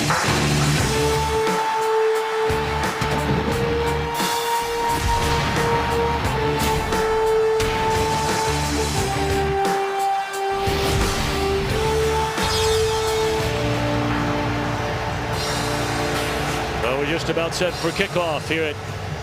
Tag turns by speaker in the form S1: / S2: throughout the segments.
S1: Well, we're just about set for kickoff here at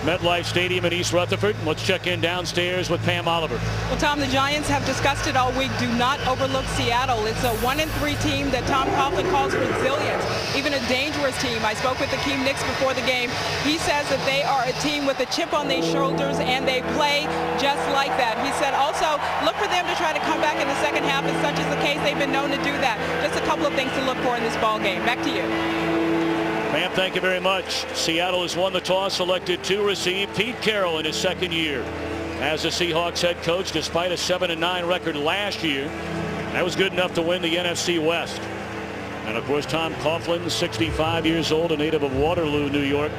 S1: MetLife Stadium in East Rutherford. Let's check in downstairs with Pam Oliver.
S2: Well, Tom, the Giants have discussed it all week. Do not overlook Seattle. It's a 1-3 team that Tom Coughlin calls resilient, even a dangerous team. I spoke with Akeem Nicks before the game. He says that they are a team with a chip on their shoulders, and they play just like that. He said also, look for them to try to come back in the second half, and such is the case. They've been known to do that. Just a couple of things to look for in this ball game. Back to you.
S1: Ma'am, thank you very much. Seattle has won the toss, selected to receive. Pete Carroll in his second year as the Seahawks head coach, despite a 7-9 record last year. That was good enough to win the NFC West. And of course, Tom Coughlin, 65 years old, a native of Waterloo, New York.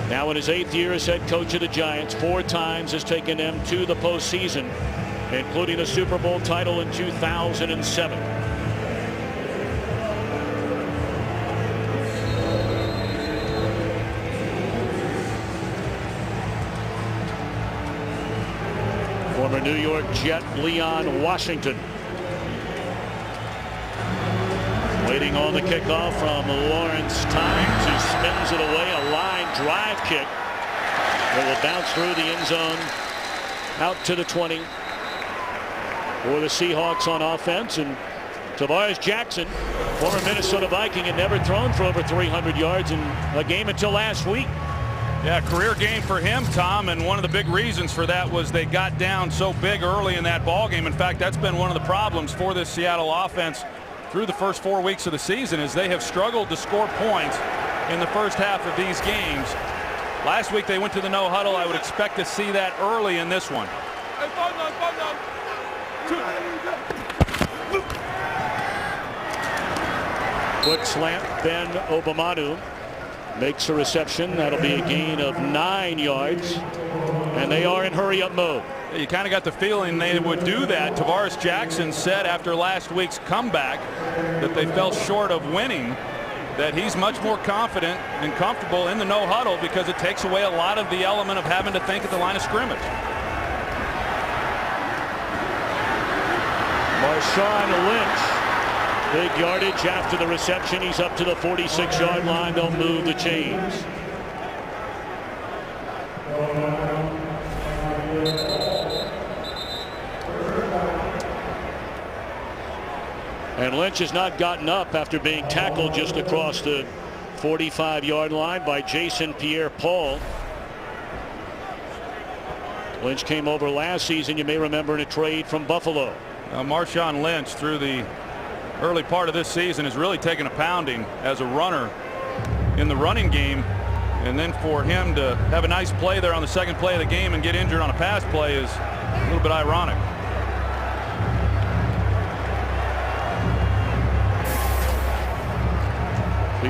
S1: Now in his 8th year as head coach of the Giants, 4 times has taken them to the postseason, including a Super Bowl title in 2007. Former New York Jet Leon Washington waiting on the kickoff from Lawrence Tynes, who spins it away. A line drive kick that will bounce through the end zone out to the 20 for the Seahawks on offense. And Tavares Jackson, former Minnesota Viking, had never thrown for over 300 yards in a game until last week.
S3: Yeah, career game for him, Tom, and one of the big reasons for that was they got down so big early in that ball game. In fact, that's been one of the problems for this Seattle offense through the first 4 weeks of the season, is they have struggled to score points in the first half of these games. Last week they went to the no huddle. I would expect to see that early in this one.
S1: Quick slant, Ben Obamanu makes a reception. That'll be a gain of 9 yards, and they are in hurry-up mode.
S3: You kind of got the feeling they would do that. Tavares Jackson said after last week's comeback that they fell short of winning, that he's much more confident and comfortable in the no huddle because it takes away a lot of the element of having to think at the line of scrimmage.
S1: Marshawn Lynch, big yardage after the reception. He's up to the 46-yard line. They'll move the chains. And Lynch has not gotten up after being tackled just across the 45-yard line by Jason Pierre-Paul. Lynch came over last season, you may remember, in a trade from Buffalo.
S3: Marshawn Lynch, through the early part of this season, has really taken a pounding as a runner in the running game, and then for him to have a nice play there on the second play of the game and get injured on a pass play is a little bit ironic.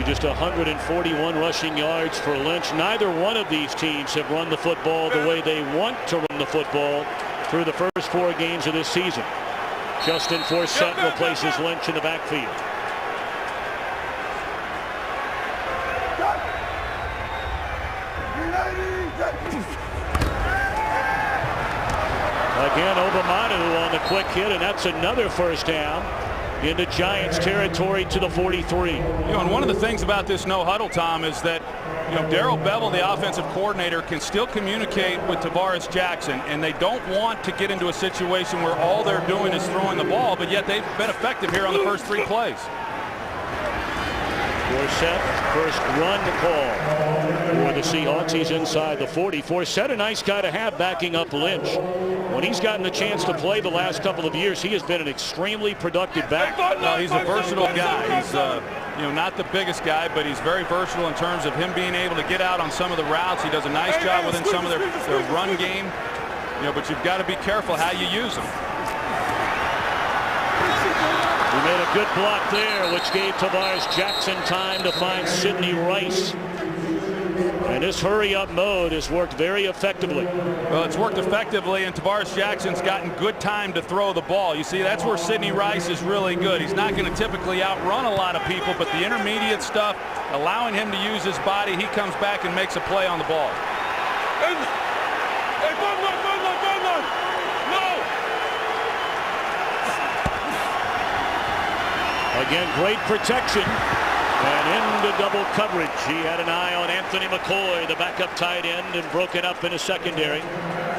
S1: Just 141 rushing yards for Lynch. Neither one of these teams have run the football the way they want to run the football through the first 4 games of this season. Justin Forsett replaces Lynch in the backfield. Again, Obamanu on the quick hit, and that's another first down into Giants territory to the 43.
S3: And one of the things about this no huddle, Tom, is that Darrell Bevell, the offensive coordinator, can still communicate with Tavares Jackson, and they don't want to get into a situation where all they're doing is throwing the ball, but yet they've been effective here on the first 3 plays.
S1: Forsett, first run call for the Seahawks. He's inside the 40. Forsett, a nice guy to have backing up Lynch. When he's gotten the chance to play the last couple of years, he has been an extremely productive back.
S3: No, he's a versatile guy. He's not the biggest guy, but he's very versatile in terms of him being able to get out on some of the routes. He does a nice job within some of their run game. But you've got to be careful how you use him.
S1: He made a good block there, which gave Tavares Jackson time to find Sidney Rice And this hurry-up mode has worked very effectively.
S3: Well, it's worked effectively, and Tavares Jackson's gotten good time to throw the ball. You see, that's where Sidney Rice is really good. He's not going to typically outrun a lot of people, but the intermediate stuff, allowing him to use his body, he comes back and makes a play on the ball.
S1: Again, great protection. And into double coverage. He had an eye on Anthony McCoy, the backup tight end, and broken up in the secondary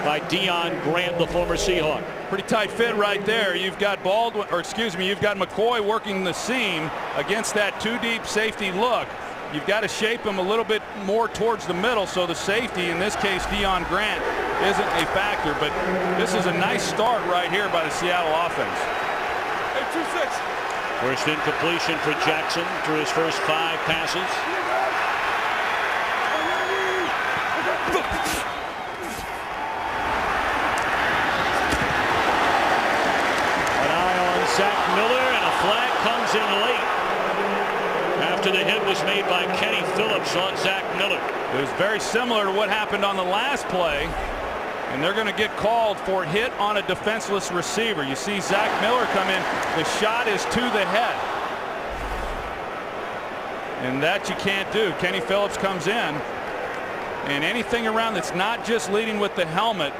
S1: by Deion Grant, the former Seahawk.
S3: Pretty tight fit right there. You've got you've got McCoy working the seam against that two-deep safety look. You've got to shape him a little bit more towards the middle, so the safety, in this case Deion Grant, isn't a factor. But this is a nice start right here by the Seattle offense.
S4: 8-2-6.
S1: First incompletion for Jackson through his first 5 passes. An eye on Zach Miller, and a flag comes in late after the hit was made by Kenny Phillips on Zach Miller.
S3: It was very similar to what happened on the last play. And they're going to get called for hit on a defenseless receiver. You see Zach Miller come in. The shot is to the head. And that you can't do. Kenny Phillips comes in. And anything around that's not just leading with the helmet,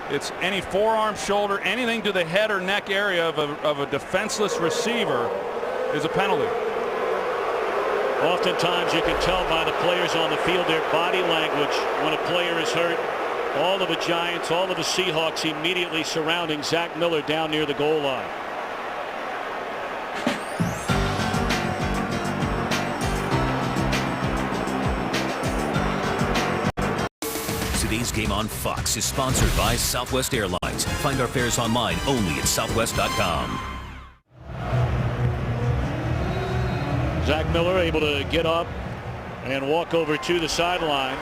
S3: it's any forearm, shoulder, anything to the head or neck area of a defenseless receiver is a penalty.
S1: Oftentimes you can tell by the players on the field their body language when a player is hurt. All of the Giants, all of the Seahawks immediately surrounding Zach Miller down near the goal line.
S5: Today's game on Fox is sponsored by Southwest Airlines. Find our fares online only at southwest.com.
S1: Zach Miller able to get up and walk over to the sideline.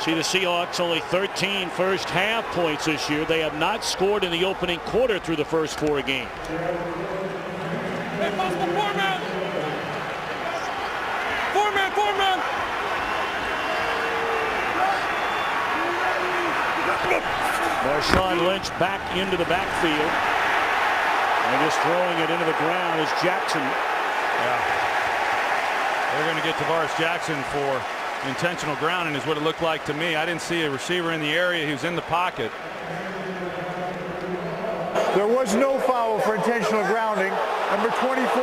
S1: See the Seahawks only 13 first half points this year. They have not scored in the opening quarter through the first 4 games.
S4: Hey, possible 4-man. 4-man, 4-man.
S1: Marshawn Lynch back into the backfield. And just throwing it into the ground is Jackson.
S3: Yeah. They're going to get Tavares Jackson for intentional grounding is what it looked like to me. I didn't see a receiver in the area. He was in the pocket.
S6: There was no foul for intentional grounding. Number 24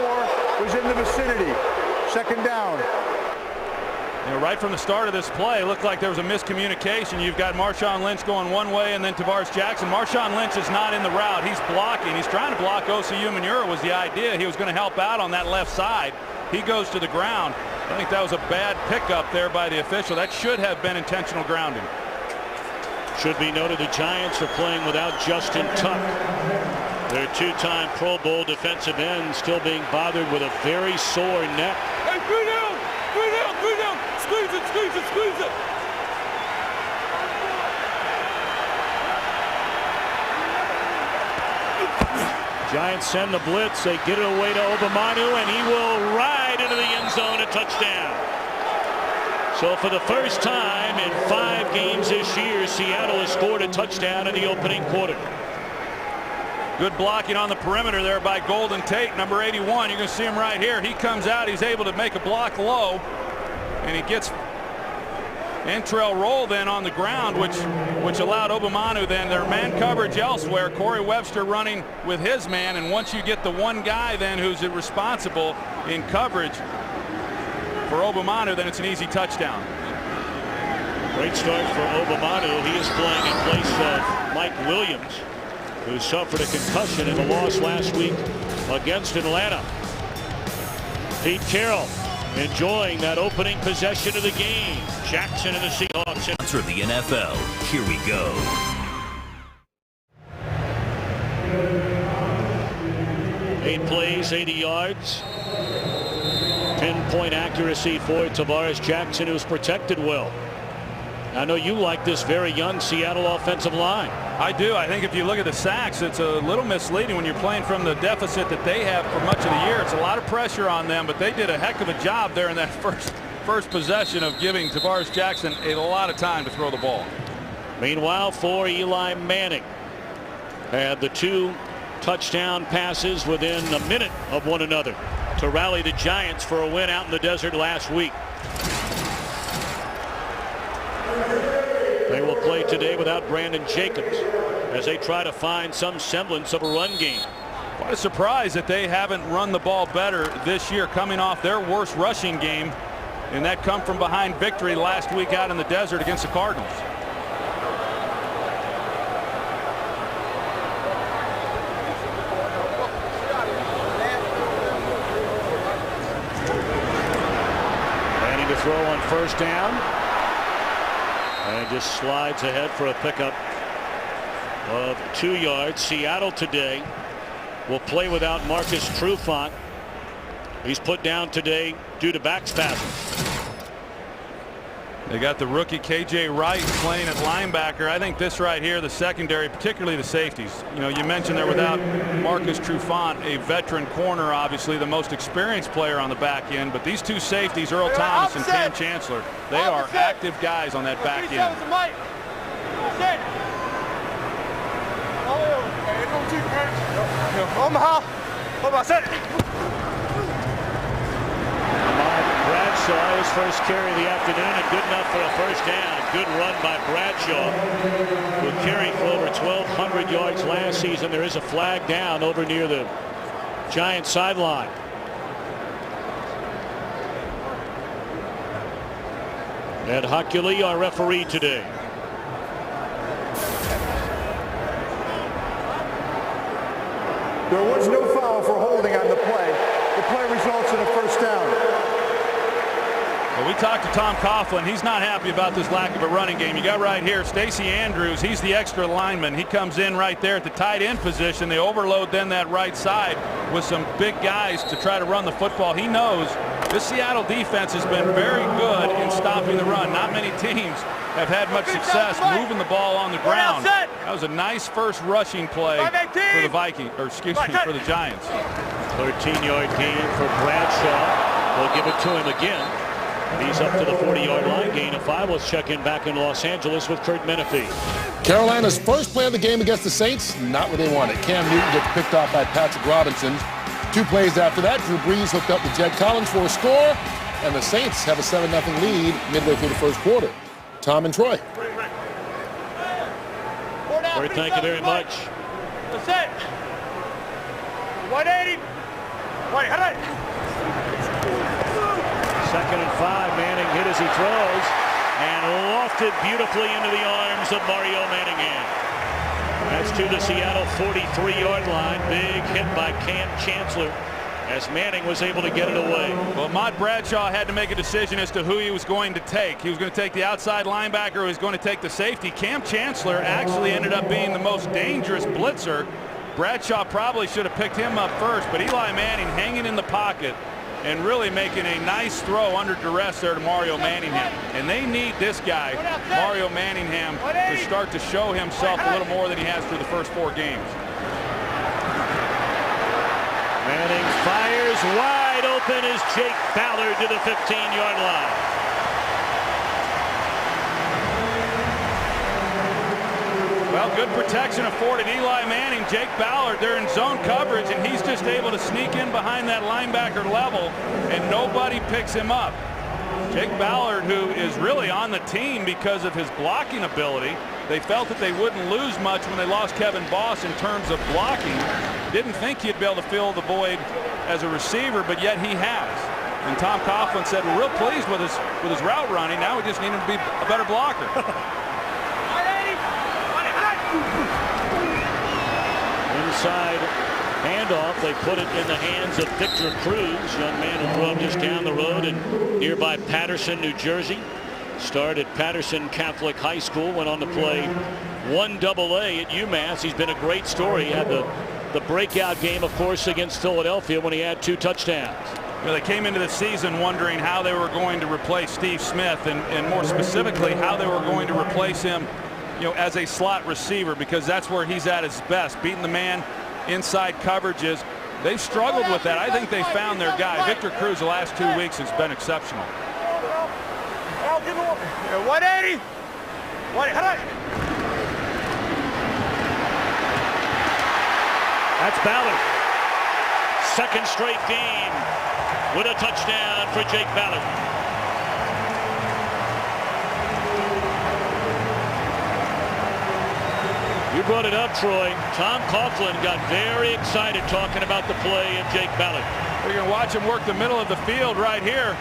S6: was in the vicinity. Second down.
S3: You know, right from the start of this play, it looked like there was a miscommunication. You've got Marshawn Lynch going one way and then Tavares Jackson. Marshawn Lynch is not in the route. He's blocking. He's trying to block Osi Umenyiora was the idea. He was going to help out on that left side. He goes to the ground. I think that was a bad pickup there by the official. That should have been intentional grounding.
S1: Should be noted the Giants are playing without Justin Tuck. Their 2-time Pro Bowl defensive end still being bothered with a very sore neck.
S4: Hey, 3 down, 3 down, 3 down. Squeeze it, squeeze it, squeeze it.
S1: Giants send the blitz. They get it away to Obamanu, and he will ride into the end zone, a touchdown. So for the first time in 5 games this year, Seattle has scored a touchdown in the opening quarter.
S3: Good blocking on the perimeter there by Golden Tate, number 81. You're going to see him right here. He comes out. He's able to make a block low, and he gets Entrell roll then on the ground, which allowed Obamanu then their man coverage elsewhere. Corey Webster running with his man, and once you get the one guy then who's responsible in coverage for Obamanu, then it's an easy touchdown.
S1: Great start for Obamanu. He is playing in place of Mike Williams, who suffered a concussion in the loss last week against Atlanta. Pete Carroll enjoying that opening possession of the game. Jackson and the Seahawks.
S5: Sponsor of the NFL. Here we go.
S1: Eight plays, 80 yards. 10-point accuracy for Tavares Jackson, who's protected well. I know you like this very young Seattle offensive line.
S3: I do. I think if you look at the sacks, it's a little misleading when you're playing from the deficit that they have for much of the year. It's a lot of pressure on them, but they did a heck of a job there in that first possession of giving Tavares Jackson a lot of time to throw the ball.
S1: Meanwhile, for Eli Manning, had the 2 touchdown passes within a minute of one another to rally the Giants for a win out in the desert last week. They will play today without Brandon Jacobs as they try to find some semblance of a run game.
S3: What a surprise that they haven't run the ball better this year, coming off their worst rushing game, and that come from behind victory last week out in the desert against the Cardinals.
S1: Manning to throw on first down, and just slides ahead for a pickup of 2 yards. Seattle today will play without Marcus Trufant. He's put down today due to back spasms.
S3: They got the rookie KJ Wright playing at linebacker. I think this right here, the secondary, particularly the safeties. You know, you mentioned they're without Marcus Trufant, a veteran corner, obviously the most experienced player on the back end. But these 2 safeties, Earl Thomas and Cam Chancellor, they are active guys on that back end.
S1: Bradshaw, his first carry of the afternoon, and good enough for a first down. Good run by Bradshaw, who carried for over 1,200 yards last season. There is a flag down over near the Giants sideline. Ed Hockley, our referee today.
S6: There was no foul for holding on the play. The play results in a first down.
S3: Well, we talked to Tom Coughlin. He's not happy about this lack of a running game. You got right here Stacey Andrews. He's the extra lineman. He comes in right there at the tight end position. They overload then that right side with some big guys to try to run the football. He knows this Seattle defense has been very good in stopping the run. Not many teams have had much success moving the ball on the ground. That was a nice first rushing play for the Vikings, or excuse me, for the Giants.
S1: 13-yard gain for Bradshaw. They'll give it to him again. He's up to the 40-yard line, gain of 5. Let's check in back in Los Angeles with Kurt Menefee.
S7: Carolina's first play of the game against the Saints, not what they wanted. Cam Newton gets picked off by Patrick Robinson. 2 plays after that, Drew Brees hooked up with Jed Collins for a score, and the Saints have a 7-0 lead midway through the first quarter. Tom and Troy.
S1: Kurt, thank you very much.
S4: That's it. 180. Wait, hold it.
S1: 2nd and 5. Manning hit as he throws and lofted beautifully into the arms of Mario Manningham. That's to the Seattle 43-yard line. Big hit by Cam Chancellor as Manning was able to get it away.
S3: Well, Mott Bradshaw had to make a decision as to who he was going to take. He was going to take the outside linebacker, or he was going to take the safety. Cam Chancellor actually ended up being the most dangerous blitzer. Bradshaw probably should have picked him up first, but Eli Manning hanging in the pocket and really making a nice throw under duress there to Mario Manningham. And they need this guy, Mario Manningham, to start to show himself a little more than he has through the first 4 games.
S1: Manning fires wide open as Jake Ballard to the 15-yard line.
S3: Well, good protection afforded Eli Manning. Jake Ballard, they're in zone coverage, and he's just able to sneak in behind that linebacker level, and nobody picks him up. Jake Ballard, who is really on the team because of his blocking ability. They felt that they wouldn't lose much when they lost Kevin Boss in terms of blocking. Didn't think he'd be able to fill the void as a receiver, but yet he has. And Tom Coughlin said, we're real pleased with his route running. Now we just need him to be a better blocker.
S1: Inside handoff, they put it in the hands of Victor Cruz, young man who grew up just down the road in nearby Patterson, New Jersey. Started Patterson Catholic High School, went on to play 1AA at UMass. He's been a great story. He had the breakout game, of course, against Philadelphia when he had 2 touchdowns.
S3: Well, they came into the season wondering how they were going to replace Steve Smith, and more specifically how they were going to replace him, as a slot receiver, because that's where he's at his best, beating the man inside coverages. They've struggled with that. I think they found their guy. Victor Cruz the last 2 weeks has been exceptional.
S4: 180.
S1: That's Ballard. Second straight game with a touchdown for Jake Ballard. You brought it up, Troy. Tom Coughlin got very excited talking about the play of Jake Ballard.
S3: We're going to watch him work the middle of the field right here.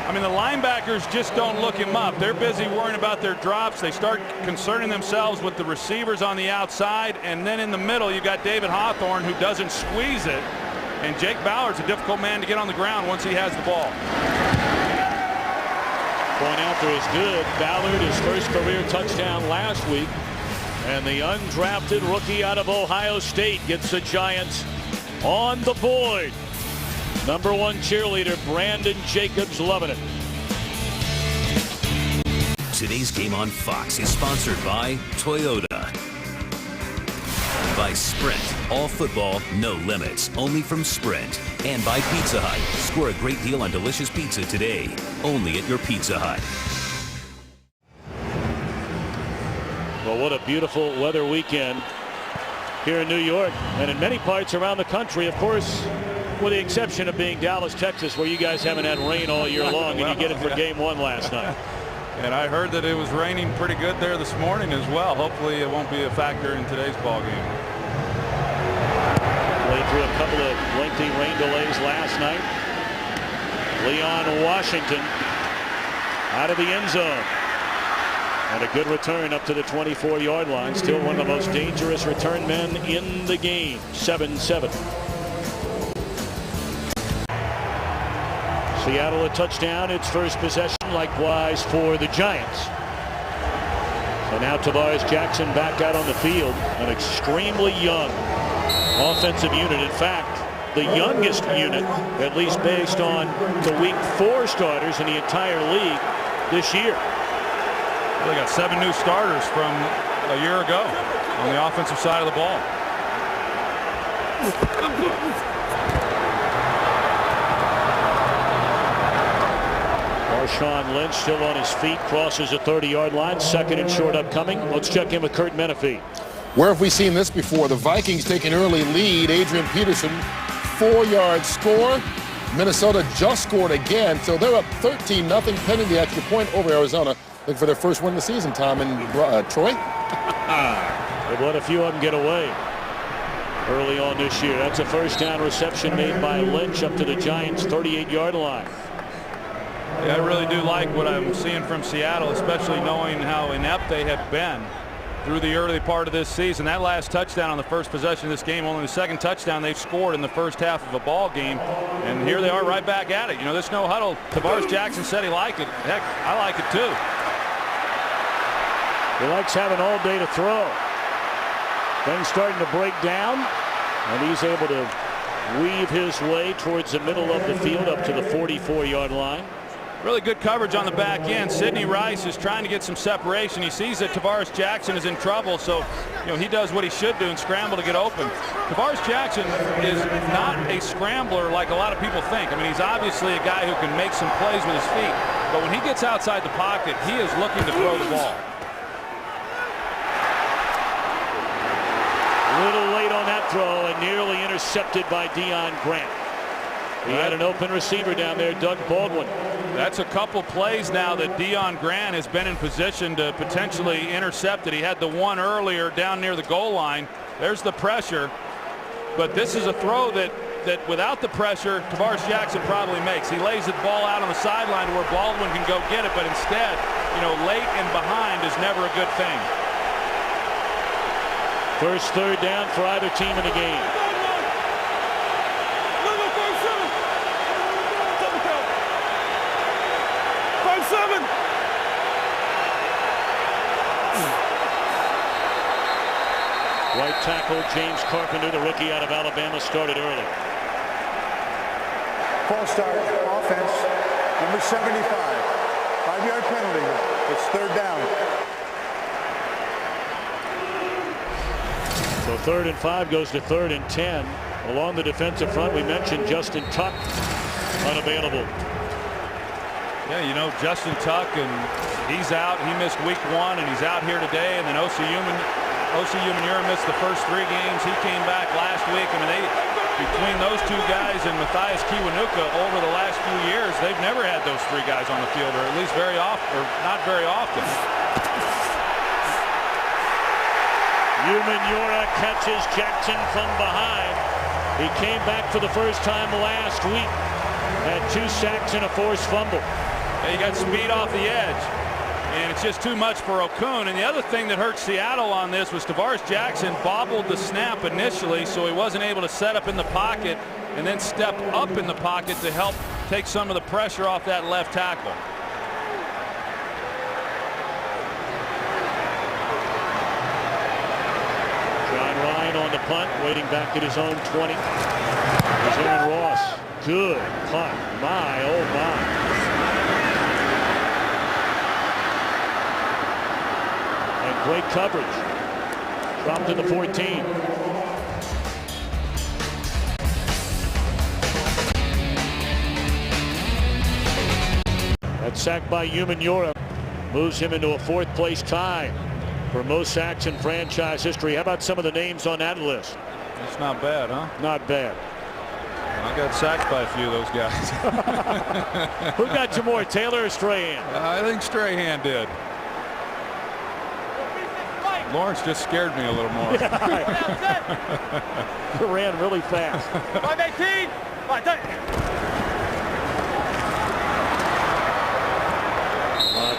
S3: I mean, the linebackers just don't look him up. They're busy worrying about their drops. They start concerning themselves with the receivers on the outside. And then in the middle, you've got David Hawthorne, who doesn't squeeze it. And Jake Ballard's a difficult man to get on the ground once he has the ball.
S1: Point after is good. Ballard, his first career touchdown last week. And the undrafted rookie out of Ohio State gets the Giants on the board. Number one cheerleader Brandon Jacobs loving it.
S5: Today's game on Fox is sponsored by Toyota. By Sprint. All football, no limits. Only from Sprint. And by Pizza Hut. Score a great deal on delicious pizza today. Only at your Pizza Hut.
S1: Well, what a beautiful weather weekend here in New York and in many parts around the country, of course, with the exception of being Dallas, Texas, where you guys haven't had rain all year long, and you get it for game one last night.
S3: And I heard that it was raining pretty good there this morning as well. Hopefully it won't be a factor in today's ball game.
S1: Played through a couple of lengthy rain delays last night. Leon Washington out of the end zone. And a good return up to the 24-yard line. Still one of the most dangerous return men in the game. 7-7. Seattle a touchdown, its first possession, likewise for the Giants. So now Tavares Jackson back out on the field. An extremely young offensive unit. In fact, the youngest unit, at least based on the week 4 starters in the entire league this year.
S3: They got 7 new starters from a year ago on the offensive side of the ball.
S1: Marshawn Lynch still on his feet, crosses the 30-yard line. 2nd and short upcoming. Let's check in with Kurt Menefee.
S7: Where have we seen this before? The Vikings take an early lead. Adrian Peterson, 4-yard score. Minnesota just scored again, so they're up 13-0 pending the extra point over Arizona. Looking for their first win of the season, Tom and Troy.
S1: They've let a few of them get away early on this year. That's a first down reception made by Lynch up to the Giants' 38-yard line.
S3: Yeah, I really do like what I'm seeing from Seattle, especially knowing how inept they have been through the early part of this season. That last touchdown on the first possession of this game, only the second touchdown they've scored in the first half of a ball game. And here they are right back at it. You know, this no huddle, Tavares Jackson said he liked it. Heck, I like it too.
S1: He likes having all day to throw. Things starting to break down, and he's able to weave his way towards the middle of the field up to the 44-yard line.
S3: Really good coverage on the back end. Sidney Rice is trying to get some separation. He sees that Tavares Jackson is in trouble, so he does what he should do and scramble to get open. Tavares Jackson is not a scrambler like a lot of people think. I mean, he's obviously a guy who can make some plays with his feet, but when he gets outside the pocket, he is looking to throw the ball.
S1: A little late on that throw and nearly intercepted by Deion Grant. He had an open receiver down there, Doug Baldwin.
S3: That's a couple plays now that Deion Grant has been in position to potentially intercept it. He had the one earlier down near the goal line. There's the pressure. But this is a throw that without the pressure, Tavares Jackson probably makes. He lays the ball out on the sideline to where Baldwin can go get it, but instead, late and behind is never a good thing.
S1: First third down for either team in the game. Right tackle James Carpenter, the rookie out of Alabama, started early.
S6: False start, offense, number 75. 5-yard penalty. It's third down.
S1: So 3rd and 5 goes to 3rd and 10. Along the defensive front, we mentioned Justin Tuck unavailable.
S3: Yeah, you know, Justin Tuck, and he's out. He missed week 1, and he's out here today. And then Osi Umenyiora missed the first 3 games. He came back last week. I mean, between those 2 guys and Matthias Kiwanuka over the last few years, they've never had those 3 guys on the field, or at least very often, or not very often.
S1: Umenyiora catches Jackson from behind. He came back for the first time last week. Had 2 sacks and a forced fumble.
S3: He got speed off the edge, and it's just too much for Okun. And the other thing that hurt Seattle on this was Tavares Jackson bobbled the snap initially, so he wasn't able to set up in the pocket and then step up in the pocket to help take some of the pressure off that left tackle.
S1: John Ryan on the punt, waiting back at his own 20. There's Aaron Ross. Good punt. My, oh my. And great coverage. Dropped to the 14. That sack by Umenyiora moves him into a 4th place tie for most sacks in franchise history. How about some of the names on that list?
S3: That's not bad, huh?
S1: Not bad.
S3: I got sacked by a few of those guys.
S1: Who got you more, Taylor or Strahan?
S3: I think Strahan did. Lawrence just scared me a little more.
S1: He ran really fast.
S4: 518.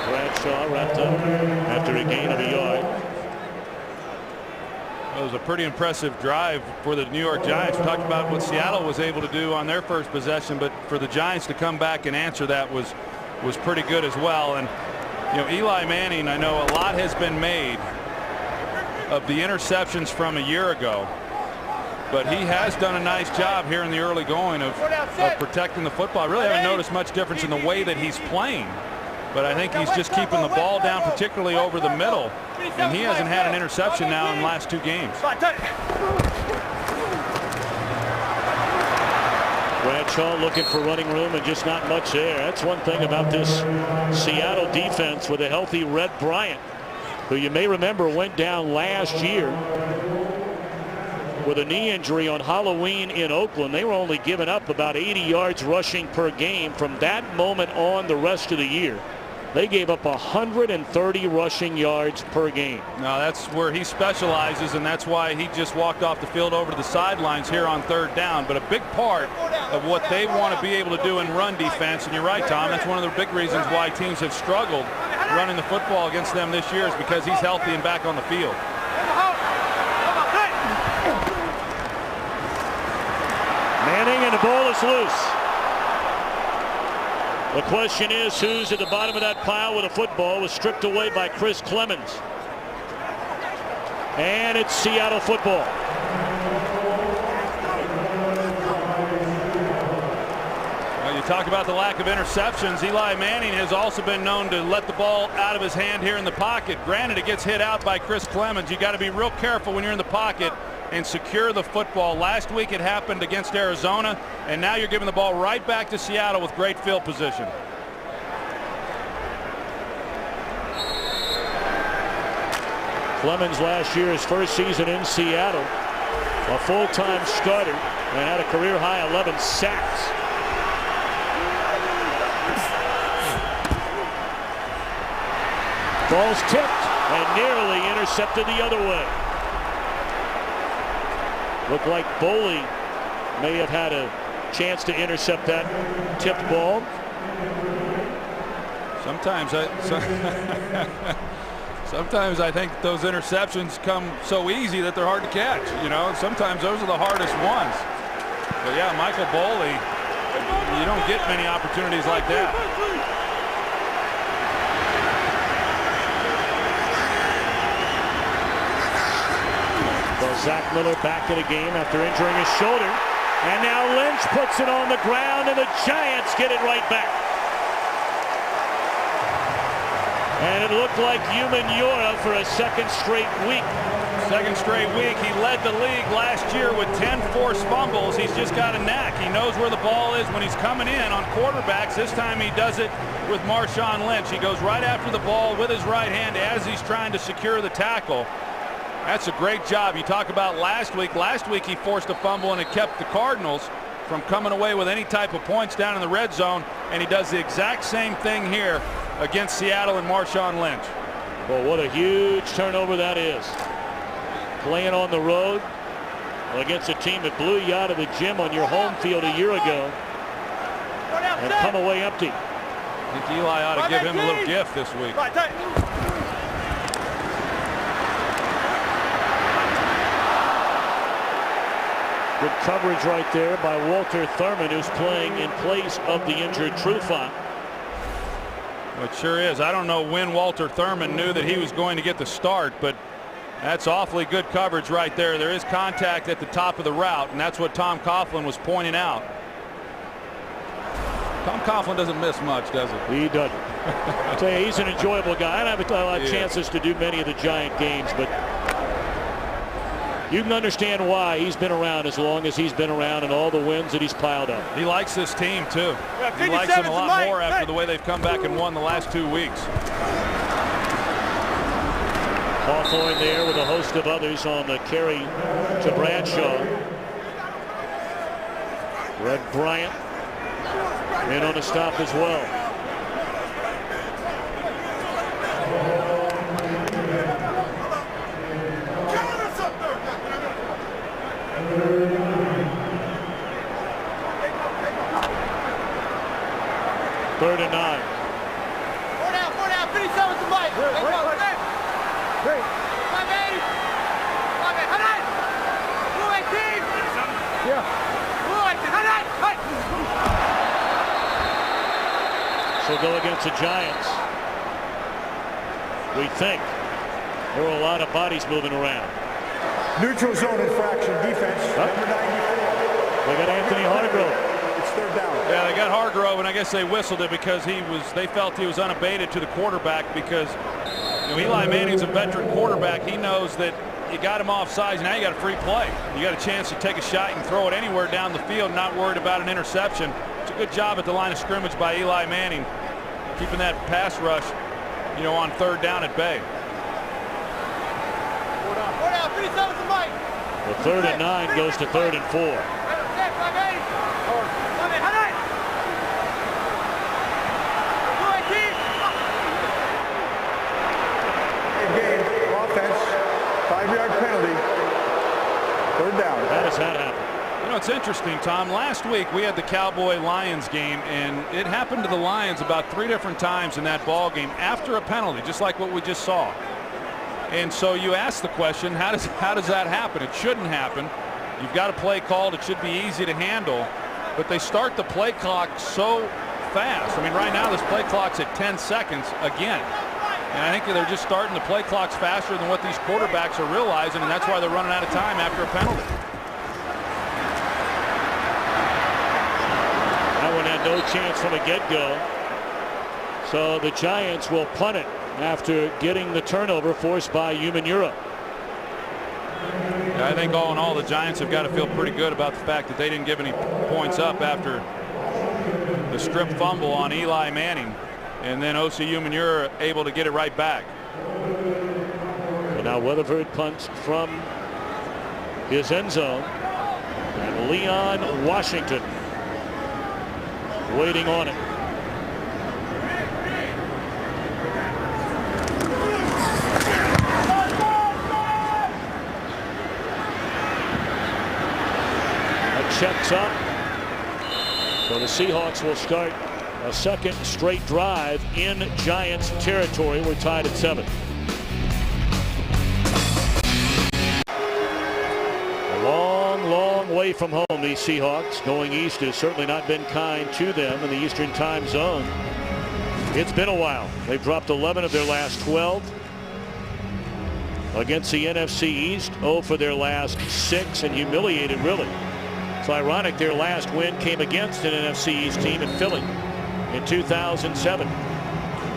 S1: Bradshaw wrapped up after a gain of a yard.
S3: It was a pretty impressive drive for the New York Giants. We talked about what Seattle was able to do on their first possession, but for the Giants to come back and answer that was pretty good as well. And you know, Eli Manning, I know a lot has been made of the interceptions from a year ago, but he has done a nice job here in the early going of protecting the football. I really haven't noticed much difference in the way that he's playing, but I think he's just keeping the ball down, particularly over the middle, and he hasn't had an interception now in the last 2 games.
S1: Bradshaw looking for running room and just not much there. That's one thing about this Seattle defense with a healthy Red Bryant, who you may remember went down last year with a knee injury on Halloween in Oakland. They were only giving up about 80 yards rushing per game. From that moment on, the rest of the year, they gave up 130 rushing yards per game.
S3: Now that's where he specializes, and that's why he just walked off the field over to the sidelines here on 3rd down. But a big part of what they want to be able to do in run defense, and you're right, Tom, that's one of the big reasons why teams have struggled running the football against them this year, is because he's healthy and back on the field.
S1: Manning, and the ball is loose. The question is, who's at the bottom of that pile with a football? Was stripped away by Chris Clemens. And it's Seattle football.
S3: Well, you talk about the lack of interceptions. Eli Manning has also been known to let the ball out of his hand here in the pocket. Granted, it gets hit out by Chris Clemens. You got to be real careful when you're in the pocket and secure the football. Last week it happened against Arizona, and now you're giving the ball right back to Seattle with great field position.
S1: Clemens last year, his first season in Seattle, a full-time starter, and had a career-high 11 sacks. Ball's tipped and nearly intercepted the other way. Looked like Boley may have had a chance to intercept that tipped ball.
S3: Sometimes I think those interceptions come so easy that they're hard to catch. You know, sometimes those are the hardest ones. But yeah, Michael Boley, you don't get many opportunities like that.
S1: Well, Zach Miller back in the game after injuring his shoulder. And now Lynch puts it on the ground, and the Giants get it right back. And it looked like Umenyiora for a second straight week
S3: Second straight week. He led the league last year with 10 forced fumbles. He's just got a knack. He knows where the ball is when he's coming in on quarterbacks. This time he does it with Marshawn Lynch. He goes right after the ball with his right hand as he's trying to secure the tackle. That's a great job. You talk about last week. Last week he forced a fumble and it kept the Cardinals from coming away with any type of points down in the red zone. And he does the exact same thing here against Seattle and Marshawn Lynch.
S1: Well, what a huge turnover that is. Playing on the road against a team that blew you out of the gym on your home field a year ago and come away empty.
S3: I think Eli ought to give him a little gift this week.
S1: Good coverage right there by Walter Thurman, who's playing in place of the injured Trufant.
S3: It sure is. I don't know when Walter Thurman knew that he was going to get the start, but that's awfully good coverage right there. There is contact at the top of the route, and that's what Tom Coughlin was pointing out. Tom Coughlin doesn't miss much, does he?
S1: He doesn't. I tell you, he's an enjoyable guy. I haven't had a lot of chances to do many of the Giant games, but you can understand why he's been around as long as he's been around and all the wins that he's piled up.
S3: He likes this team, too. He likes them a lot more after the way they've come back and won the last 2 weeks.
S1: Hawthorne there with a host of others on the carry to Bradshaw. Red Bryant in on the stop as well. Third and 9.
S4: Four down, finish that with the mic.
S1: So go against the Giants. We think there were a lot of bodies moving around.
S6: Neutral zone infraction defense. Number 94.
S1: They got Anthony Hargrove.
S6: It's third down.
S3: Yeah, they got Hargrove, and I guess they whistled it because they felt he was unabated to the quarterback because Eli Manning's a veteran quarterback. He knows that you got him off sides. Now you got a free play. You got a chance to take a shot and throw it anywhere down the field, not worried about an interception. It's a good job at the line of scrimmage by Eli Manning, keeping that pass rush, on third down at bay.
S4: Four down, finish that with the mic.
S1: The third and 9 goes to third and 4.
S6: Game, offense, 5-yard penalty. Third down.
S1: How does that happen?
S3: It's interesting, Tom. Last week we had the Cowboy-Lions game, and it happened to the Lions about 3 different times in that ball game after a penalty, just like what we just saw. And so you ask the question, how does that happen? It shouldn't happen. You've got a play called. It should be easy to handle. But they start the play clock so fast. I mean, right now this play clock's at 10 seconds again. And I think they're just starting the play clocks faster than what these quarterbacks are realizing, and that's why they're running out of time after a penalty.
S1: That one had no chance from a get-go. So the Giants will punt it after getting the turnover forced by Umanura.
S3: I think all in all, the Giants have got to feel pretty good about the fact that they didn't give any points up after the strip fumble on Eli Manning. And then O.C. Umanura able to get it right back.
S1: And now Weatherford punts from his end zone. And Leon Washington waiting on it. That checks up. So the Seahawks will start a second straight drive in Giants territory. We're tied at 7. A long way from home, these Seahawks. Going east has certainly not been kind to them in the Eastern time zone. It's been a while. They've dropped 11 of their last 12 against the NFC East. 0 for their last 6, and humiliated, really. It's ironic their last win came against an NFC East team in Philly in 2007.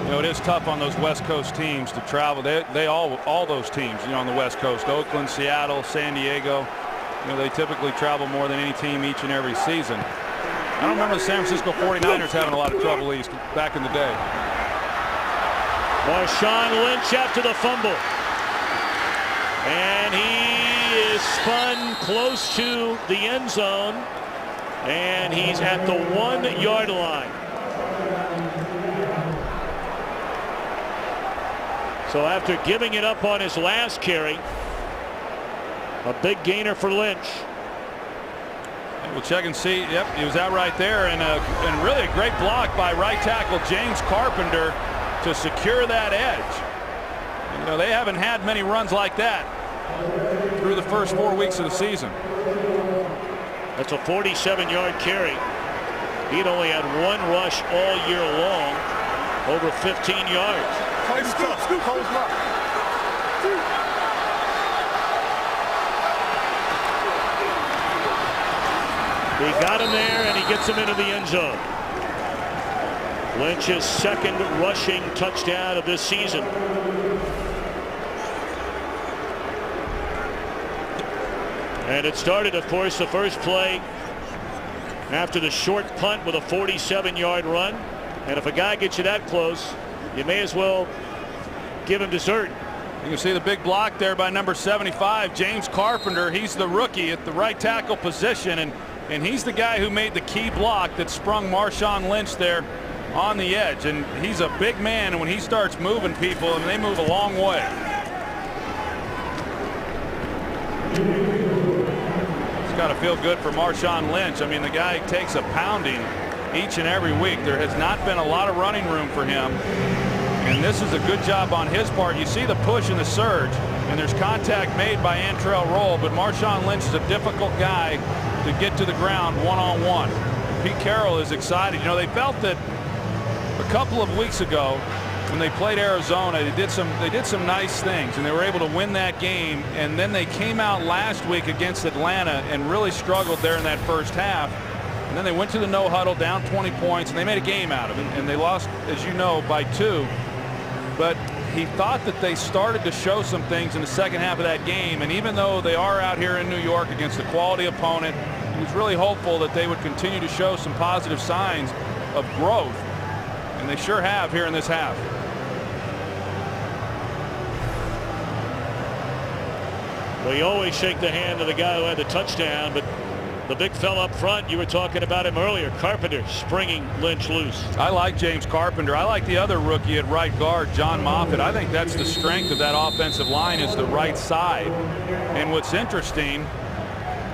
S3: You know, it is tough on those West Coast teams to travel. They all those teams, you know, on the West Coast, Oakland, Seattle, San Diego, you know, they typically travel more than any team each and every season. I don't remember the San Francisco 49ers having a lot of trouble east back in the day.
S1: Marshawn Lynch after the fumble. And he is spun close to the end zone. And he's at the 1 yard line. So after giving it up on his last carry, a big gainer for Lynch.
S3: We'll check and see. Yep, he was out right there, and really a great block by right tackle James Carpenter to secure that edge. You know, they haven't had many runs like that through the first 4 weeks of the season.
S1: That's a 47-yard carry. He'd only had one rush all year long, over 15 yards. He got him there, and he gets him into the end zone. Lynch's second rushing touchdown of this season. And it started, of course, the first play after the short punt with a 47-yard run. And if a guy gets you that close, you may as well give him dessert.
S3: You can see the big block there by number 75, James Carpenter. He's the rookie at the right tackle position, and he's the guy who made the key block that sprung Marshawn Lynch there on the edge. And he's a big man, and when he starts moving people, and they move a long way. It's got to feel good for Marshawn Lynch. I mean, the guy takes a pounding each and every week. There has not been a lot of running room for him, and this is a good job on his part. You see the push and the surge, and there's contact made by Antrell Roll, but Marshawn Lynch is a difficult guy to get to the ground one-on-one. Pete Carroll is excited. You know, they felt that a couple of weeks ago when they played Arizona, they did some nice things, and they were able to win that game. And then they came out last week against Atlanta and really struggled there in that first half. And then they went to the no huddle, down 20 points, and they made a game out of it. And they lost, as you know, by 2. But he thought that they started to show some things in the second half of that game. And even though they are out here in New York against a quality opponent, he was really hopeful that they would continue to show some positive signs of growth. And they sure have here in this half.
S1: Well, you always shake the hand of the guy who had the touchdown, but the big fella up front, you were talking about him earlier, Carpenter springing Lynch loose.
S3: I like James Carpenter. I like the other rookie at right guard, John Moffitt. I think that's the strength of that offensive line, is the right side. And what's interesting,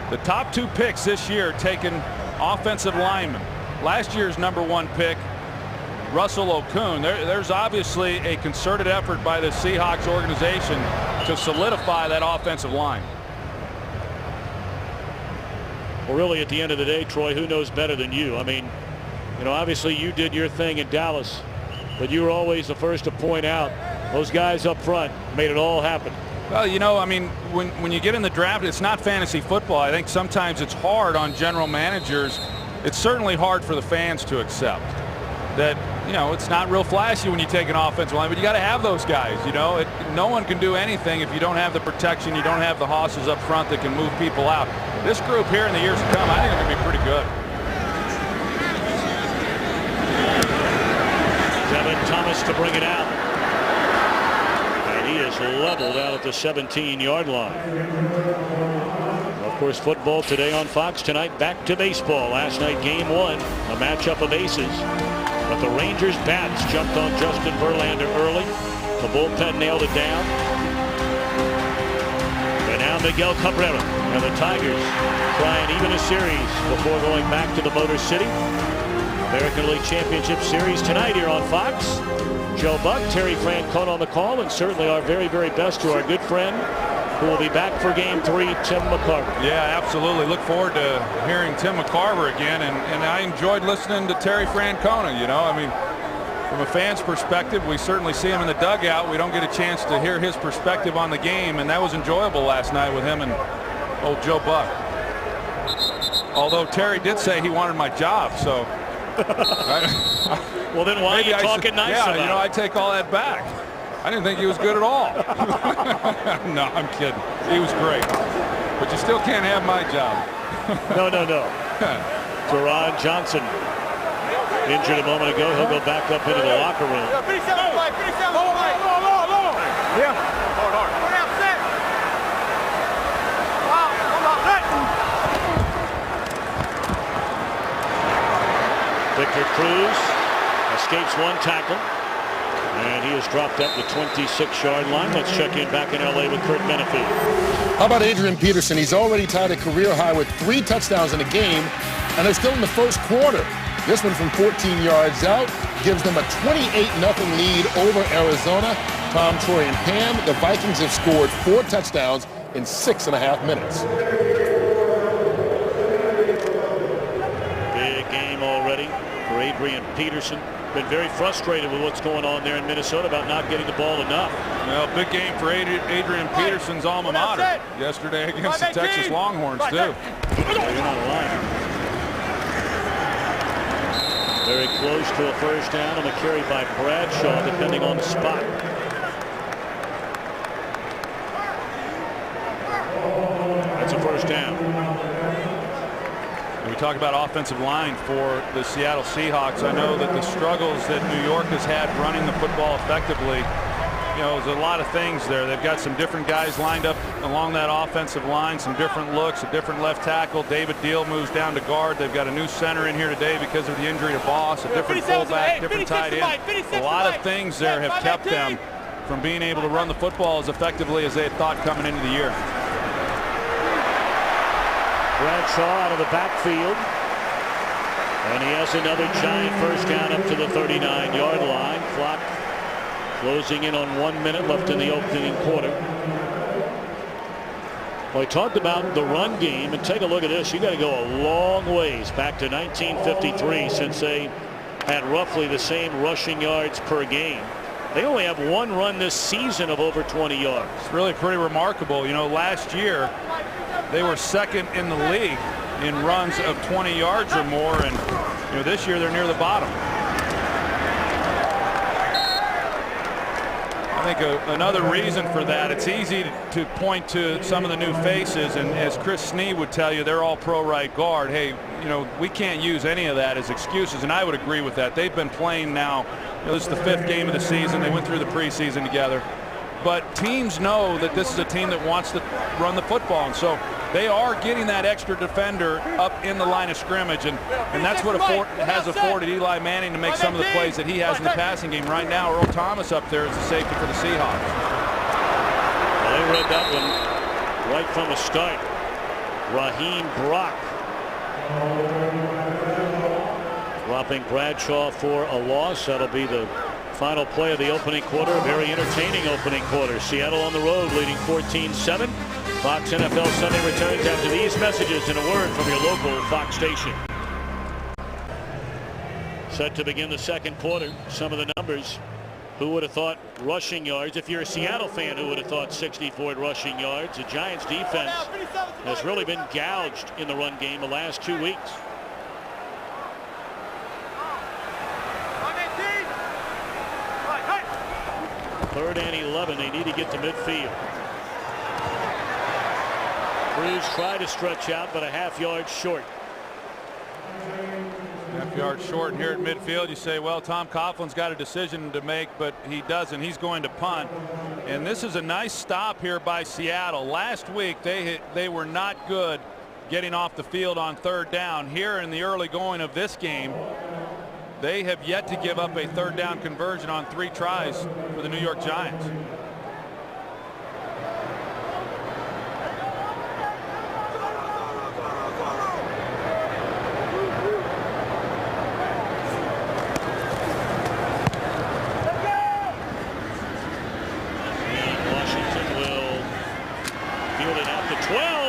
S3: the top 2 picks this year taken offensive linemen. Last year's #1 pick, Russell Okun. There's obviously a concerted effort by the Seahawks organization to solidify that offensive line.
S1: Well, really, at the end of the day, Troy, who knows better than you? I mean, you know, obviously you did your thing in Dallas, but you were always the first to point out those guys up front made it all happen.
S3: Well, you know, I mean, when you get in the draft, it's not fantasy football. I think sometimes it's hard on general managers. It's certainly hard for the fans to accept that, you know, it's not real flashy when you take an offensive line, but you got to have those guys. You know, no one can do anything if you don't have the protection, you don't have the hosses up front that can move people out. This group here in the years to come, I think they're going to be pretty good.
S1: Devin Thomas to bring it out. And he is leveled out at the 17-yard line. Of course, football today on Fox. Tonight, back to baseball. Last night, game 1, a matchup of aces. But the Rangers bats jumped on Justin Verlander early. The bullpen nailed it down. And now Miguel Cabrera and the Tigers try and even a series before going back to the Motor City. American League Championship Series tonight here on Fox. Joe Buck, Terry Francona on the call, and certainly our very, very best to our good friend who will be back for game 3, Tim McCarver.
S3: Yeah, absolutely. Look forward to hearing Tim McCarver again, and I enjoyed listening to Terry Francona. You know, I mean, from a fan's perspective, we certainly see him in the dugout. We don't get a chance to hear his perspective on the game, and that was enjoyable last night with him and old Joe Buck. Although Terry did say he wanted my job, so
S1: Well, then why are you talking nice about
S3: it? I take all that back. I didn't think he was good at all. No, I'm kidding. He was great. But you still can't have my job.
S1: No. Teron Johnson injured a moment ago. He'll go back up into the locker room.
S6: Yeah.
S1: Victor Cruz escapes one tackle. And he has dropped up the 26-yard line. Let's check in back in L.A. with Kurt Benefield.
S7: How about Adrian Peterson? He's already tied a career high with 3 touchdowns in a game, and they're still in the first quarter. This one from 14 yards out gives them a 28-0 lead over Arizona. Tom, Troy, and Pam, the Vikings have scored 4 touchdowns in 6.5 minutes.
S1: Big game already for Adrian Peterson. Been very frustrated with what's going on there in Minnesota about not getting the ball enough.
S3: Well, big game for Adrian Peterson's alma mater yesterday against the Texas Longhorns, too.
S1: You're not lying. Very close to a first down on the carry by Bradshaw, depending on the spot. That's a first down.
S3: We talk about offensive line for the Seattle Seahawks. I know that the struggles that New York has had running the football effectively, there's a lot of things there. They've got some different guys lined up along that offensive line, some different looks, a different left tackle. David Deal moves down to guard. They've got a new center in here today because of the injury to Boss, a different fullback, different tight end. A lot of things there have kept them from being able to run the football as effectively as they had thought coming into the year.
S1: Bradshaw out of the backfield. And he has another giant first down up to the 39-yard line. Clock closing in on 1 minute left in the opening quarter. Well, I talked about the run game, and take a look at this. You got to go a long ways back to 1953 since they had roughly the same rushing yards per game. They only have one run this season of over 20 yards.
S3: It's really pretty remarkable. Last year they were second in the league in runs of 20 yards or more, and this year they're near the bottom. I think another reason for that, it's easy to point to some of the new faces, and as Chris Snee would tell you, they're all pro right guard. Hey, we can't use any of that as excuses, and I would agree with that. They've been playing now, this is the 5th game of the season. They went through the preseason together. But teams know that this is a team that wants to run the football, and so they are getting that extra defender up in the line of scrimmage, and that's what has afforded Eli Manning to make some of the plays that he has in the passing game. Right now, Earl Thomas up there is the safety for the Seahawks.
S1: Well, they read that one right from the start. Raheem Brock dropping Bradshaw for a loss. That'll be the final play of the opening quarter. A very entertaining opening quarter. Seattle on the road leading 14-7. Fox NFL Sunday returns after these messages and a word from your local Fox station. Set to begin the second quarter. Some of the numbers. Who would have thought rushing yards? If you're a Seattle fan, who would have thought 64 rushing yards? The Giants defense has really been gouged in the run game the last 2 weeks. Third and 11. They need to get to midfield. Cruz tried to stretch out, but a half-yard short.
S3: Half-yard short, and here at midfield you say, well, Tom Coughlin's got a decision to make, but he doesn't. He's going to punt. And this is a nice stop here by Seattle. Last week they were not good getting off the field on third down. Here in the early going of this game, they have yet to give up a third down conversion on 3 tries for the New York Giants.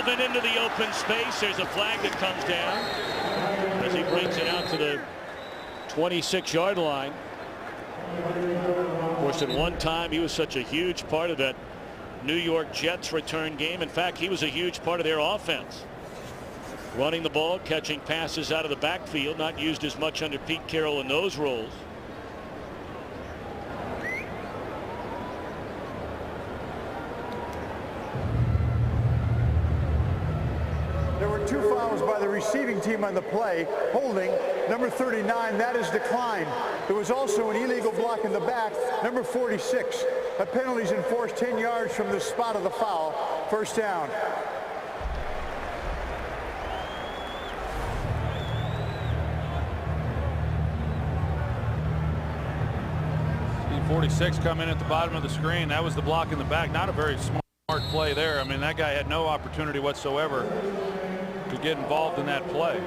S1: And into the open space. There's a flag that comes down as he brings it out to the 26-yard line. Of course, at one time he was such a huge part of that New York Jets return game. In fact, he was a huge part of their offense. running the ball, catching passes out of the backfield, not used as much under Pete Carroll in those roles.
S6: There were 2 fouls by the receiving team on the play. Holding, number 39, that is declined. There was also an illegal block in the back, number 46. A penalty is enforced 10 yards from the spot of the foul. First down.
S3: 46 come in at the bottom of the screen. That was the block in the back. Not a very smart play there. I mean, that guy had no opportunity whatsoever to get involved in that play.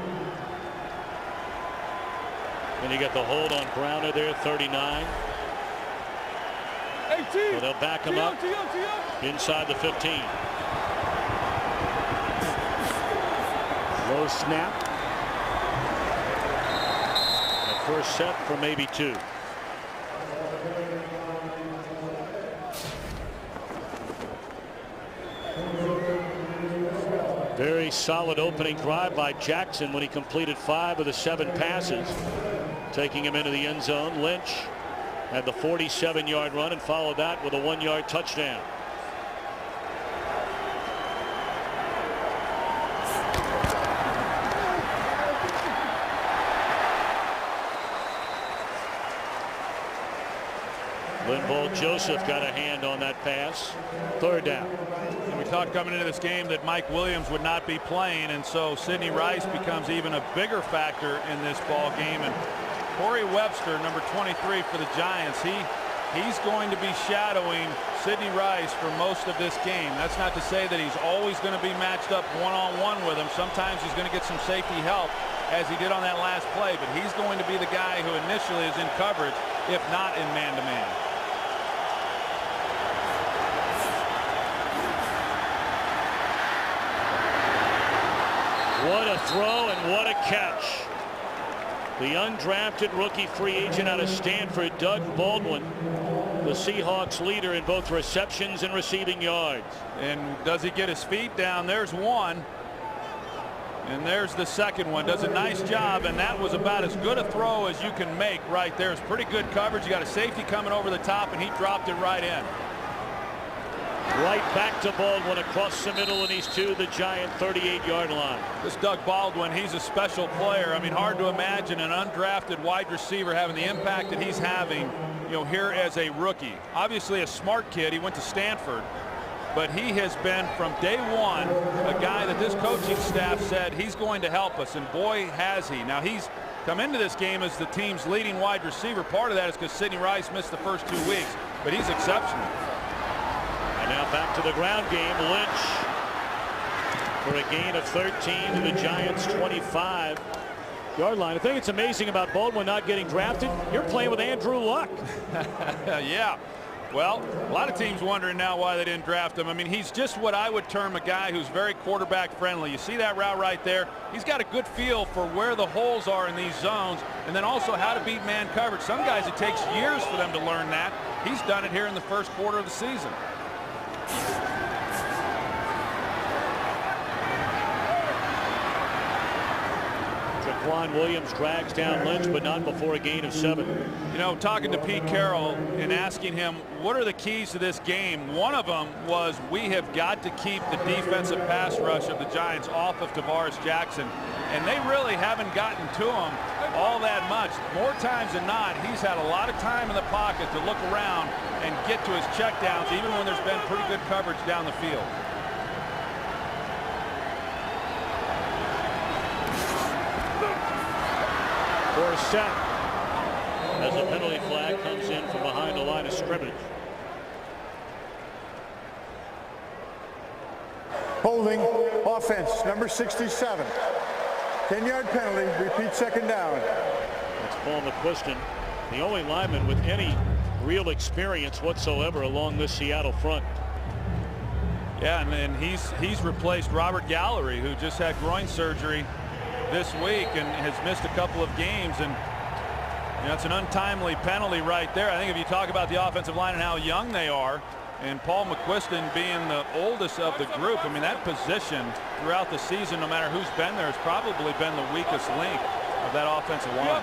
S1: And you get the hold on Browner there, 39. So they'll back him up inside the 15. Low snap. A first set for maybe 2. Very solid opening drive by Jackson when he completed 5 of the 7 passes, taking him into the end zone. Lynch had the 47-yard run and followed that with a 1-yard touchdown. Linval Joseph got a hand on that pass. 3rd down.
S3: And we talked coming into this game that Mike Williams would not be playing, and so Sidney Rice becomes even a bigger factor in this ball game. And Corey Webster, number 23 for the Giants, he's going to be shadowing Sidney Rice for most of this game. That's not to say that he's always going to be matched up one-on-one with him. Sometimes he's going to get some safety help, as he did on that last play, but he's going to be the guy who initially is in coverage, if not in man-to-man.
S1: What a throw and what a catch. The undrafted rookie free agent out of Stanford, Doug Baldwin, the Seahawks leader in both receptions and receiving yards.
S3: And does he get his feet down? There's one. And there's the second one. Does a nice job, and that was about as good a throw as you can make right there. It's pretty good coverage. You got a safety coming over the top, and he dropped it right in.
S1: Right back to Baldwin across the middle, and he's to the Giant 38-yard line.
S3: This Doug Baldwin, he's a special player. I mean, hard to imagine an undrafted wide receiver having the impact that he's having, here as a rookie. Obviously a smart kid. He went to Stanford, but he has been from day one a guy that this coaching staff said he's going to help us, and boy has he. Now he's come into this game as the team's leading wide receiver. Part of that is because Sidney Rice missed the first 2 weeks, but he's exceptional.
S1: And now back to the ground game. Lynch for a gain of 13 to the Giants 25-yard line. I think it's amazing about Baldwin not getting drafted. You're playing with Andrew Luck.
S3: Yeah. Well, a lot of teams wondering now why they didn't draft him. I mean, he's just what I would term a guy who's very quarterback friendly. You see that route right there? He's got a good feel for where the holes are in these zones, and then also how to beat man coverage. Some guys, it takes years for them to learn that. He's done it here in the first quarter of the season.
S1: Jaquan Williams drags down Lynch, but not before a gain of 7.
S3: Talking to Pete Carroll and asking him what are the keys to this game, one of them was we have got to keep the defensive pass rush of the Giants off of Tavares Jackson, and they really haven't gotten to him all that much. More times than not, he's had a lot of time in the pocket to look around and get to his checkdowns, even when there's been pretty good coverage down the field.
S1: For a set, as a penalty flag comes in from behind the line of scrimmage.
S6: Holding, offense, number 67. 10-yard penalty, repeat 2nd down.
S1: That's Paul McQuiston, the only lineman with any real experience whatsoever along this Seattle front.
S3: Yeah, and he's replaced Robert Gallery, who just had groin surgery this week and has missed a couple of games, and it's an untimely penalty right there. I think if you talk about the offensive line and how young they are, And Paul McQuiston being the oldest of the group, I mean, that position throughout the season, no matter who's been there, has probably been the weakest link of that offensive line.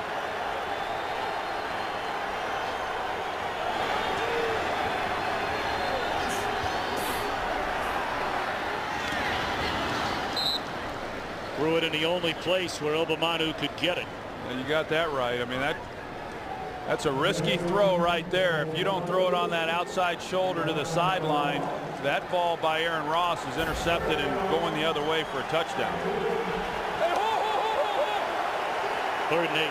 S1: Threw it in the only place where Obamanu could get it.
S3: And you got that right. I mean, that's a risky throw right there. If you don't throw it on that outside shoulder to the sideline, that ball by Aaron Ross is intercepted and going the other way for a touchdown.
S1: 3rd and 8.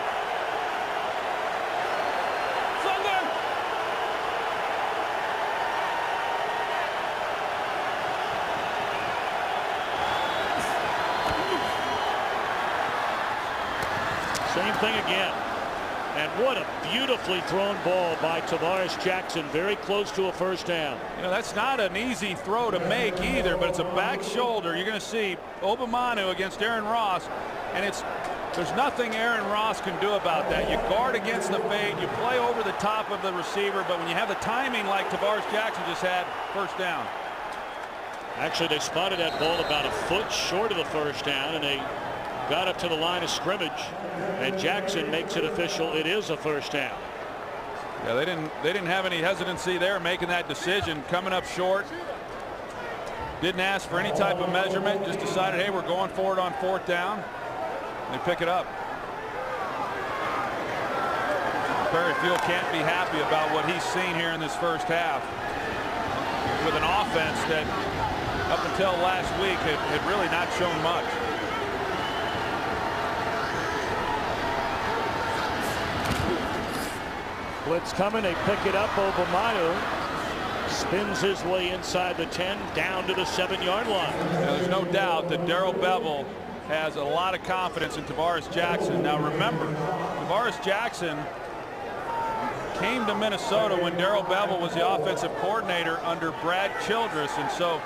S1: Same thing again. And what a beautifully thrown ball by Tavares Jackson, very close to a first down.
S3: You know, that's not an easy throw to make either, but it's a back shoulder. You're going to see Obamanu against Aaron Ross, and there's nothing Aaron Ross can do about that. You guard against the fade, you play over the top of the receiver, but when you have the timing like Tavares Jackson just had, first down.
S1: Actually, they spotted that ball about a foot short of the first down, and they got up to the line of scrimmage, and Jackson makes it official. It is a first down.
S3: Yeah, they didn't have any hesitancy there making that decision. Coming up short, didn't ask for any type of measurement, just decided, hey, we're going for it on 4th down. They pick it up. Berryfield can't be happy about what he's seen here in this first half with an offense that up until last week had really not shown much.
S1: Blitz coming, they pick it up. Obamanu spins his way inside the 10, down to the 7-yard line.
S3: Now, there's no doubt that Darrell Bevell has a lot of confidence in Tavares Jackson. Now remember, Tavares Jackson came to Minnesota when Darrell Bevell was the offensive coordinator under Brad Childress, and so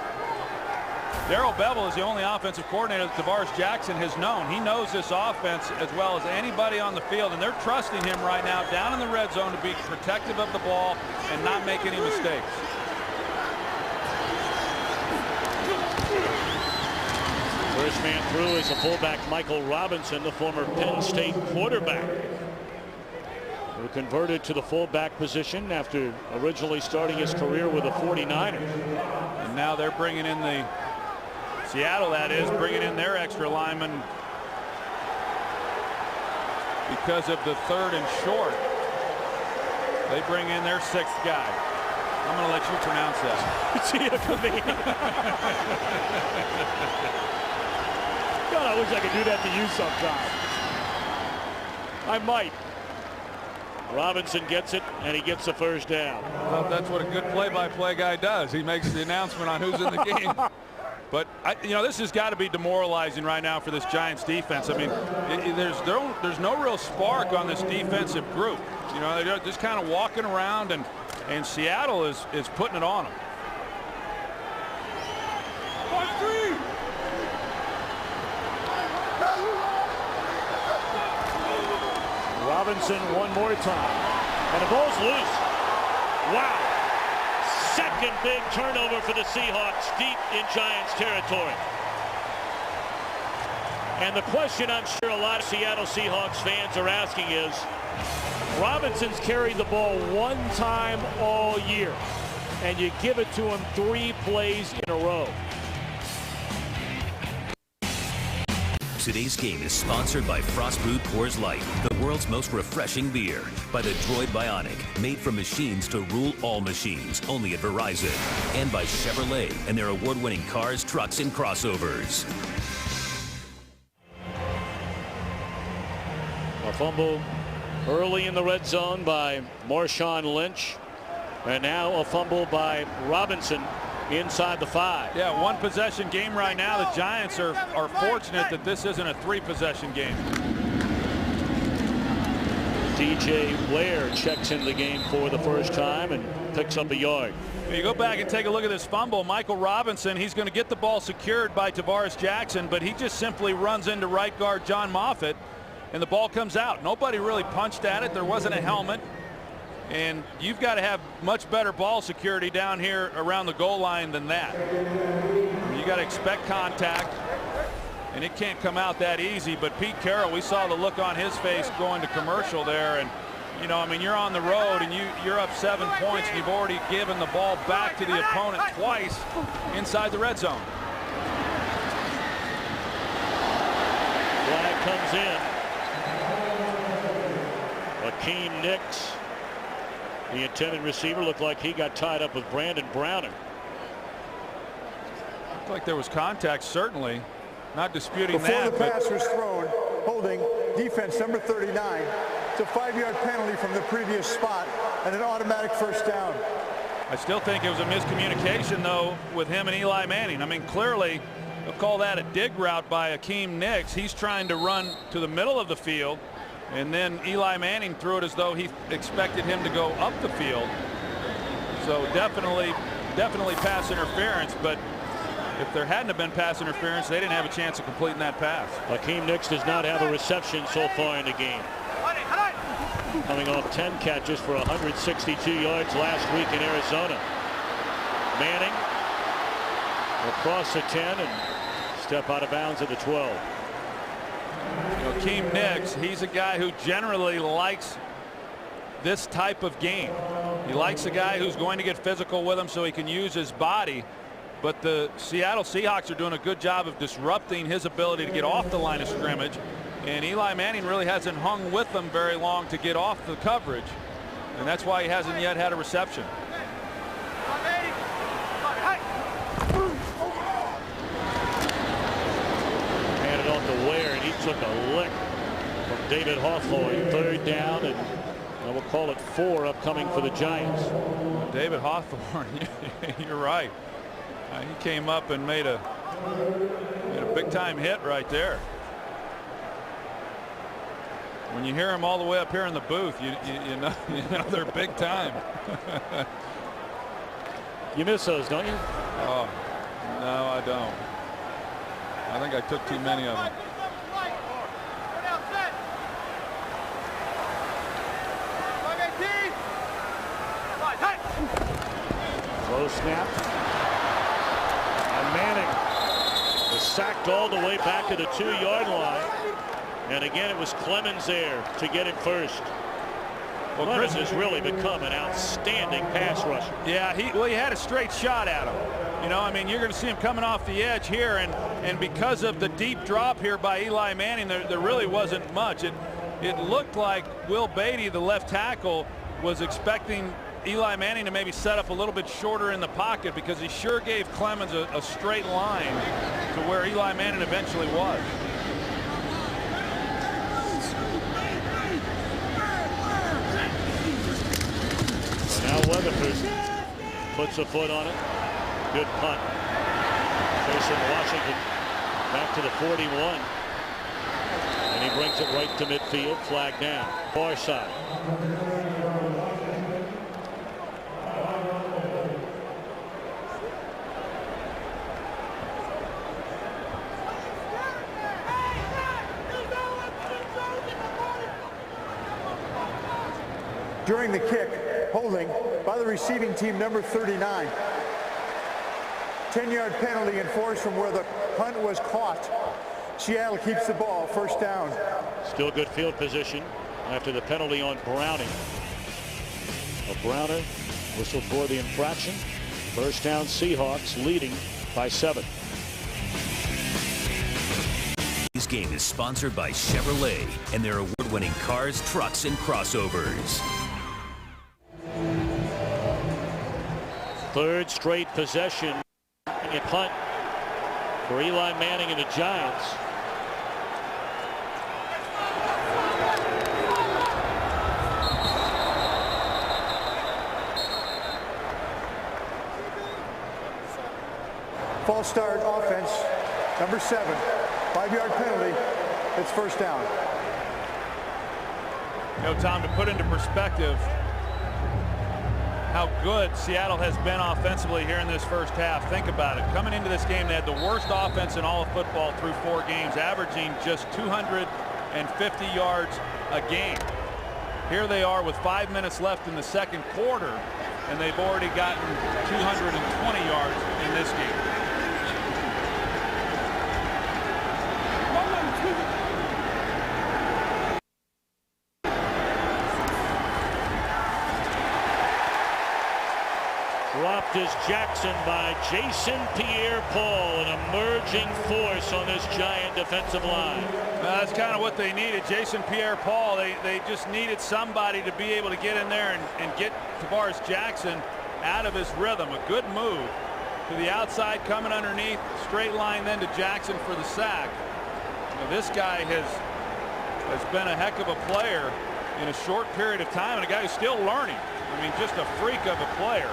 S3: Darrell Bevell is the only offensive coordinator that Tavares Jackson has known. He knows this offense as well as anybody on the field, and they're trusting him right now down in the red zone to be protective of the ball and not make any mistakes.
S1: First man through is the fullback Michael Robinson, the former Penn State quarterback, who converted to the fullback position after originally starting his career with the 49ers.
S3: And now they're bringing in Seattle, that is, bringing in their extra lineman because of the 3rd and short. They bring in their 6th guy. I'm going to let you pronounce that.
S1: See it for me. God, I wish I could do that to you sometime. I might. Robinson gets it, and he gets the first down.
S3: Well, that's what a good play-by-play guy does. He makes the announcement on who's in the game. But you know, this has got to be demoralizing right now for this Giants defense. I mean, there's no real spark on this defensive group. You know, they're just kind of walking around, and Seattle is putting it on them.
S1: Robinson one more time, and the ball's loose. Wow. Second big turnover for the Seahawks deep in Giants territory. And the question I'm sure a lot of Seattle Seahawks fans are asking is, Robinson's carried the ball one time all year, and you give it to him 3 plays in a row.
S5: Today's game is sponsored by Frostbrewed Coors Light, the world's most refreshing beer. By the Droid Bionic, made from machines to rule all machines, only at Verizon. And by Chevrolet and their award-winning cars, trucks, and crossovers.
S1: A fumble early in the red zone by Marshawn Lynch. And now a fumble by Robinson inside the 5.
S3: Yeah, 1-possession game right now. The Giants are fortunate that this isn't a 3-possession game.
S1: DJ Ware checks into the game for the first time and picks up a yard.
S3: You go back and take a look at this fumble. Michael Robinson, he's going to get the ball secured by Tavares Jackson, but he just simply runs into right guard John Moffitt, and the ball comes out. Nobody really punched at it. There wasn't a helmet. And you've got to have much better ball security down here around the goal line than that. You got to expect contact, and it can't come out that easy. But Pete Carroll, we saw the look on his face going to commercial there. And, you know, I mean, you're on the road and you're up 7 points, and you've already given the ball back to the opponent twice inside the red zone.
S1: Flag comes in. Akeem Nicks, the intended receiver, looked like he got tied up with Brandon Browner.
S3: Looked like there was contact, certainly. Not disputing
S6: Before
S3: that.
S6: Before the pass was thrown, holding defense number 39. It's a 5-yard penalty from the previous spot and an automatic first down.
S3: I still think it was a miscommunication, though, with him and Eli Manning. I mean, clearly, they'll call that a dig route by Akeem Nicks. He's trying to run to the middle of the field, and then Eli Manning threw it as though he expected him to go up the field. So definitely pass interference, but if there hadn't have been pass interference, they didn't have a chance of completing that pass.
S1: Akeem Nicks does not have a reception so far in the game. Coming off 10 catches for 162 yards last week in Arizona. Manning across the 10 and step out of bounds at the 12.
S3: Akeem Nicks, he's a guy who generally likes this type of game. He likes a guy who's going to get physical with him so he can use his body. But the Seattle Seahawks are doing a good job of disrupting his ability to get off the line of scrimmage. And Eli Manning really hasn't hung with them very long to get off the coverage. And that's why he hasn't yet had a reception.
S1: Handed off to Ware, and he took a lick from David Hawthorne. Third down, and we'll call it 4 upcoming for the Giants.
S3: David Hawthorne, you're right. He came up and made a big-time hit right there. When you hear him all the way up here in the booth, you know they're big time.
S1: You miss those, don't you?
S3: Oh, no, I don't. I think I took too many of them.
S1: Low snap. And Manning was sacked all the way back to the 2-yard line. And again, it was Clemens there to get him first. Well, Clemens has really become an outstanding pass rusher.
S3: Yeah, he had a straight shot at him. You know, I mean, you're going to see him coming off the edge here, and because of the deep drop here by Eli Manning, there really wasn't much. It looked like Will Beatty, the left tackle, was expecting Eli Manning to maybe set up a little bit shorter in the pocket, because he sure gave Clemens a straight line to where Eli Manning eventually was.
S1: Now Weatherford puts a foot on it. Good punt. Jason Washington back to the 41. And he brings it right to midfield. Flag down. Far side.
S6: During the kick, holding by the receiving team number 39. 10-yard penalty enforced from where the punt was caught. Seattle keeps the ball, first down.
S1: Still good field position after the penalty on Browning. Browner whistled for the infraction. First down, Seahawks leading by 7.
S5: This game is sponsored by Chevrolet and their award-winning cars, trucks, and crossovers.
S1: Third straight possession. A punt for Eli Manning and the Giants.
S6: False start offense, number 7. 5-yard penalty. It's first down.
S3: You know, Tom, to put into perspective how good Seattle has been offensively here in this first half. Think about it. Coming into this game, they had the worst offense in all of football through 4 games, averaging just 250 yards a game. Here they are with 5 minutes left in the second quarter, and they've already gotten 220 yards in this game.
S1: Dropped is Jackson by Jason Pierre-Paul, an emerging force on this Giant defensive line.
S3: That's kind of what they needed. Jason Pierre-Paul, they just needed somebody to be able to get in there and get Tavares Jackson out of his rhythm. A good move to the outside, coming underneath, straight line then to Jackson for the sack. Now, this guy has been a heck of a player in a short period of time, and a guy who's still learning. I mean, just a freak of a player.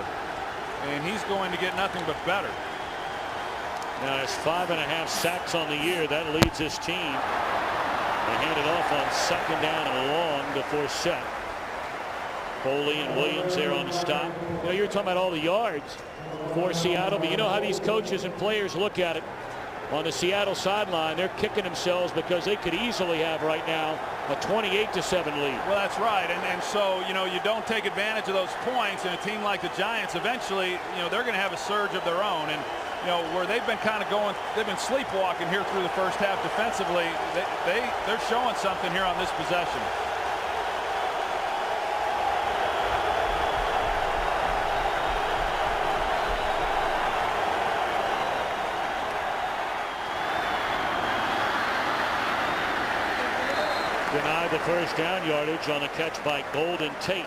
S3: And he's going to get nothing but better.
S1: Now it's 5.5 sacks on the year. That leads his team. They hand it off on second down and long before set. Foley and Williams there on the stop. You know, you're talking about all the yards for Seattle, but you know how these coaches and players look at it. On the Seattle sideline, they're kicking themselves because they could easily have right now a 28-7 lead.
S3: Well, that's right, and so, you know, you don't take advantage of those points, and a team like the Giants, eventually, you know, they're going to have a surge of their own. And, you know, where they've been kind of going, they've been sleepwalking here through the first half defensively. They're showing something here on this possession.
S1: Denied the first down yardage on a catch by Golden Tate.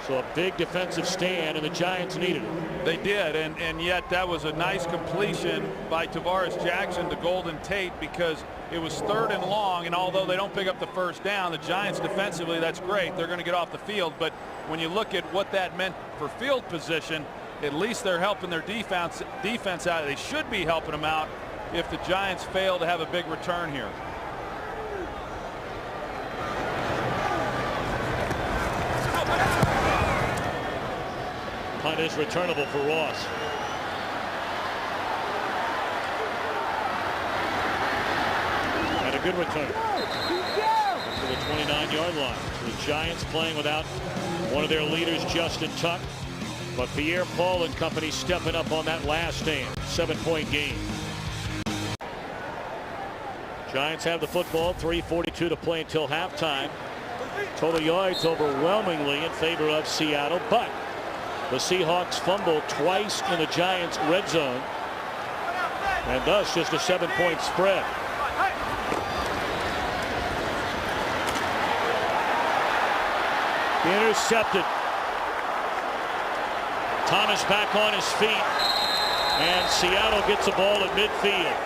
S1: So a big defensive stand, and the Giants needed it.
S3: They did, and yet that was a nice completion by Tavares Jackson to Golden Tate, because it was 3rd and long, and although they don't pick up the first down, the Giants defensively, that's great. They're going to get off the field, but when you look at what that meant for field position, at least they're helping their defense out. They should be helping them out if the Giants fail to have a big return here.
S1: Punt is returnable for Ross. And a good return to the 29-yard line. The Giants playing without one of their leaders, Justin Tuck, but Pierre-Paul and company stepping up on that last stand. 7-point game. Giants have the football. 3:42 to play until halftime. Total yards overwhelmingly in favor of Seattle, but the Seahawks fumbled twice in the Giants' red zone, and thus just a 7-point spread. Intercepted. Thomas back on his feet, and Seattle gets the ball at midfield.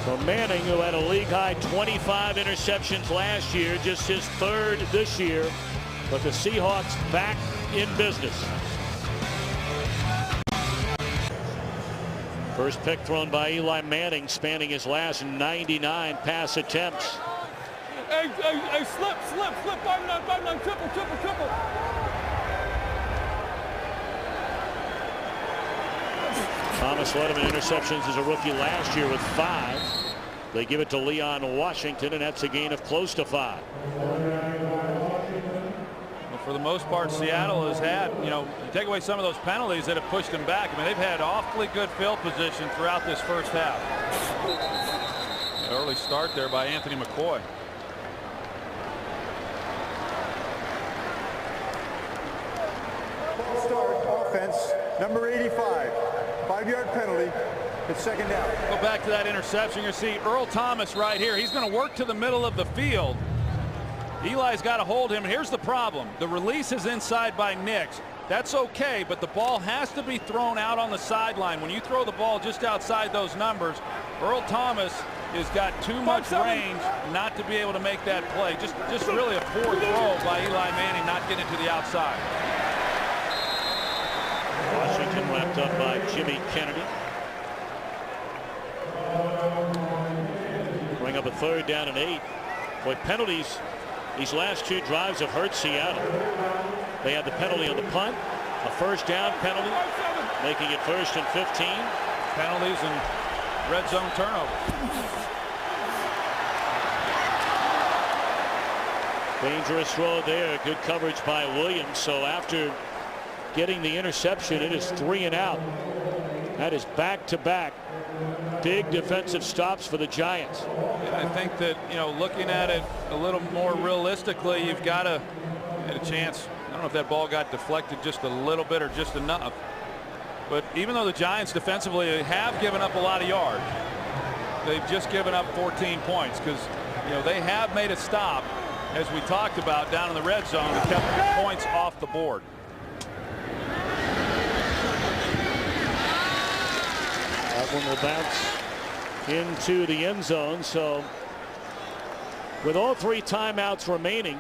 S1: So Manning, who had a league-high 25 interceptions last year, just his 3rd this year, but the Seahawks back in business. First pick thrown by Eli Manning, spanning his last 99 pass attempts.
S4: Hey, slip, 5-9, triple.
S1: Thomas led him in interceptions as a rookie last year with 5. They give it to Leon Washington, and that's a gain of close to 5.
S3: Well, for the most part, Seattle has had, you know, you take away some of those penalties that have pushed them back. I mean, they've had awfully good field position throughout this first half. An early start there by Anthony McCoy.
S6: Start offense, number 85. 5-yard penalty. It's 2nd down.
S3: Go back to that interception. You see Earl Thomas right here. He's going to work to the middle of the field. Eli's got to hold him. Here's the problem. The release is inside by Nix. That's okay, but the ball has to be thrown out on the sideline. When you throw the ball just outside those numbers, Earl Thomas has got too much range not to be able to make that play. Just really a poor throw by Eli Manning, not getting it to the outside.
S1: Washington wrapped up by Jimmy Kennedy. Bring up a 3rd down and 8. Boy, penalties these last 2 drives have hurt Seattle. They had the penalty on the punt, a first down penalty, making it 1st and 15.
S3: Penalties and red zone turnover.
S1: Dangerous throw there. Good coverage by Williams. So after getting the interception, it is 3 and out. That is back-to-back big defensive stops for the Giants.
S3: I think that, looking at it a little more realistically, you've got to get a chance. I don't know if that ball got deflected just a little bit or just enough. But even though the Giants defensively have given up a lot of yards, they've just given up 14 points because, they have made a stop, as we talked about, down in the red zone and kept points off the board.
S1: That one will bounce into the end zone. So with all 3 timeouts remaining,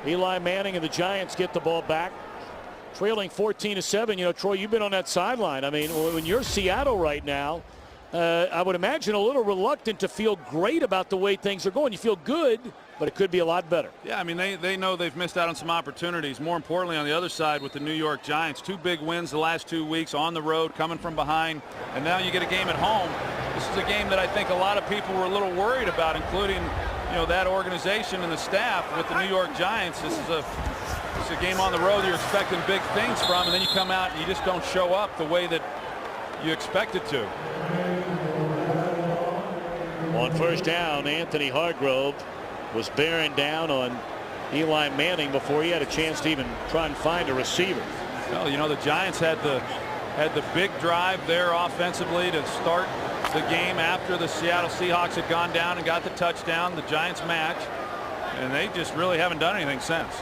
S1: Eli Manning and the Giants get the ball back, trailing 14-7. Troy, you've been on that sideline. I mean, when you're Seattle right now, I would imagine a little reluctant to feel great about the way things are going. You feel good, but it could be a lot better.
S3: Yeah, I mean, they know they've missed out on some opportunities. More importantly, on the other side with the New York Giants, 2 big wins the last 2 weeks on the road, coming from behind, and now you get a game at home. This is a game that I think a lot of people were a little worried about, including, that organization and the staff with the New York Giants. This is a game on the road you're expecting big things from, and then you come out and you just don't show up the way that you expected to.
S1: On first down, Anthony Hargrove was bearing down on Eli Manning before he had a chance to even try and find a receiver.
S3: Well, the Giants had the big drive there offensively to start the game after the Seattle Seahawks had gone down and got the touchdown. The Giants match, and they just really haven't done anything since.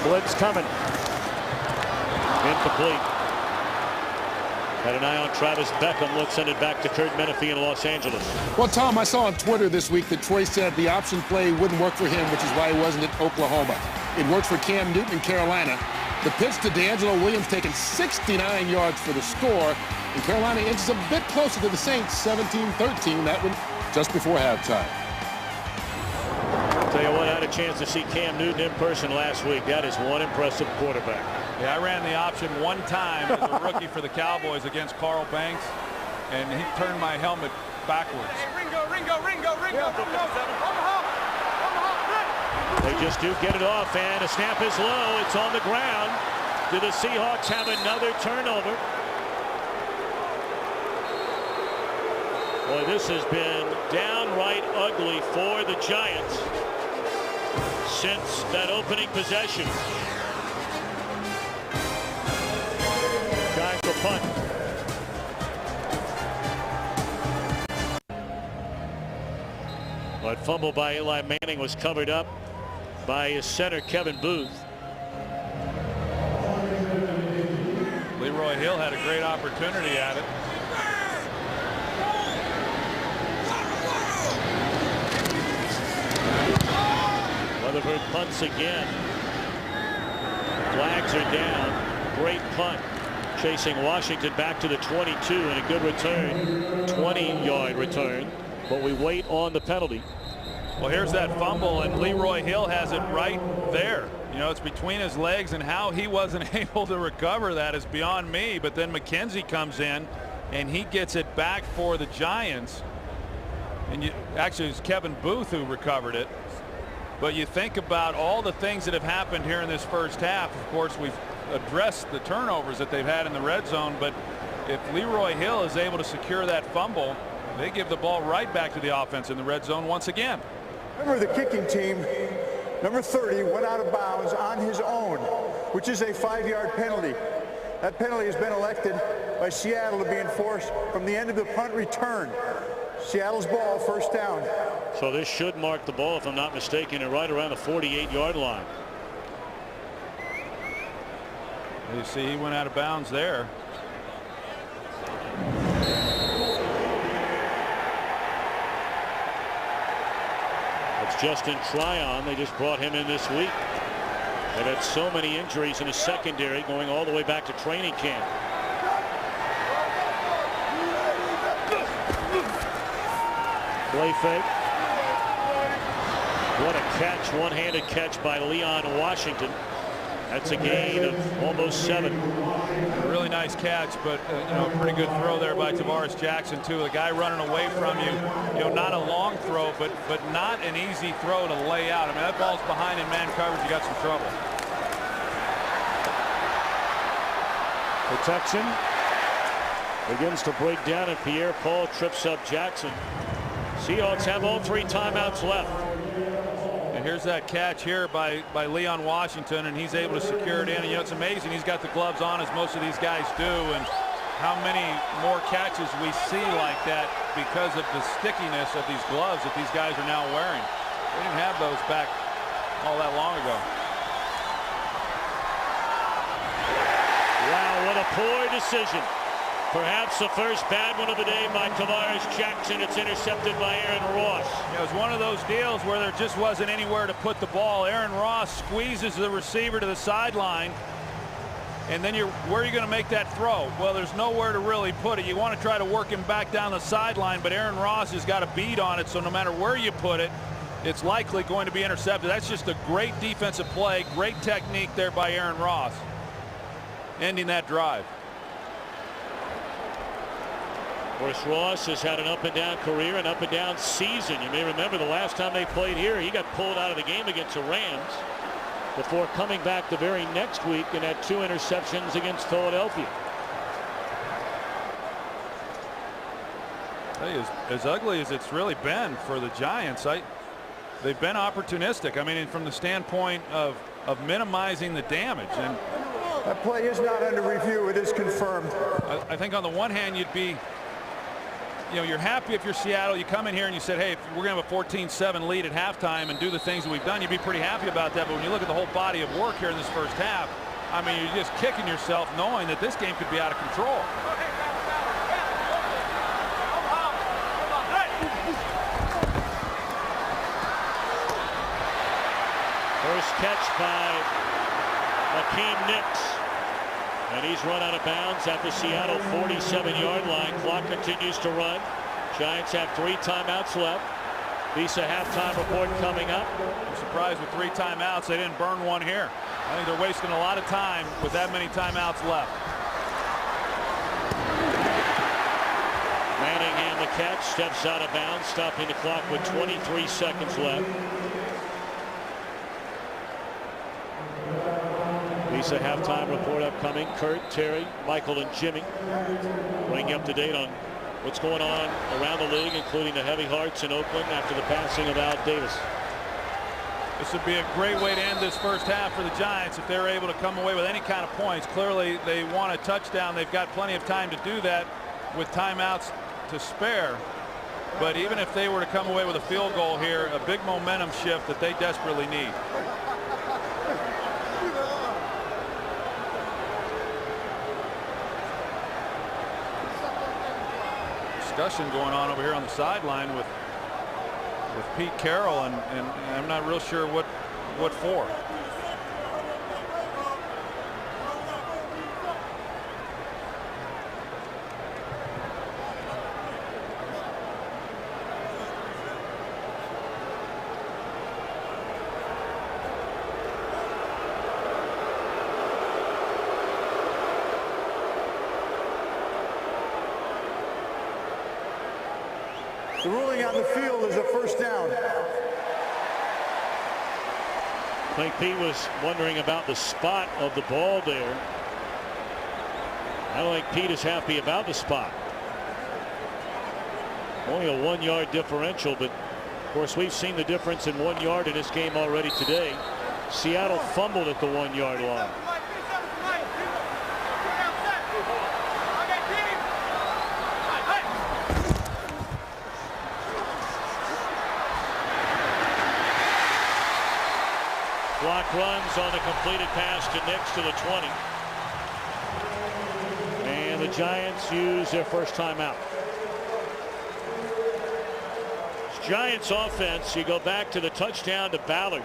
S1: Blitz coming. Incomplete. Had an eye on Travis Beckham. Let's send it back to Kurt Menefee in Los Angeles.
S7: Well, Tom, I saw on Twitter this week that Troy said the option play wouldn't work for him, which is why he wasn't at Oklahoma. It worked for Cam Newton in Carolina. The pitch to D'Angelo Williams taking 69 yards for the score, and Carolina inches a bit closer to the Saints, 17-13. That one just before halftime.
S1: Tell you what, I had a chance to see Cam Newton in person last week. That is one impressive quarterback.
S3: Yeah, I ran the option one time as a rookie for the Cowboys against Carl Banks, and he turned my helmet backwards.
S4: Hey, Ringo.
S1: They just do get it off, and a snap is low. It's on the ground. Do the Seahawks have another turnover? Boy, this has been downright ugly for the Giants since that opening possession. Giants will punt. But fumble by Eli Manning was covered up by his center, Kevin Booth.
S3: Leroy Hill had a great opportunity at it.
S1: Rutherford punts again. Flags are down. Great punt. Chasing Washington back to the 22 and a good return. 20-yard return. But we wait on the penalty.
S3: Well, here's that fumble, and Leroy Hill has it right there. It's between his legs, and how he wasn't able to recover that is beyond me. But then McKenzie comes in, and he gets it back for the Giants. And actually, it's Kevin Booth who recovered it. But you think about all the things that have happened here in this first half. Of course, we've addressed the turnovers that they've had in the red zone. But if Leroy Hill is able to secure that fumble, they give the ball right back to the offense in the red zone once again.
S6: Remember, the kicking team, number 30, went out of bounds on his own, which is a 5-yard penalty. That penalty has been elected by Seattle to be enforced from the end of the punt return. Seattle's ball, first down.
S1: So this should mark the ball, if I'm not mistaken, and right around the 48-yard line.
S3: You see, he went out of bounds there.
S1: It's Justin Tryon. They just brought him in this week. They've had so many injuries in the secondary going all the way back to training camp. Play fake. What a catch, one-handed catch by Leon Washington. That's a gain of almost 7.
S3: Really nice catch, but pretty good throw there by Tavares Jackson too. The guy running away from you, not a long throw, but not an easy throw to lay out. I mean, that ball's behind in man coverage. You got some trouble.
S1: Protection begins to break down, and Pierre-Paul trips up Jackson. Seahawks have all 3 timeouts left.
S3: And here's that catch here by Leon Washington, and he's able to secure it in. And it's amazing, he's got the gloves on as most of these guys do, and how many more catches we see like that because of the stickiness of these gloves that these guys are now wearing. They didn't have those back all that long ago.
S1: Wow, what a poor decision. Perhaps the first bad one of the day by Tavares Jackson. It's intercepted by Aaron Ross.
S3: It was one of those deals where there just wasn't anywhere to put the ball. Aaron Ross squeezes the receiver to the sideline, and then where are you going to make that throw? Well, there's nowhere to really put it. You want to try to work him back down the sideline, but Aaron Ross has got a bead on it, so no matter where you put it, it's likely going to be intercepted. That's just a great defensive play, great technique there by Aaron Ross, ending that drive.
S1: Of course, Ross has had an up-and-down career, an up-and-down season. You may remember the last time they played here, he got pulled out of the game against the Rams before coming back the very next week and had 2 interceptions against Philadelphia.
S3: Hey, as ugly as it's really been for the Giants, they've been opportunistic. I mean, from the standpoint of minimizing the damage. And
S6: that play is not under review. It is confirmed.
S3: I think on the one hand, you'd be, you're happy if you're Seattle. You come in here and you said, hey, if we're going to have a 14-7 lead at halftime and do the things that we've done, you'd be pretty happy about that. But when you look at the whole body of work here in this first half, I mean, you're just kicking yourself knowing that this game could be out of control.
S1: First catch by Hakeem Nicks. And he's run out of bounds at the Seattle 47-yard line. Clock continues to run. Giants have 3 timeouts left. Visa halftime report coming up.
S3: I'm surprised with 3 timeouts they didn't burn one here. I think they're wasting a lot of time with that many timeouts left.
S1: Manningham the catch, steps out of bounds, stopping the clock with 23 seconds left. Visa halftime report upcoming. Kurt, Terry, Michael, and Jimmy bring you up to date on what's going on around the league, including the heavy hearts in Oakland after the passing of Al Davis.
S3: This would be a great way to end this first half for the Giants if they're able to come away with any kind of points. Clearly, they want a touchdown. They've got plenty of time to do that with timeouts to spare. But even if they were to come away with a field goal here, a big momentum shift that they desperately need. Discussion going on over here on the sideline with Pete Carroll, and I'm not real sure what for.
S6: The ruling on the field is a first down.
S1: I think Pete was wondering about the spot of the ball there. I don't think Pete is happy about the spot. Only a 1-yard differential, but of course we've seen the difference in 1 yard in this game already today. Seattle fumbled at the 1-yard line. Clock runs on the completed pass to Nicks to the 20. And the Giants use their first timeout. Giants offense, you go back to the touchdown to Ballard.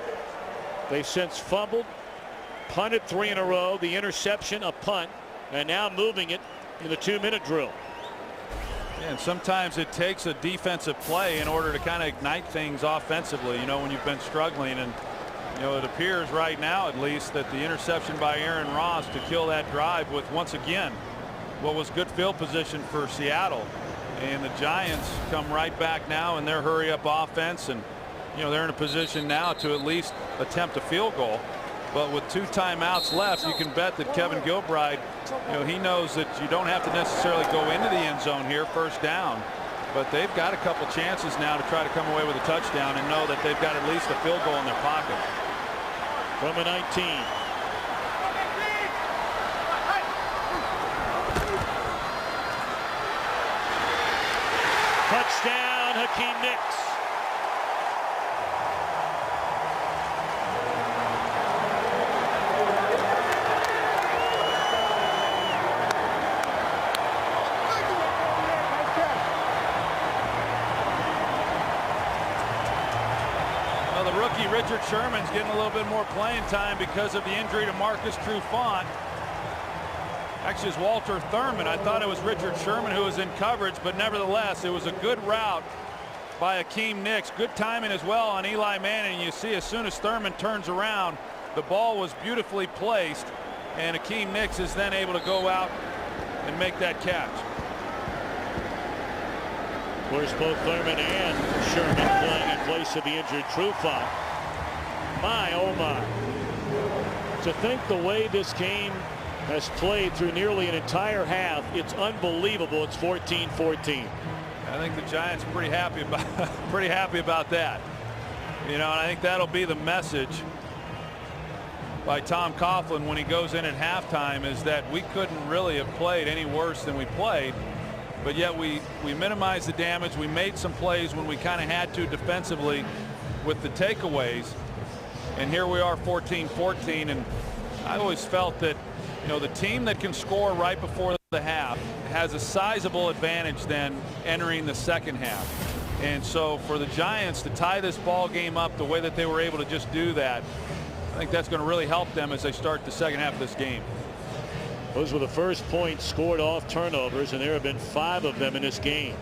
S1: They since fumbled, punted 3 in a row, the interception, a punt, and now moving it in the 2-minute drill.
S3: And sometimes it takes a defensive play in order to kind of ignite things offensively, when you've been struggling. And it appears right now, at least, that the interception by Aaron Ross to kill that drive with, once again, what was good field position for Seattle. And the Giants come right back now in their hurry-up offense, and they're in a position now to at least attempt a field goal. But with 2 timeouts left, you can bet that Kevin Gilbride, he knows that you don't have to necessarily go into the end zone here, first down. But they've got a couple chances now to try to come away with a touchdown and know that they've got at least a field goal in their pocket.
S1: From a 19. Touchdown, Hakeem Nicks.
S3: Well, the rookie Richard Sherman's getting a little bit more playing time because of the injury to Marcus Trufant. Actually, it's Walter Thurman. I thought it was Richard Sherman who was in coverage, but nevertheless, it was a good route by Hakeem Nicks. Good timing as well on Eli Manning. You see, as soon as Thurman turns around, the ball was beautifully placed, and Hakeem Nicks is then able to go out and make that catch.
S1: Of course, both Thurman and Sherman playing in place of the injured Trufant. My, oh my. To think the way this game has played through nearly an entire half, it's unbelievable. It's 14-14.
S3: I think the Giants are pretty happy about that. And I think that'll be the message by Tom Coughlin when he goes in at halftime, is that we couldn't really have played any worse than we played, but yet we minimized the damage. We made some plays when we kind of had to defensively with the takeaways, and here we are 14-14. And I always felt that the team that can score right before the half has a sizable advantage then entering the second half. And so for the Giants to tie this ball game up the way that they were able to just do that, I think that's going to really help them as they start the second half of this game.
S1: Those were the first points scored off turnovers, and there have been 5 of them in this game.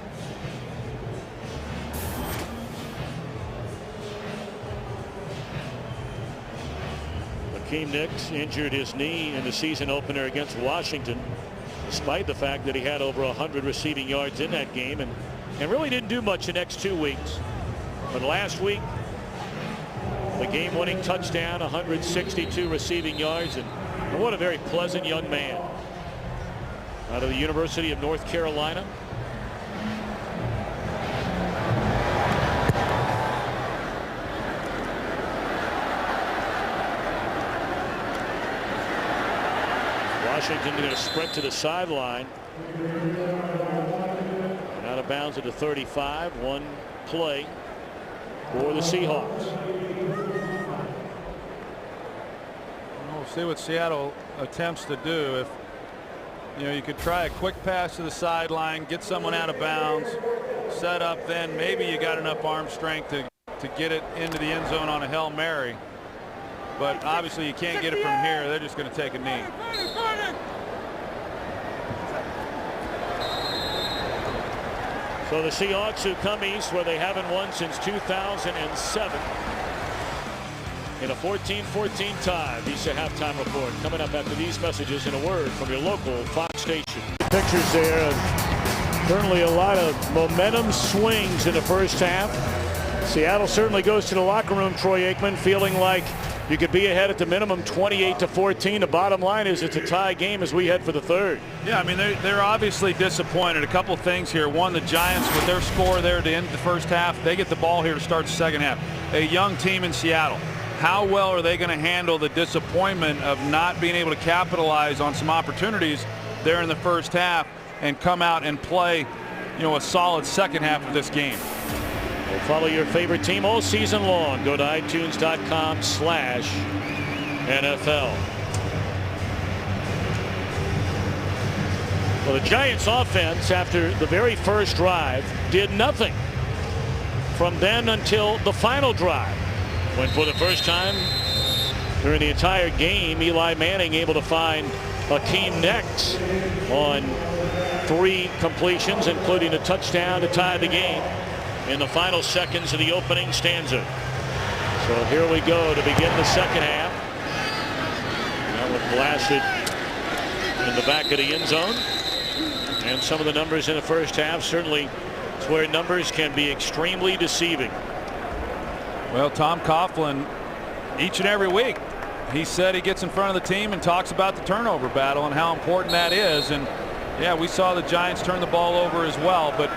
S1: Hakeem Nicks injured his knee in the season opener against Washington, despite the fact that he had over 100 receiving yards in that game, and really didn't do much the next 2 weeks. But last week, the game-winning touchdown, 162 receiving yards, and what a very pleasant young man out of the University of North Carolina. Washington going to sprint to the sideline. And out of bounds at the 35. One play for the Seahawks.
S3: We'll see what Seattle attempts to do. If you could try a quick pass to the sideline, get someone out of bounds, set up, then maybe you got enough arm strength to get it into the end zone on a Hail Mary. But obviously you can't get it from here. They're just going to take a knee.
S1: So the Seahawks, who come east where they haven't won since 2007, in a 14-14 tie. These are halftime report coming up after these messages and a word from your local Fox station. Pictures there. Certainly a lot of momentum swings in the first half. Seattle certainly goes to the locker room, Troy Aikman, feeling like you could be ahead at the minimum 28-14. The bottom line is it's a tie game as we head for the third.
S3: Yeah, I mean, they're obviously disappointed. A couple things here. One, the Giants with their score there to end the first half, they get the ball here to start the second half. A young team in Seattle. How well are they going to handle the disappointment of not being able to capitalize on some opportunities there in the first half and come out and play, a solid second half of this game?
S1: We'll follow your favorite team all season long. Go to iTunes.com/NFL. Well, the Giants offense after the very first drive did nothing from then until the final drive, when for the first time during the entire game, Eli Manning able to find Hakeem Nicks on 3 completions, including a touchdown to tie the game in the final seconds of the opening stanza. So here we go to begin the second half. That one blasted in the back of the end zone. And some of the numbers in the first half, certainly it's where numbers can be extremely deceiving.
S3: Well, Tom Coughlin, each and every week, he said he gets in front of the team and talks about the turnover battle and how important that is. And yeah, we saw the Giants turn the ball over as well, but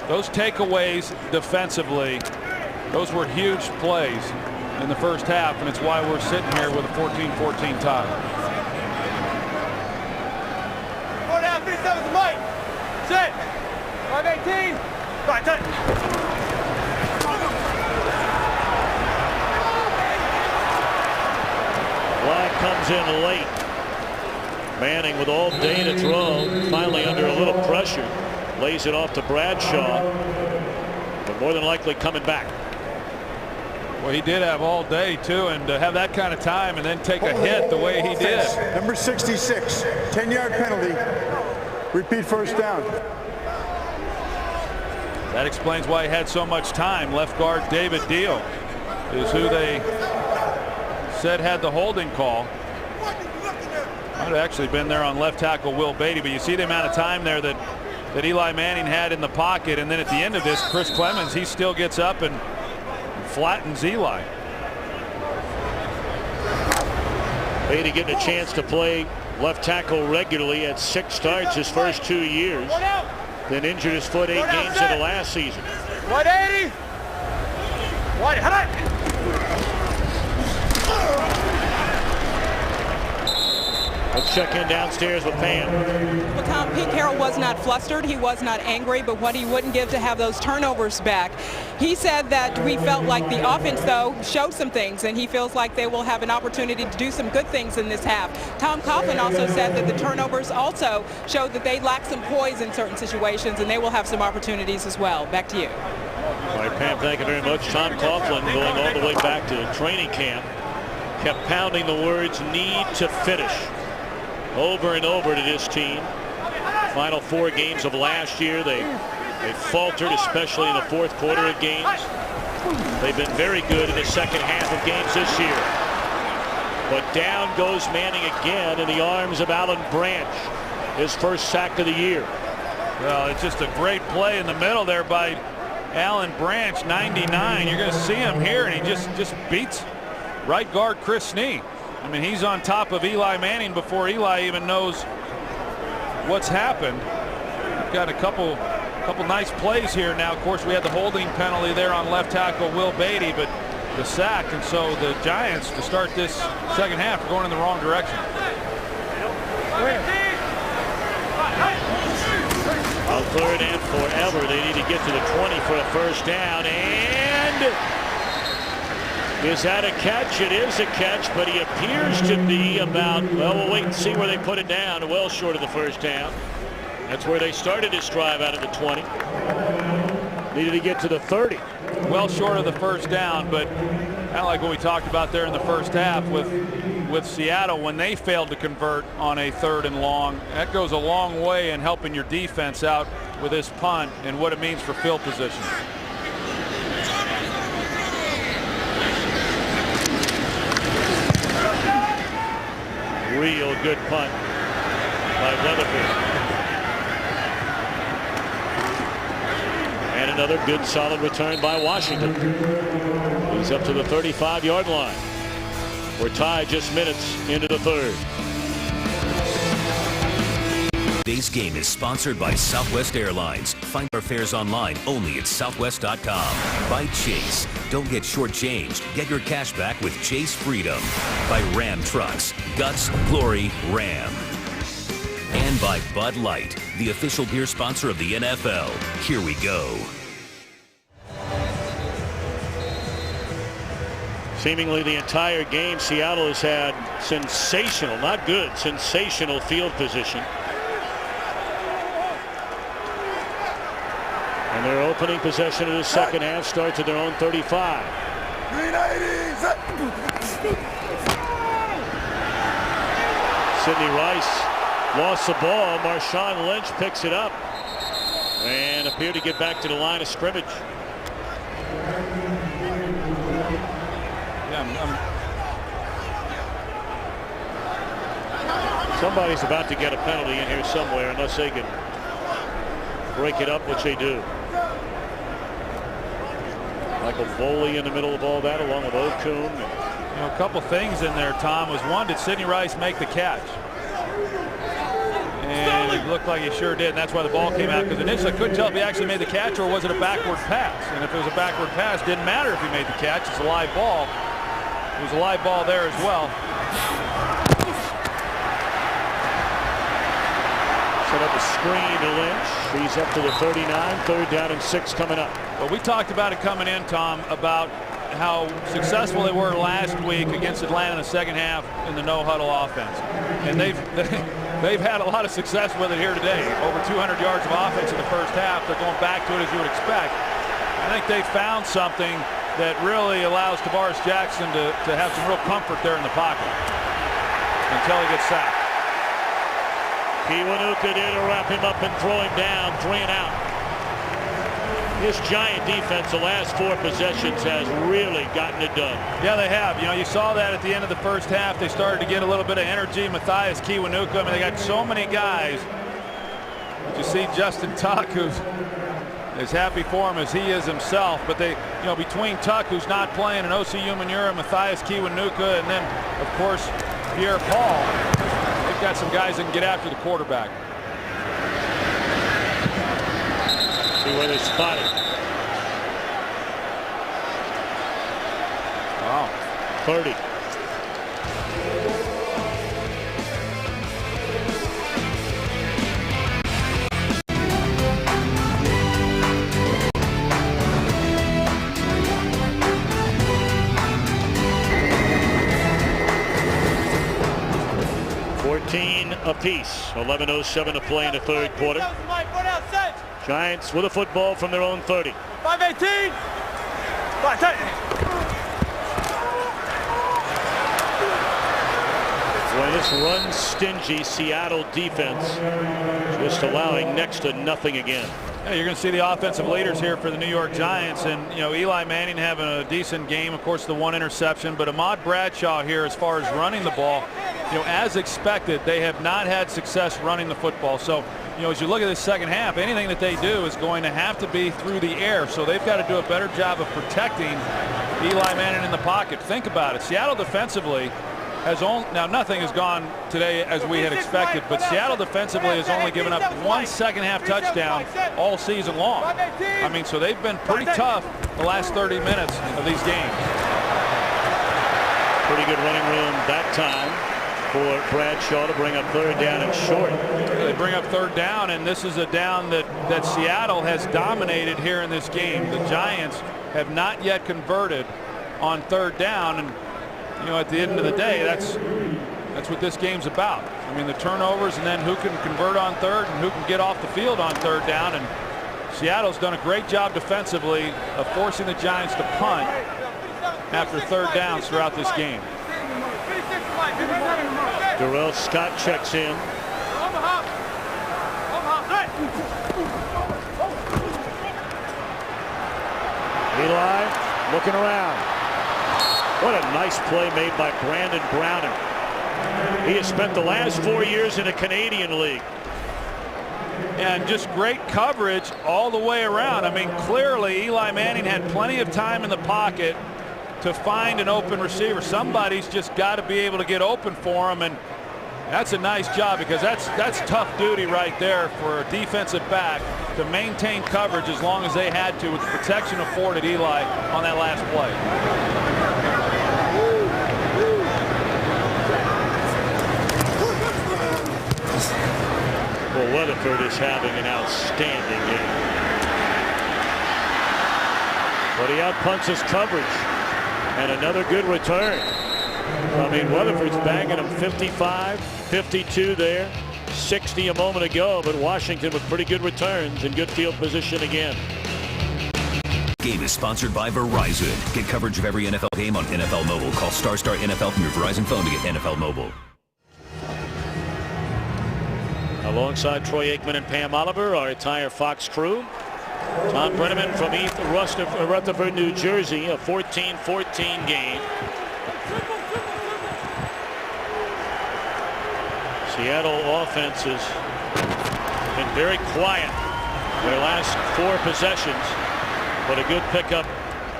S3: those takeaways defensively, those were huge plays in the first half, and it's why we're sitting here with a 14-14 tie.
S4: 4.5, 57 Mike. Sit. 518. Right, touch.
S1: Black comes in late. Manning with all day to throw, finally under a little pressure, lays it off to Bradshaw, but more than likely coming back.
S3: Well, he did have all day too, and to have that kind of time and then take a hit the way he did.
S6: Number 66, 10-yard penalty. Repeat first down.
S3: That explains why he had so much time. Left guard David Deal is who they said had the holding call. Might have actually been there on left tackle Will Beatty, but you see the amount of time there that Eli Manning had in the pocket, and then at the end of this, Chris Clemens, he still gets up and flattens Eli.
S1: Beatty getting a chance to play left tackle regularly at 6 starts his first 2 years. Then injured his foot 8 games into last season.
S4: 180. What?
S1: Let's check in downstairs with Pam.
S2: Well, Tom, Pete Carroll was not flustered. He was not angry, but what he wouldn't give to have those turnovers back. He said that we felt like the offense, though, showed some things, and he feels like they will have an opportunity to do some good things in this half. Tom Coughlin also said that the turnovers also showed that they lack some poise in certain situations, and they will have some opportunities as well. Back to you.
S1: All right, Pam, thank you very much. Tom Coughlin going all the way back to training camp, kept pounding the words "need to finish" over and over to this team. Final 4 games of last year, they faltered, especially in the fourth quarter of games. They've been very good in the second half of games this year. But down goes Manning again in the arms of Alan Branch, his first sack of the year.
S3: Well, it's just a great play in the middle there by Alan Branch, 99. You're going to see him here, and he just beats right guard Chris Snee. I mean, he's on top of Eli Manning before Eli even knows what's happened. We've got a couple nice plays here now. Of course, we had the holding penalty there on left tackle Will Beatty, but the sack, and so the Giants, to start this second half, are going in the wrong direction.
S1: On 3rd and forever, they need to get to the 20 for a first down, and is that a catch? It is a catch, but he appears to be about, well, we'll wait and see where they put it down. Well short of the first down. That's where they started his drive, out of the 20. Needed to get to the 30.
S3: Well short of the first down, but kind of like what we talked about there in the first half with Seattle when they failed to convert on a 3rd and long. That goes a long way in helping your defense out with this punt and what it means for field position.
S1: Real good punt by Weatherford. And another good solid return by Washington. He's up to the 35-yard line. We're tied just minutes into the 3rd.
S5: Today's game is sponsored by Southwest Airlines. Find our fares online only at southwest.com. By Chase. Don't get shortchanged. Get your cash back with Chase Freedom. By Ram Trucks. Guts, glory, Ram. And by Bud Light, the official beer sponsor of the NFL. Here we go.
S1: Seemingly the entire game, Seattle has had sensational, not good, sensational field position. And their opening possession of the second half starts at their own 35. Sidney Rice lost the ball. Marshawn Lynch picks it up and appeared to get back to the line of scrimmage. Somebody's about to get a penalty in here somewhere, unless they can break it up, which they do. Michael Foley in the middle of all that, along with Okun.
S3: You know, a couple things in there, Tom, was one, did Sidney Rice make the catch? And it looked like he sure did, and that's why the ball came out, because initially I couldn't tell if he actually made the catch or was it a backward pass. And if it was a backward pass, didn't matter if he made the catch. It's a live ball. It was a live ball there as well.
S1: Set up a screen to Lynch. He's up to the 39. 3rd down and 6 coming up.
S3: Well, we talked about it coming in, Tom, about how successful they were last week against Atlanta in the second half in the no-huddle offense. And they've had a lot of success with it here today. Over 200 yards of offense in the first half. They're going back to it as you would expect. I think they found something that really allows Tavares Jackson to have some real comfort there in the pocket until he gets sacked.
S1: Kiwanuka there to wrap him up and throw him down. 3 and out. This Giant defense, the last 4 possessions, has really gotten it done.
S3: Yeah, they have. You know, you saw that at the end of the first half. They started to get a little bit of energy. Matthias Kiwanuka, I mean, they got so many guys. You see Justin Tuck, who's as happy for him as he is himself. But they, you know, between Tuck, who's not playing, and Osi Umenyiora, Matthias Kiwanuka, and then, of course, Pierre Paul, they've got some guys that can get after the quarterback.
S1: See where they spot it.
S3: Wow.
S1: 30. Apiece. 11:07 to play in the 3rd quarter. Giants with a football from their own 30.
S4: 5-18.
S1: Well, this run stingy Seattle defense just allowing next to nothing again.
S3: Yeah, you're going to see the offensive leaders here for the New York Giants, and you know, Eli Manning having a decent game, of course the 1 interception, but Ahmad Bradshaw here, as far as running the ball, you know, as expected, they have not had success running the football. So, you know, as you look at this second half, anything that they do is going to have to be through the air. So they've got to do a better job of protecting Eli Manning in the pocket. Think about it. Seattle defensively has only, now nothing has gone today as we had expected, but Seattle defensively has only given up 1 second half touchdown all season long. I mean, so they've been pretty tough the last 30 minutes of these games.
S1: Pretty good running room that time for Bradshaw to bring up 3rd down and short.
S3: They bring up 3rd down, and this is a down that Seattle has dominated here in this game. The Giants have not yet converted on 3rd down, and you know, at the end of the day, that's what this game's about. I mean, the turnovers, and then who can convert on 3rd and who can get off the field on 3rd down. And Seattle's done a great job defensively of forcing the Giants to punt after 3rd downs throughout this game.
S1: Darrell Scott checks in. Eli looking around. What a nice play made by Brandon Browner. He has spent the last 4 years in the Canadian League.
S3: And just great coverage all the way around. I mean, clearly Eli Manning had plenty of time in the pocket to find an open receiver. Somebody's just got to be able to get open for him, and that's a nice job, because that's tough duty right there for a defensive back to maintain coverage as long as they had to, with the protection afforded Eli on that last play.
S1: Well, Weatherford is having an outstanding game. But he outpunts his coverage. And another good return. I mean, Weatherford's banging him 55, 52 there, 60 a moment ago, but Washington with pretty good returns and good field position again.
S5: Game is sponsored by Verizon. Get coverage of every NFL game on NFL Mobile. Call Star NFL from your Verizon phone to get NFL Mobile.
S1: Alongside Troy Aikman and Pam Oliver, our entire Fox crew. Tom Brenneman from East Rutherford, New Jersey, a 14-14 game. Seattle offense has been very quiet. their last 4 possessions. But a good pickup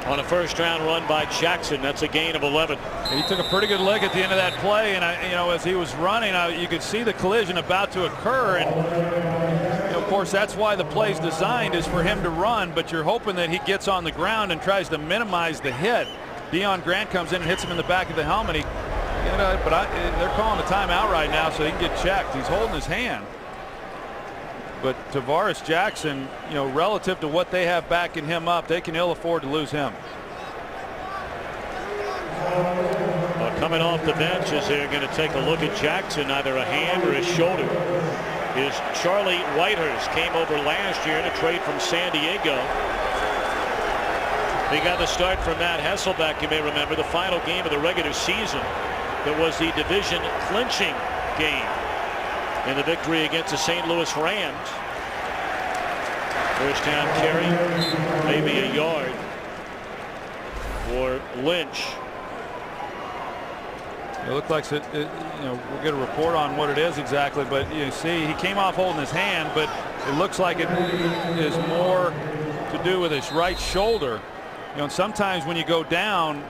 S1: on a first-round run by Jackson. That's a gain of 11.
S3: He took a pretty good leg at the end of that play, and as he was running, you could see the collision about to occur. And of course, that's why the play's designed, is for him to run. But you're hoping that he gets on the ground and tries to minimize the hit. Deion Grant comes in and hits him in the back of the helmet. They're calling a timeout right now, so he can get checked. He's holding his hand. But Tavares Jackson, relative to what they have backing him up, they can ill afford to lose him.
S1: Well, coming off the bench as they're going to take a look at Jackson, either a hand or a shoulder, is Charlie Whitehurst. Came over last year in a trade from San Diego. He got the start from Matt Hasselbeck, you may remember, the final game of the regular season. That was the division clinching game in the victory against the St. Louis Rams. First down carry, maybe a yard for Lynch.
S3: It looked like we'll get a report on what it is exactly, but you see he came off holding his hand, but it looks like it is more to do with his right shoulder. And sometimes when you go down,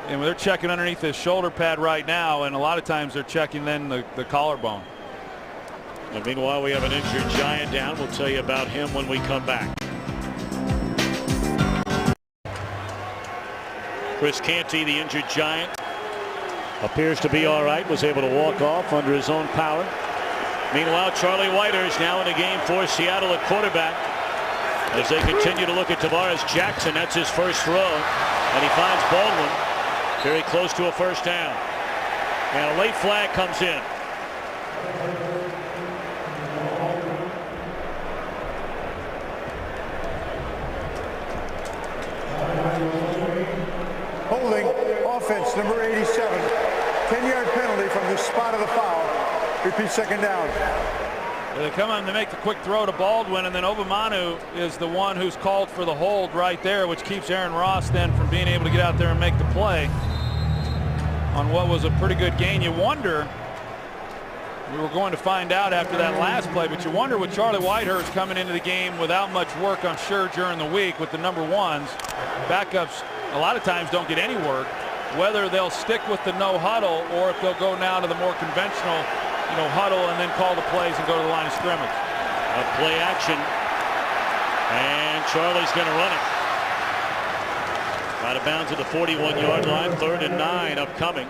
S3: and they're checking underneath his shoulder pad right now, and a lot of times they're checking then the collarbone.
S1: And meanwhile, we have an injured Giant down. We'll tell you about him when we come back. Chris Canty, the injured Giant, appears to be all right. Was able to walk off under his own power. Meanwhile, Charlie Whitehurst now in the game for Seattle at quarterback. As they continue to look at Tavares Jackson, that's his first throw, and he finds Baldwin very close to a first down. And a late flag comes in.
S6: Holding, offense, number 87. 10-yard penalty from the spot of the foul. Repeat, second down.
S3: They come on to make the quick throw to Baldwin, and then Obamanu is the one who's called for the hold right there, which keeps Aaron Ross then from being able to get out there and make the play on what was a pretty good gain. You wonder, we were going to find out after that last play, but you wonder with Charlie Whitehurst coming into the game without much work, I'm sure, during the week with the number ones, backups a lot of times don't get any work, whether they'll stick with the no huddle or if they'll go now to the more conventional huddle and then call the plays and go to the line of scrimmage.
S1: Play action, and Charlie's going to run it. Out of bounds at the 41-yard line, 3rd and 9 upcoming.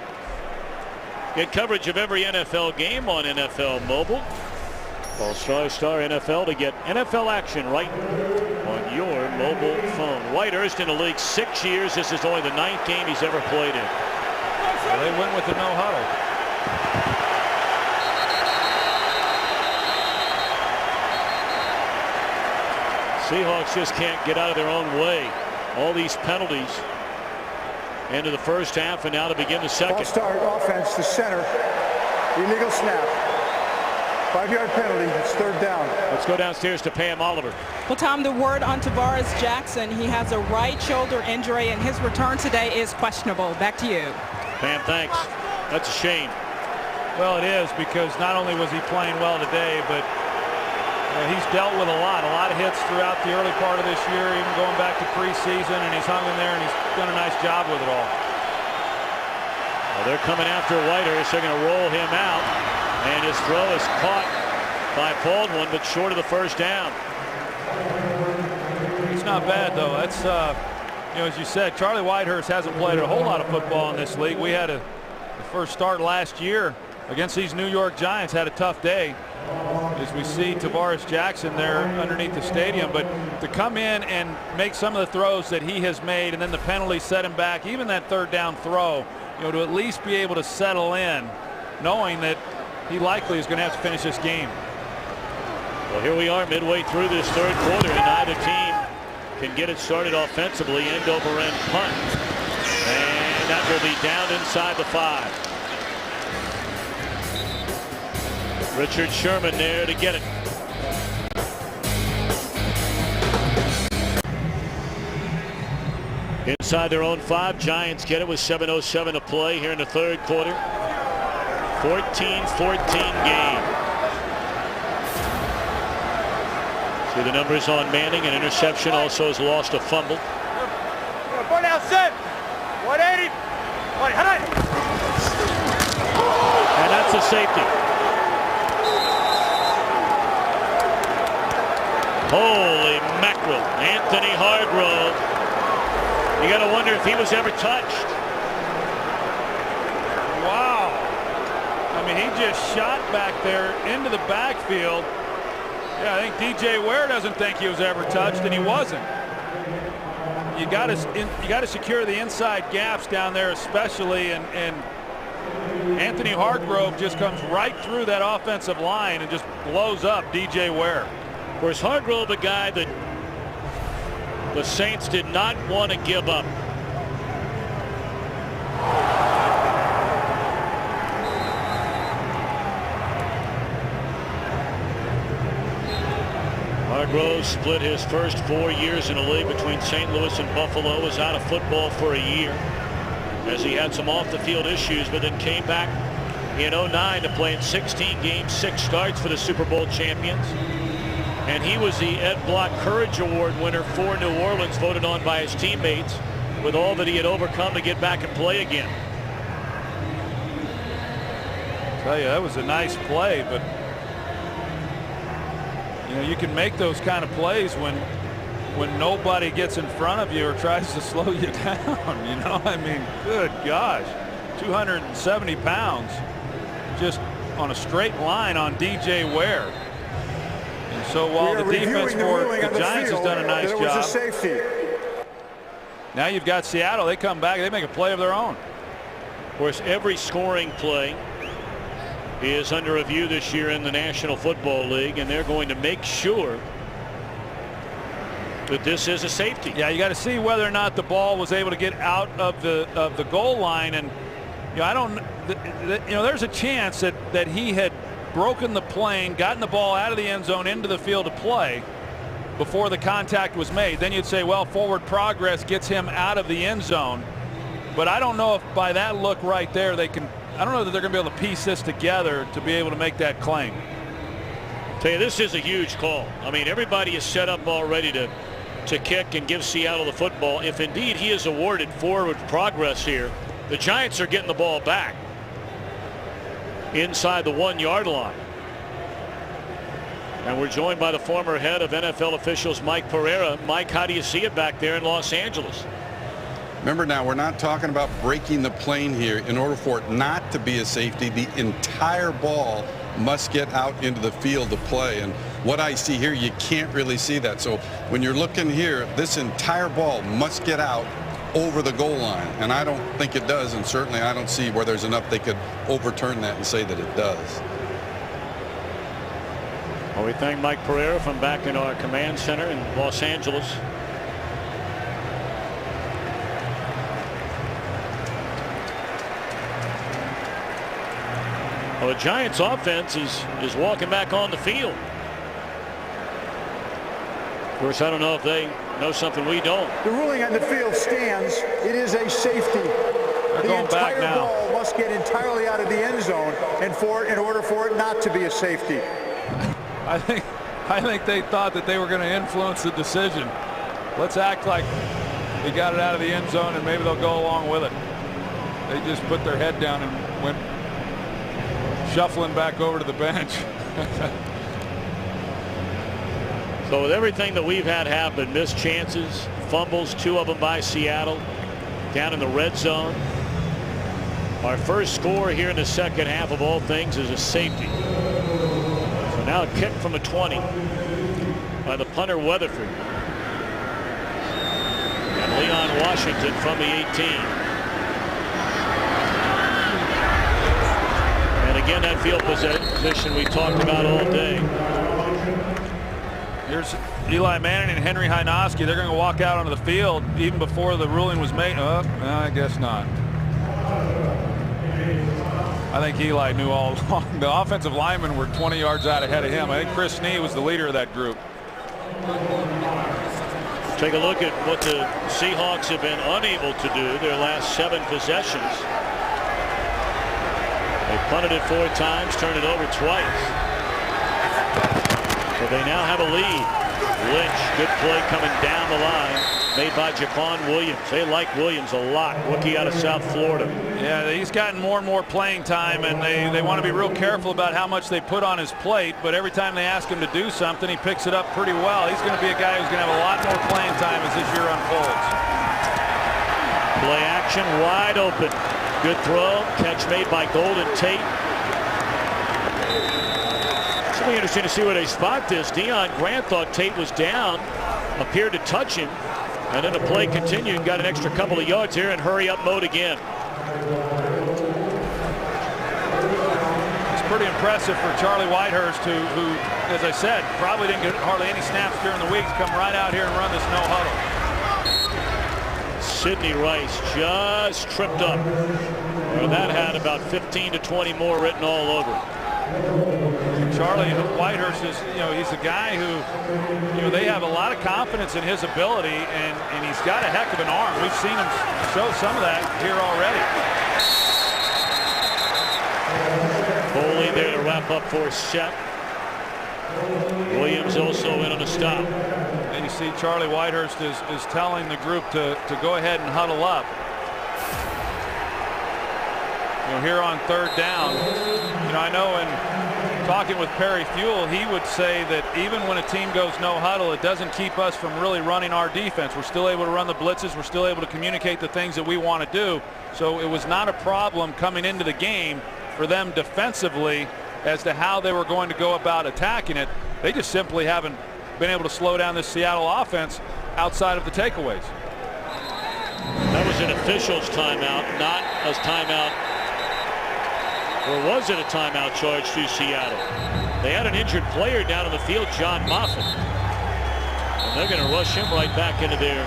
S1: Get coverage of every NFL game on NFL Mobile. Call Star NFL to get NFL action right on your mobile phone. Whitehurst in the league 6 years. This is only the 9th game he's ever played in.
S3: Well, they went with the no huddle.
S1: Seahawks just can't get out of their own way. All these penalties into the first half, and now to begin the second.
S6: Ball start, offense, the center. Illegal snap. 5-yard penalty. It's 3rd down.
S1: Let's go downstairs to Pam Oliver.
S2: Well, Tom, the word on Tavares Jackson, he has a right shoulder injury, and his return today is questionable. Back to you.
S1: Pam, thanks. That's a shame.
S3: Well, it is, because not only was he playing well today, but he's dealt with a lot of hits throughout the early part of this year, even going back to preseason, and he's hung in there and he's done a nice job with it all.
S1: Well, they're coming after Whitehurst. They're going to roll him out, and his throw is caught by Baldwin, but short of the first down.
S3: It's not bad, though. That's as you said, Charlie Whitehurst hasn't played a whole lot of football in this league. We had the first start last year against these New York Giants, had a tough day, as we see Tavares Jackson there underneath the stadium. But to come in and make some of the throws that he has made, and then the penalty set him back, even that 3rd down throw, to at least be able to settle in, knowing that he likely is going to have to finish this game.
S1: Well, here we are midway through this 3rd quarter, and neither team can get it started offensively. End over end punt, and that will be down inside the 5. Richard Sherman there to get it. Inside their own 5, Giants get it with 7:07 to play here in the 3rd quarter. 14-14 game. See the numbers on Manning. An interception, also has lost a fumble.
S4: Ball out, set. 180.
S1: And that's a safety. Holy mackerel. Anthony Hargrove. You got to wonder if he was ever touched.
S3: Wow. I mean, he just shot back there into the backfield. Yeah, I think DJ Ware doesn't think he was ever touched, and he wasn't. You got to secure the inside gaps down there, especially, and Anthony Hargrove just comes right through that offensive line and just blows up DJ Ware.
S1: Of course, Hargrove, a guy that the Saints did not want to give up. Hargrove split his first 4 years in the league between St. Louis and Buffalo, was out of football for a year as he had some off-the-field issues, but then came back in 09 to play in 16 games, 6 starts for the Super Bowl champions. And he was the Ed Block Courage Award winner for New Orleans, voted on by his teammates with all that he had overcome to get back and play again.
S3: I tell you, that was a nice play, but you know, you can make those kind of plays when nobody gets in front of you or tries to slow you down. You know, I mean, good gosh, 270 pounds just on a straight line on DJ Ware. And so while the defense for the Giants has done a nice job,
S6: was a safety.
S3: Now you've got Seattle. They come back, they make a play of their own.
S1: Of course, every scoring play is under review this year in the National Football League, and they're going to make sure that this is a safety.
S3: Yeah, you got to see whether or not the ball was able to get out of the goal line, and you know, I don't, you know, there's a chance that he had broken the plane, gotten the ball out of the end zone into the field of play before the contact was made. Then you'd say, well, forward progress gets him out of the end zone. But I don't know if by that look right there they can, I don't know that they're going to be able to piece this together to be able to make that claim.
S1: Tell you, this is a huge call. I mean, everybody is set up already to kick and give Seattle the football. If indeed he is awarded forward progress here, the Giants are getting the ball back inside the 1-yard line. And we're joined by the former head of NFL officials, Mike Pereira. Mike, how do you see it back there in Los Angeles?
S8: Remember now, we're not talking about breaking the plane here. In order for it not to be a safety, the entire ball must get out into the field to play. And what I see here, you can't really see that. So when you're looking here, this entire ball must get out over the goal line. And I don't think it does. And certainly I don't see where there's enough they could overturn that and say that it does.
S1: Well, we thank Mike Pereira from back in our command center in Los Angeles. Well, the Giants offense is walking back on the field. Of course, I don't know if they know something we don't.
S6: The ruling on the field stands. It is a safety.
S3: They're going back now.
S6: The entire ball must get entirely out of the end zone, and in order for it not to be a safety.
S3: I think they thought that they were going to influence the decision. Let's act like they got it out of the end zone, and maybe they'll go along with it. They just put their head down and went shuffling back over to the bench.
S1: So with everything that we've had happen, missed chances, fumbles, 2 of them by Seattle, down in the red zone. Our first score here in the second half of all things is a safety. So now a kick from a 20 by the punter Weatherford. And Leon Washington from the 18. Again, that field position we talked about all day.
S3: Here's Eli Manning and Henry Hynoski. They're going to walk out onto the field even before the ruling was made. No, I guess not. I think Eli knew all along. The offensive linemen were 20 yards out ahead of him. I think Chris Snee was the leader of that group.
S1: Take a look at what the Seahawks have been unable to do their last 7 possessions. They punted it 4 times, turned it over twice. So they now have a lead. Lynch, good play coming down the line, made by Jaquan Williams. They like Williams a lot, rookie out of South Florida.
S3: Yeah, he's gotten more and more playing time, and they want to be real careful about how much they put on his plate, but every time they ask him to do something, he picks it up pretty well. He's going to be a guy who's going to have a lot more playing time as this year unfolds.
S1: Play action, wide open. Good throw, catch made by Golden Tate. It's going to be interesting to see where they spot this. Deion Grant thought Tate was down, appeared to touch him, and then the play continued and got an extra couple of yards here in hurry-up mode again.
S3: It's pretty impressive for Charlie Whitehurst, who, as I said, probably didn't get hardly any snaps during the week, to come right out here and run this no huddle.
S1: Sidney Rice just tripped up. Well, that had about 15 to 20 more written all over.
S3: Charlie Whitehurst is, he's a guy who, they have a lot of confidence in his ability, and he's got a heck of an arm. We've seen him show some of that here already.
S1: Foley there to wrap up for Shep. Williams also in on a stop.
S3: And you see Charlie Whitehurst is telling the group to go ahead and huddle up. Here on third down, I know in talking with Perry Fuel, he would say that even when a team goes no huddle, it doesn't keep us from really running our defense. We're still able to run the blitzes. We're still able to communicate the things that we want to do. So it was not a problem coming into the game for them defensively as to how they were going to go about attacking it. They just simply haven't been able to slow down this Seattle offense outside of the takeaways.
S1: That was an official's timeout, not a timeout. Or was it a timeout charge to Seattle? They had an injured player down on the field, John Moffitt. And they're going to rush him right back into their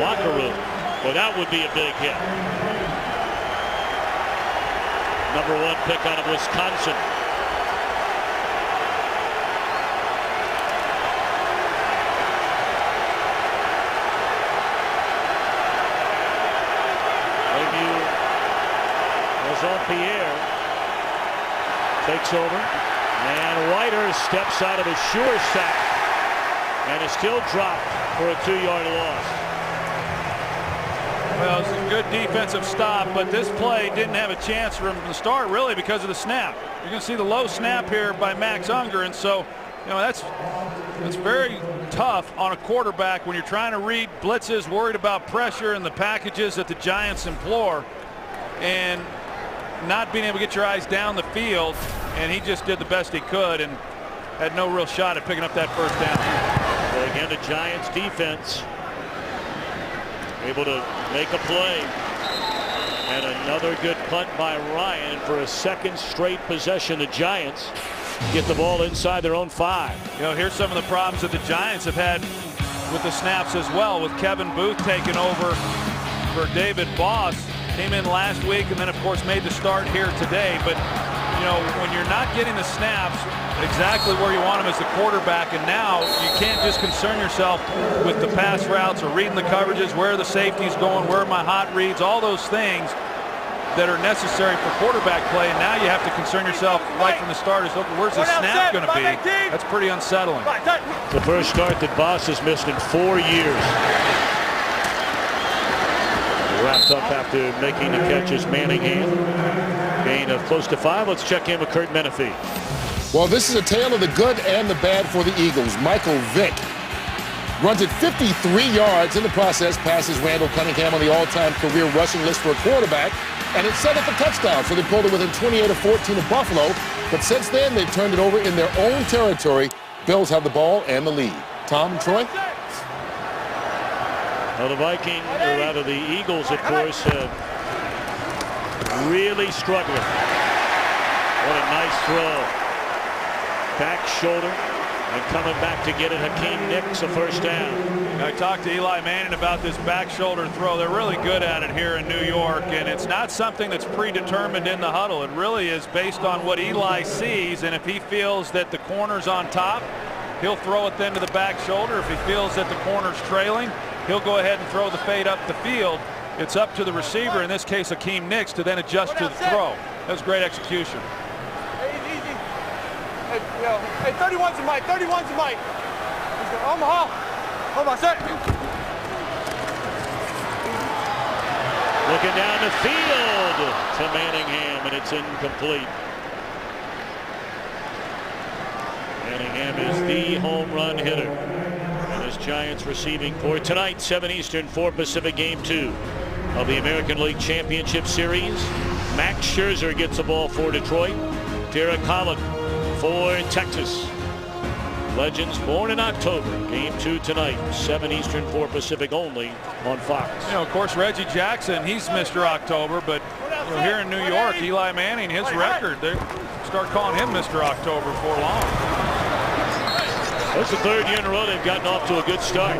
S1: locker room. Well, that would be a big hit. #1 pick out of Wisconsin. Pierre takes over, and Whitehurst steps out of a sure sack and is still dropped for a 2-yard loss.
S3: Well, it's a good defensive stop, but this play didn't have a chance from the start really because of the snap. You're going to see the low snap here by Max Unger, and so that's very tough on a quarterback when you're trying to read blitzes, worried about pressure and the packages that the Giants employ, and not being able to get your eyes down the field, and he just did the best he could and had no real shot at picking up that first down.
S1: So again, the Giants defense able to make a play, and another good punt by Ryan. For a second straight possession, the Giants get the ball inside their own 5.
S3: Here's some of the problems that the Giants have had with the snaps as well, with Kevin Booth taking over for David Boss. Came in last week and then of course made the start here today, but when you're not getting the snaps exactly where you want them as the quarterback, and now you can't just concern yourself with the pass routes or reading the coverages, where are the safeties going, where are my hot reads, all those things that are necessary for quarterback play, and now you have to concern yourself right from the start as look, where's the snap going to be? That's pretty unsettling.
S1: The first start that Boss has missed in 4 years. Wrapped up after making the catches. Manningham, gain of close to 5. Let's check in with Kurt Menefee.
S7: Well, this is a tale of the good and the bad for the Eagles. Michael Vick runs it 53 yards. In the process, passes Randall Cunningham on the all-time career rushing list for a quarterback, and it's set up a touchdown, so they pulled it within 28 of 14 of Buffalo. But since then, they've turned it over in their own territory. Bills have the ball and the lead. Tom and Troy?
S1: Well, the Vikings, or rather the Eagles, of course, have really struggling. What a nice throw. Back shoulder, and coming back to get it, Hakeem Nicks a first down.
S3: I talked to Eli Manning about this back shoulder throw. They're really good at it here in New York, and it's not something that's predetermined in the huddle. It really is based on what Eli sees, and if he feels that the corner's on top, he'll throw it then to the back shoulder. If he feels that the corner's trailing, he'll go ahead and throw the fade up the field. It's up to the receiver, in this case Hakeem Nicks, to then adjust to the throw. That was great execution.
S4: Hey, easy. Hey, 31's the mic. 31's the mic. He's
S1: Looking down the field to Manningham, and it's incomplete. Manningham is the home run hitter. And his Giants receiving for tonight, 7 Eastern, 4 Pacific, Game 2 of the American League Championship Series. Max Scherzer gets the ball for Detroit. Derek Holland for Texas. Legends born in October. Game 2 tonight, 7 Eastern, 4 Pacific, only on Fox.
S3: You know, of course, Reggie Jackson, he's Mr. October, but you know, here in New York, Eli Manning, his record, they start calling him Mr. October before long.
S1: That's the 3rd year in a row they've gotten off to a good start.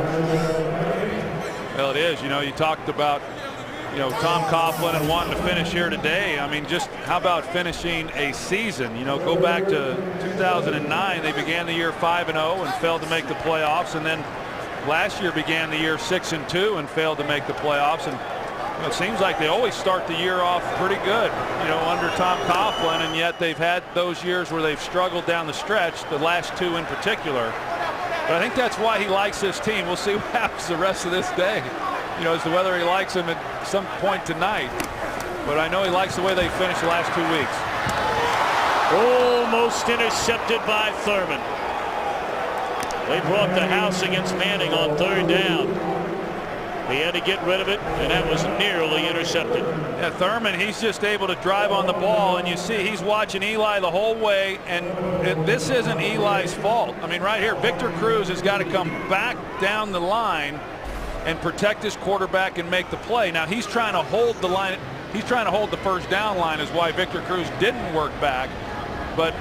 S3: Well, it is. You know, you talked about, you know, Tom Coughlin and wanting to finish here today. I mean, just how about finishing a season? You know, go back to 2009. They began the year 5-0 and failed to make the playoffs, and then last year began the year 6-2 and failed to make the playoffs. And you know, it seems like they always start the year off pretty good, you know, under Tom Coughlin, and yet they've had those years where they've struggled down the stretch, the last 2 in particular. But I think that's why he likes this team. We'll see what happens the rest of this day, you know, as to whether he likes them at some point tonight. But I know he likes the way they finished the last 2 weeks.
S1: Almost intercepted by Thurman. They brought the house against Manning on 3rd down. He had to get rid of it, and that was nearly intercepted.
S3: Yeah, Thurman, he's just able to drive on the ball, and you see he's watching Eli the whole way, and this isn't Eli's fault. I mean, right here, Victor Cruz has got to come back down the line and protect his quarterback and make the play. Now, he's trying to hold the line. He's trying to hold the 1st down line, is why Victor Cruz didn't work back. But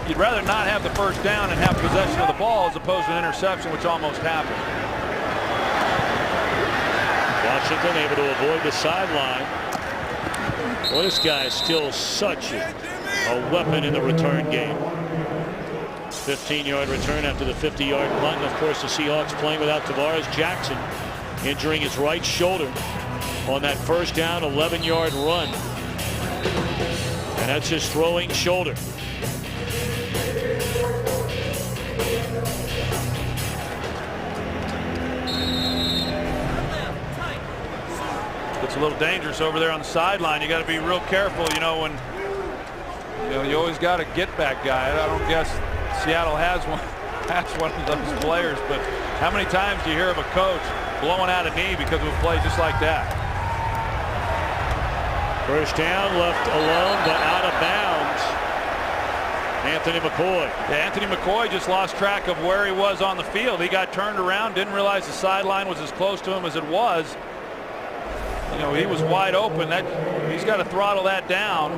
S3: you'd rather not have the 1st down and have possession of the ball as opposed to an interception, which almost happened.
S1: Washington able to avoid the sideline. Well, this guy is still such a weapon in the return game. 15-yard return after the 50-yard punt. And of course, the Seahawks playing without Tavares Jackson, injuring his right shoulder on that 1st down 11-yard run. And that's his throwing shoulder.
S3: It's a little dangerous over there on the sideline. You got to be real careful, you know, when you always got a get back guy. I don't guess Seattle has one of those players, but how many times do you hear of a coach blowing out a knee because of a play just like that?
S1: 1st down, left alone but out of bounds. Anthony McCoy.
S3: Yeah, Anthony McCoy just lost track of where he was on the field. He got turned around, didn't realize the sideline was as close to him as it was. You know, he was wide open. He's got to throttle that down.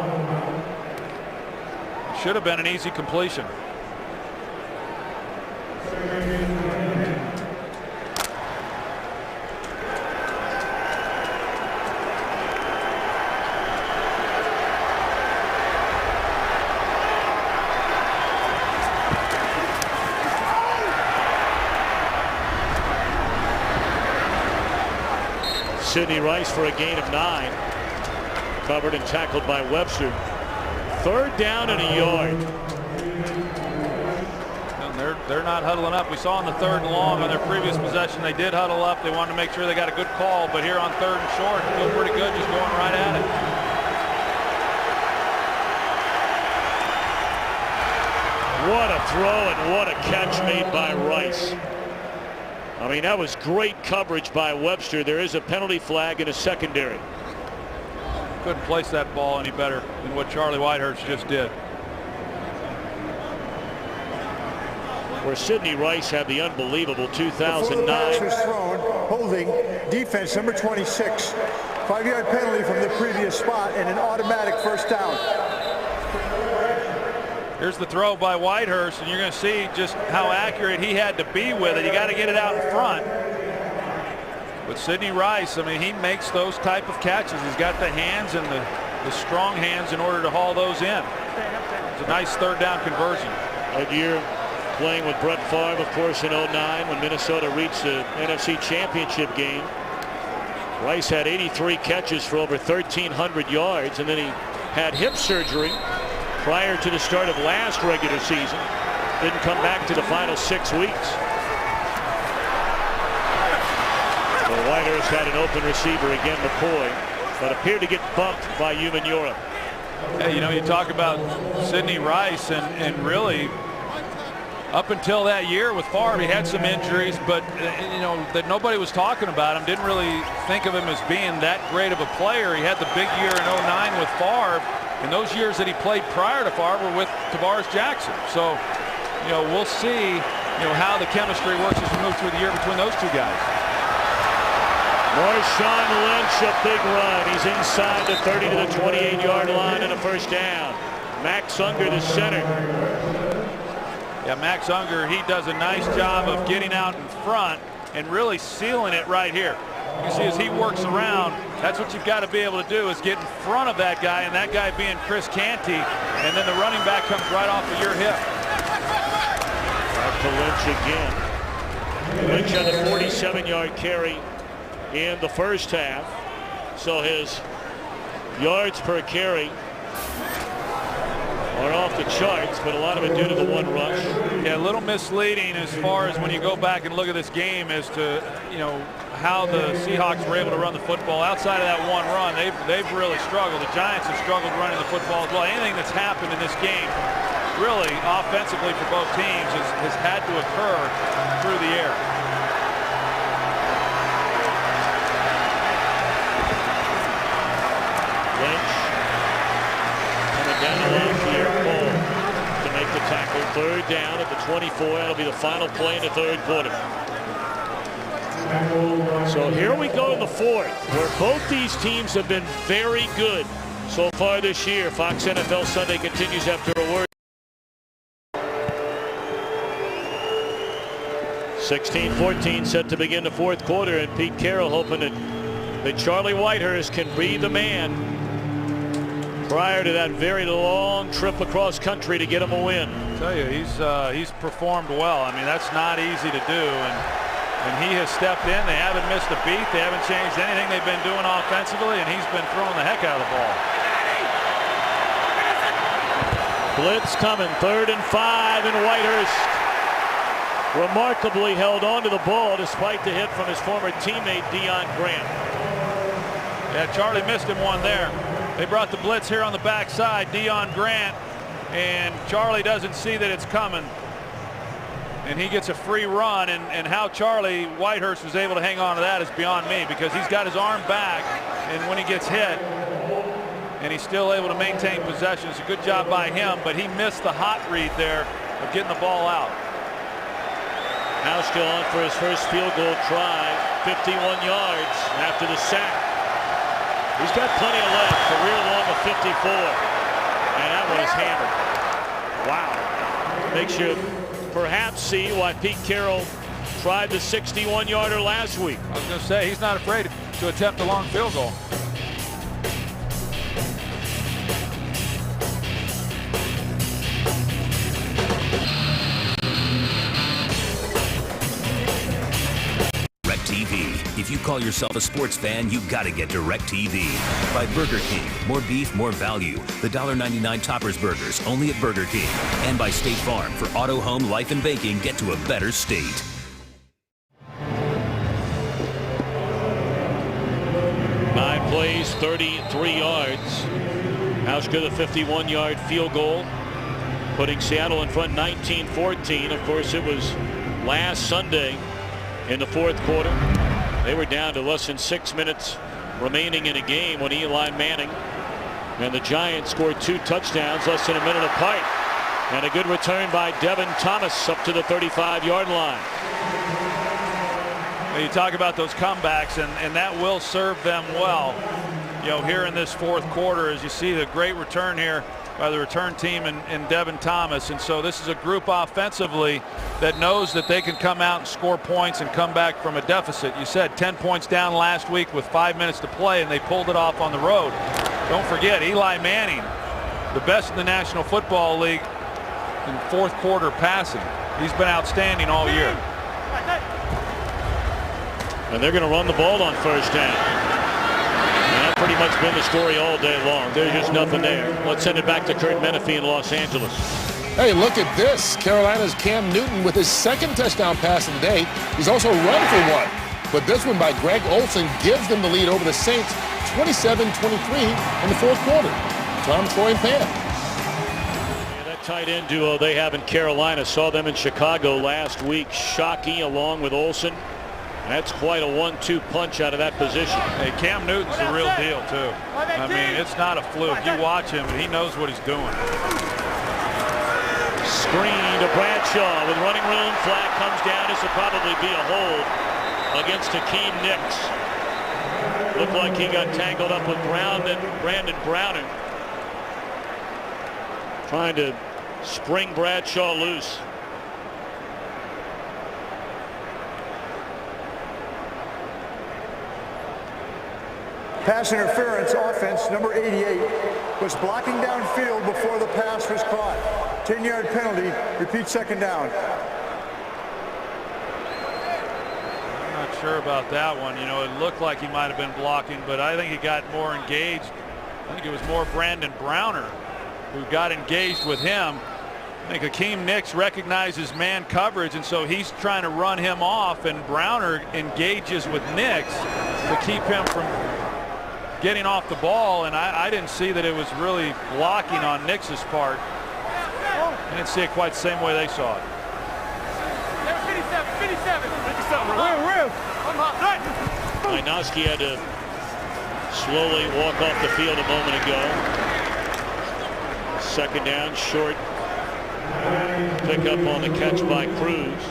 S3: Should have been an easy completion.
S1: Sidney Rice for a gain of 9. Covered and tackled by Webster. 3rd down and a yard.
S3: And they're not huddling up. We saw on the 3rd and long on their previous possession they did huddle up. They wanted to make sure they got a good call, but here on 3rd and short, it feels pretty good just going right at it.
S1: What a throw and what a catch made by Rice. I mean, that was great coverage by Webster. There is a penalty flag in a secondary.
S3: Couldn't place that ball any better than what Charlie Whitehurst just did.
S1: Where Sidney Rice had the unbelievable 2009.
S6: Before the pass was thrown, holding defense number 26. 5-yard penalty from the previous spot and an automatic 1st down.
S3: Here's the throw by Whitehurst, and you're going to see just how accurate he had to be with it. You got to get it out in front. But Sidney Rice, I mean, he makes those type of catches. He's got the hands and the strong hands in order to haul those in. It's a nice 3rd down conversion.
S1: That year playing with Brett Favre, of course, in 09 when Minnesota reached the NFC Championship game. Rice had 83 catches for over 1,300 yards, and then he had hip surgery prior to the start of last regular season. Didn't come back to the final 6 weeks. Whitehurst had an open receiver again, McCoy, but appeared to get bumped by Human Europe.
S3: Hey, you know, you talk about Sidney Rice, and really, up until that year with Favre, he had some injuries, but you know that nobody was talking about him. Didn't really think of him as being that great of a player. He had the big year in '09 with Favre, and those years that he played prior to Favre were with Tavares Jackson. So, you know, we'll see, you know, how the chemistry works as we move through the year between those two guys.
S1: Marshawn Lynch, a big run. He's inside the 30 to the 28-yard line and a first down. Max Unger, the center.
S3: Yeah, Max Unger, he does a nice job of getting out in front and really sealing it right here. You see, as he works around, that's what you've got to be able to do, is get in front of that guy, and that guy being Chris Canty, and then the running back comes right off of your hip.
S1: Back to Lynch again. Lynch on the 47-yard carry in the first half. So his yards per carry are off the charts, but a lot of it due to the one rush.
S3: Yeah, a little misleading as far as when you go back and look at this game as to, you know, how the Seahawks were able to run the football. Outside of that one run, they've really struggled. The Giants have struggled running the football as well. Anything that's happened in this game, really, offensively for both teams, has had to occur through the air.
S1: Lynch coming down along here, Cole to make the tackle. Third down at the 24. That'll be the final play in the third quarter. So here we go in the fourth, where both these teams have been very good so far this year. Fox NFL Sunday continues after a word. 16-14 set to begin the fourth quarter, and Pete Carroll hoping that Charlie Whitehurst can be the man prior to that very long trip across country to get him a win.
S3: I tell you, he's performed well. I mean, that's not easy to do, and he has stepped in. They haven't missed a beat. They haven't changed anything they've been doing offensively, and he's been throwing the heck out of the ball.
S1: Blitz coming, 3rd and 5, and Whitehurst remarkably held on to the ball despite the hit from his former teammate Deion Grant.
S3: Yeah, Charlie missed him one there. They brought the blitz here on the backside, Deion Grant, and Charlie doesn't see that it's coming. And he gets a free run, and how Charlie Whitehurst was able to hang on to that is beyond me, because he's got his arm back, and when he gets hit, and he's still able to maintain possession. It's a good job by him, but he missed the hot read there of getting the ball out.
S1: Now still on for his first field goal try, 51 yards after the sack. He's got plenty of left, career long of 54, and that one is hammered. Wow. Makes you perhaps see why Pete Carroll tried the 61-yarder last week.
S3: I was going to say, he's not afraid to attempt a long field goal.
S5: If you call yourself a sports fan, you gotta get DirecTV. By Burger King, more beef, more value. The $1.99 Toppers Burgers, only at Burger King. And by State Farm, for auto, home, life, and banking, get to a better state.
S1: Nine plays, 33 yards. Hauschka, the 51-yard field goal, putting Seattle in front 19-14. Of course, it was last Sunday in the fourth quarter. They were down to less than 6 minutes remaining in a game when Eli Manning and the Giants scored 2 touchdowns less than a minute apart. And a good return by Devin Thomas up to the 35-yard line.
S3: Well, you talk about those comebacks, and that will serve them well, you know, here in this fourth quarter, as you see the great return here by the return team and Devin Thomas. And so this is a group offensively that knows that they can come out and score points and come back from a deficit. You said 10 points down last week with 5 minutes to play, and they pulled it off on the road. Don't forget, Eli Manning, the best in the National Football League in fourth quarter passing. He's been outstanding all year.
S1: And they're going to run the ball on first down. And that's pretty much been the story all day long. There's just nothing there. Let's send it back to Kurt Menefee in Los Angeles.
S7: Hey, look at this. Carolina's Cam Newton with his second touchdown pass of the day. He's also run for one. but this one by Greg Olsen gives them the lead over the Saints 27-23 in the fourth quarter. Tom, Troy, and Pam.
S1: Yeah, that tight end duo they have in Carolina, saw them in Chicago last week. Shockey along with Olsen. That's quite a 1-2 punch out of that position.
S3: Hey, Cam Newton's the real deal, too. I mean, it's not a fluke. You watch him, and he knows what he's doing.
S1: Screen to Bradshaw with running room. Flag comes down. This will probably be a hold against Hakeem Nicks. Looked like he got tangled up with Brandon Browner, trying to spring Bradshaw loose.
S6: Pass interference offense, number 88, was blocking downfield before the pass was caught. 10-yard penalty, repeat second down.
S3: I'm not sure about that one. You know, it looked like he might have been blocking, but I think he got more engaged. I think it was more Brandon Browner who got engaged with him. I think Hakeem Nicks recognizes man coverage, and so he's trying to run him off, and Browner engages with Nicks to keep him from getting off the ball, and I didn't see that it was really blocking on Nicks's part. I didn't see it quite the same way they saw it.
S4: 57.
S1: Hinoski had to slowly walk off the field a moment ago. Second down, short pickup on the catch by Cruz.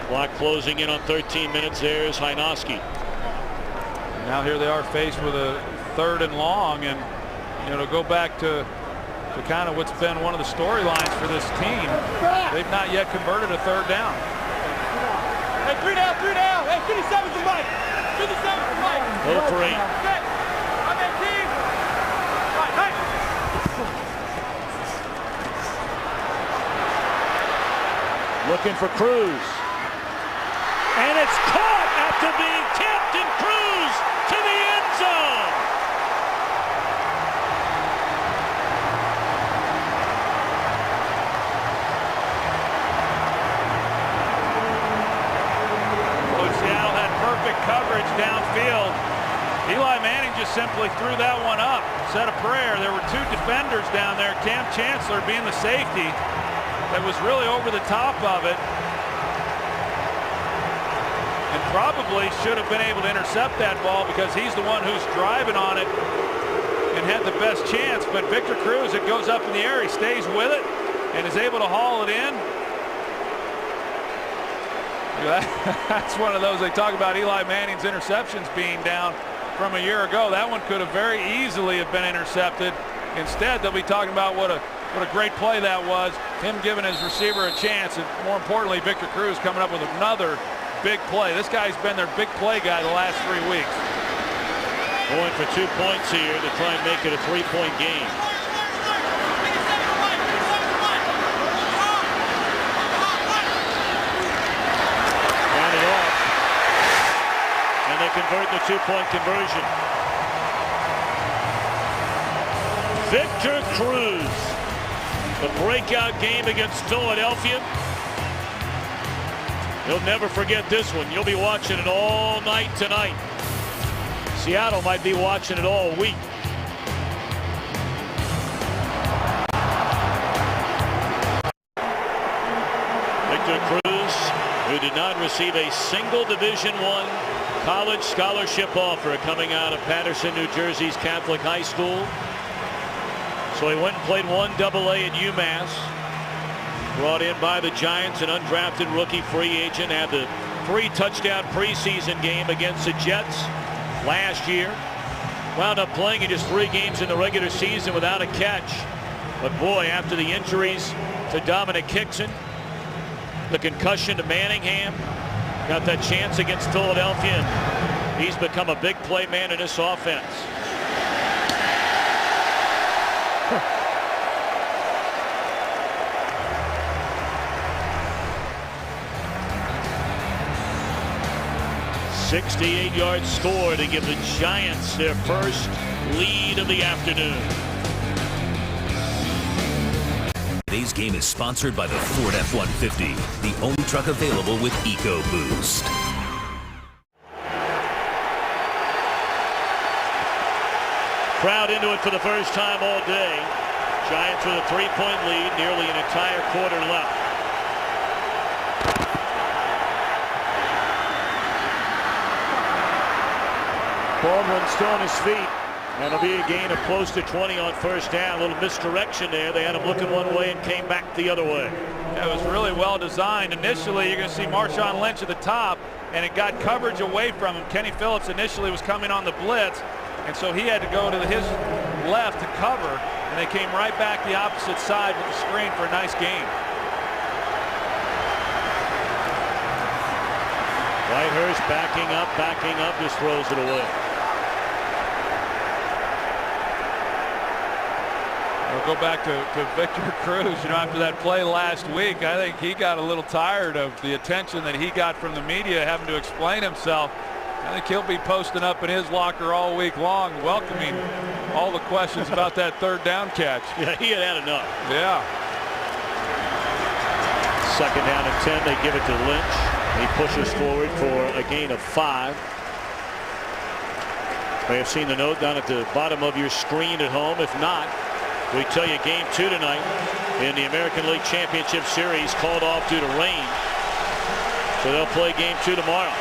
S1: Clock closing in on 13 minutes. There's Hinoski.
S3: Now here they are faced with a 3rd and long, and you know, to go back to kind of what's been one of the storylines for this team, they've not yet converted a 3rd down.
S4: Hey, 3 down. Hey, 57's the mic. 57's the mic.
S1: 0 for 8.
S4: I'm that team. Hey.
S1: Looking for Cruz. And it's caught after being tipped, and Cruz to the end zone.
S3: Well, Seattle had perfect coverage downfield. Eli Manning just simply threw that one up, said a prayer. There were 2 defenders down there. Cam Chancellor being the safety that was really over the top of it. And probably should have been able to intercept that ball because he's the one who's driving on it and had the best chance. But Victor Cruz, it goes up in the air. He stays with it and is able to haul it in. That's one of those, they talk about Eli Manning's interceptions being down from a year ago. That one could have very easily have been intercepted. Instead, they'll be talking about what a great play that was. Him giving his receiver a chance, and more importantly, Victor Cruz coming up with another big play. This guy's been their big play guy the last 3 weeks.
S1: Going for 2 points here to try and make it a 3-point game. Got it off. And they convert the 2-point conversion. Victor Cruz, the breakout game against Philadelphia. You'll never forget this one. You'll be watching it all night tonight. Seattle might be watching it all week. Victor Cruz, who did not receive a single Division I college scholarship offer coming out of Patterson, New Jersey's Catholic High School. So he went and played 1 AA at UMass. Brought in by the Giants, an undrafted rookie free agent, had the 3-touchdown preseason game against the Jets last year. Wound up playing in just 3 games in the regular season without a catch. But boy, after the injuries to Dominic Hickson, the concussion to Manningham, got that chance against Philadelphia, and he's become a big play man in this offense. A 68-yard score to give the Giants their first lead of the afternoon.
S5: Today's game is sponsored by the Ford F-150, the only truck available with EcoBoost.
S1: Crowd into it for the first time all day. Giants with a 3-point lead, nearly an entire quarter left. Baldwin still on his feet, and it'll be a gain of close to 20 on first down. A little misdirection there. They had him looking one way and came back the other way.
S3: It was really well designed. Initially, you're going to see Marshawn Lynch at the top, and it got coverage away from him. Kenny Phillips initially was coming on the blitz, and so he had to go to his left to cover, and they came right back the opposite side with the screen for a nice gain.
S1: Whitehurst backing up, just throws it away.
S3: We'll go back to Victor Cruz. You know, after that play last week, I think he got a little tired of the attention that he got from the media having to explain himself. I think he'll be posting up in his locker all week long, welcoming all the questions about that third down catch.
S1: Yeah, he had enough.
S3: Yeah.
S1: Second down and 10. They give it to Lynch. He pushes forward for a gain of 5. You may have seen the note down at the bottom of your screen at home. If not, we tell you game 2 tonight in the American League Championship Series called off due to rain. So they'll play game 2 tomorrow.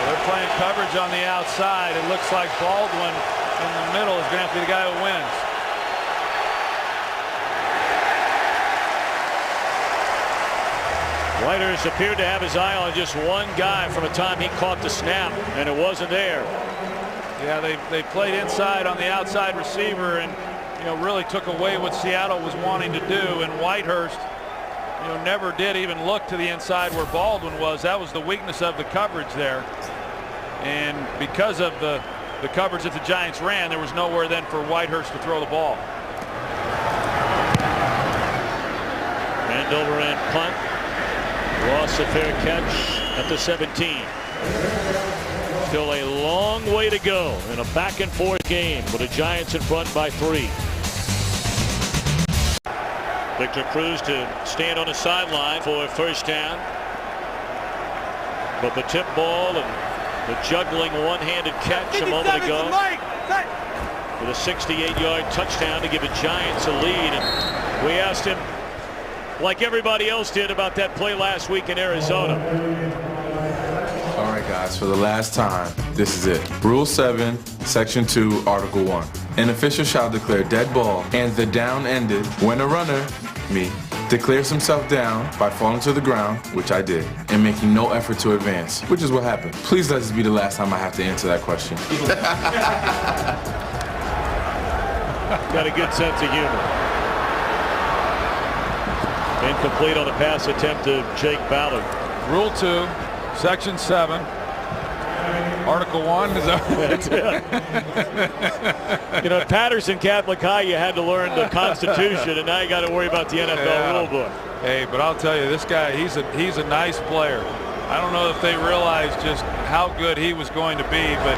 S3: They're playing coverage on the outside. It looks like Baldwin in the middle is going to have to be the guy who wins.
S1: Whitehurst appeared to have his eye on just one guy from the time he caught the snap, and it wasn't there.
S3: Yeah, they played inside on the outside receiver, and really took away what Seattle was wanting to do. And Whitehurst, never did even look to the inside where Baldwin was. That was the weakness of the coverage there. And because of the coverage that the Giants ran, there was nowhere then for Whitehurst to throw the ball.
S1: Andover and punt. Loss a fair catch at the 17. Still a long way to go in a back and forth game with the Giants in front by 3. Victor Cruz to stand on the sideline for a first down. But the tip ball and the juggling one-handed catch a moment ago with a 68-yard touchdown to give the Giants a lead. And we asked him, like everybody else did, about that play last week in Arizona.
S9: All right, guys, for the last time, this is it. Rule 7, Section 2, Article 1. An official shall declare dead ball, and the down ended when a runner, me, declares himself down by falling to the ground, which I did, and making no effort to advance, which is what happened. Please let this be the last time I have to answer that question.
S1: Got a good sense of humor. Incomplete on the pass attempt to Jake Ballard.
S3: Rule 2, Section 7, Article 1 is
S1: That's it. At Patterson Catholic High, you had to learn the Constitution, and now you got to worry about the NFL rule book.
S3: Hey, but I'll tell you, this guy, he's a nice player. I don't know if they realized just how good he was going to be, but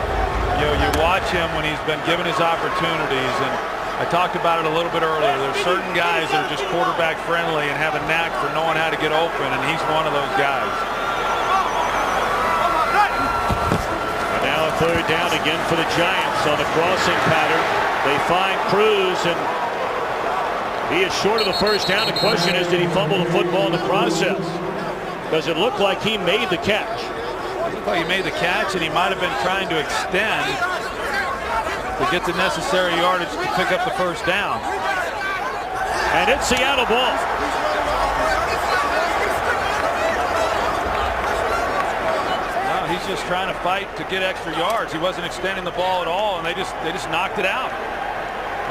S3: you watch him when he's been given his opportunities, and I talked about it a little bit earlier. There's certain guys that are just quarterback friendly and have a knack for knowing how to get open, and he's one of those guys.
S1: And now a third down again for the Giants on the crossing pattern. They find Cruz, and he is short of the first down. The question is, did he fumble the football in the process? Because it looked like he made the catch.
S3: It looked like he made the catch, and he might have been trying to extend to get the necessary yardage to pick up the first down.
S1: And it's Seattle ball.
S3: No, he's just trying to fight to get extra yards. He wasn't extending the ball at all, and they just knocked it out.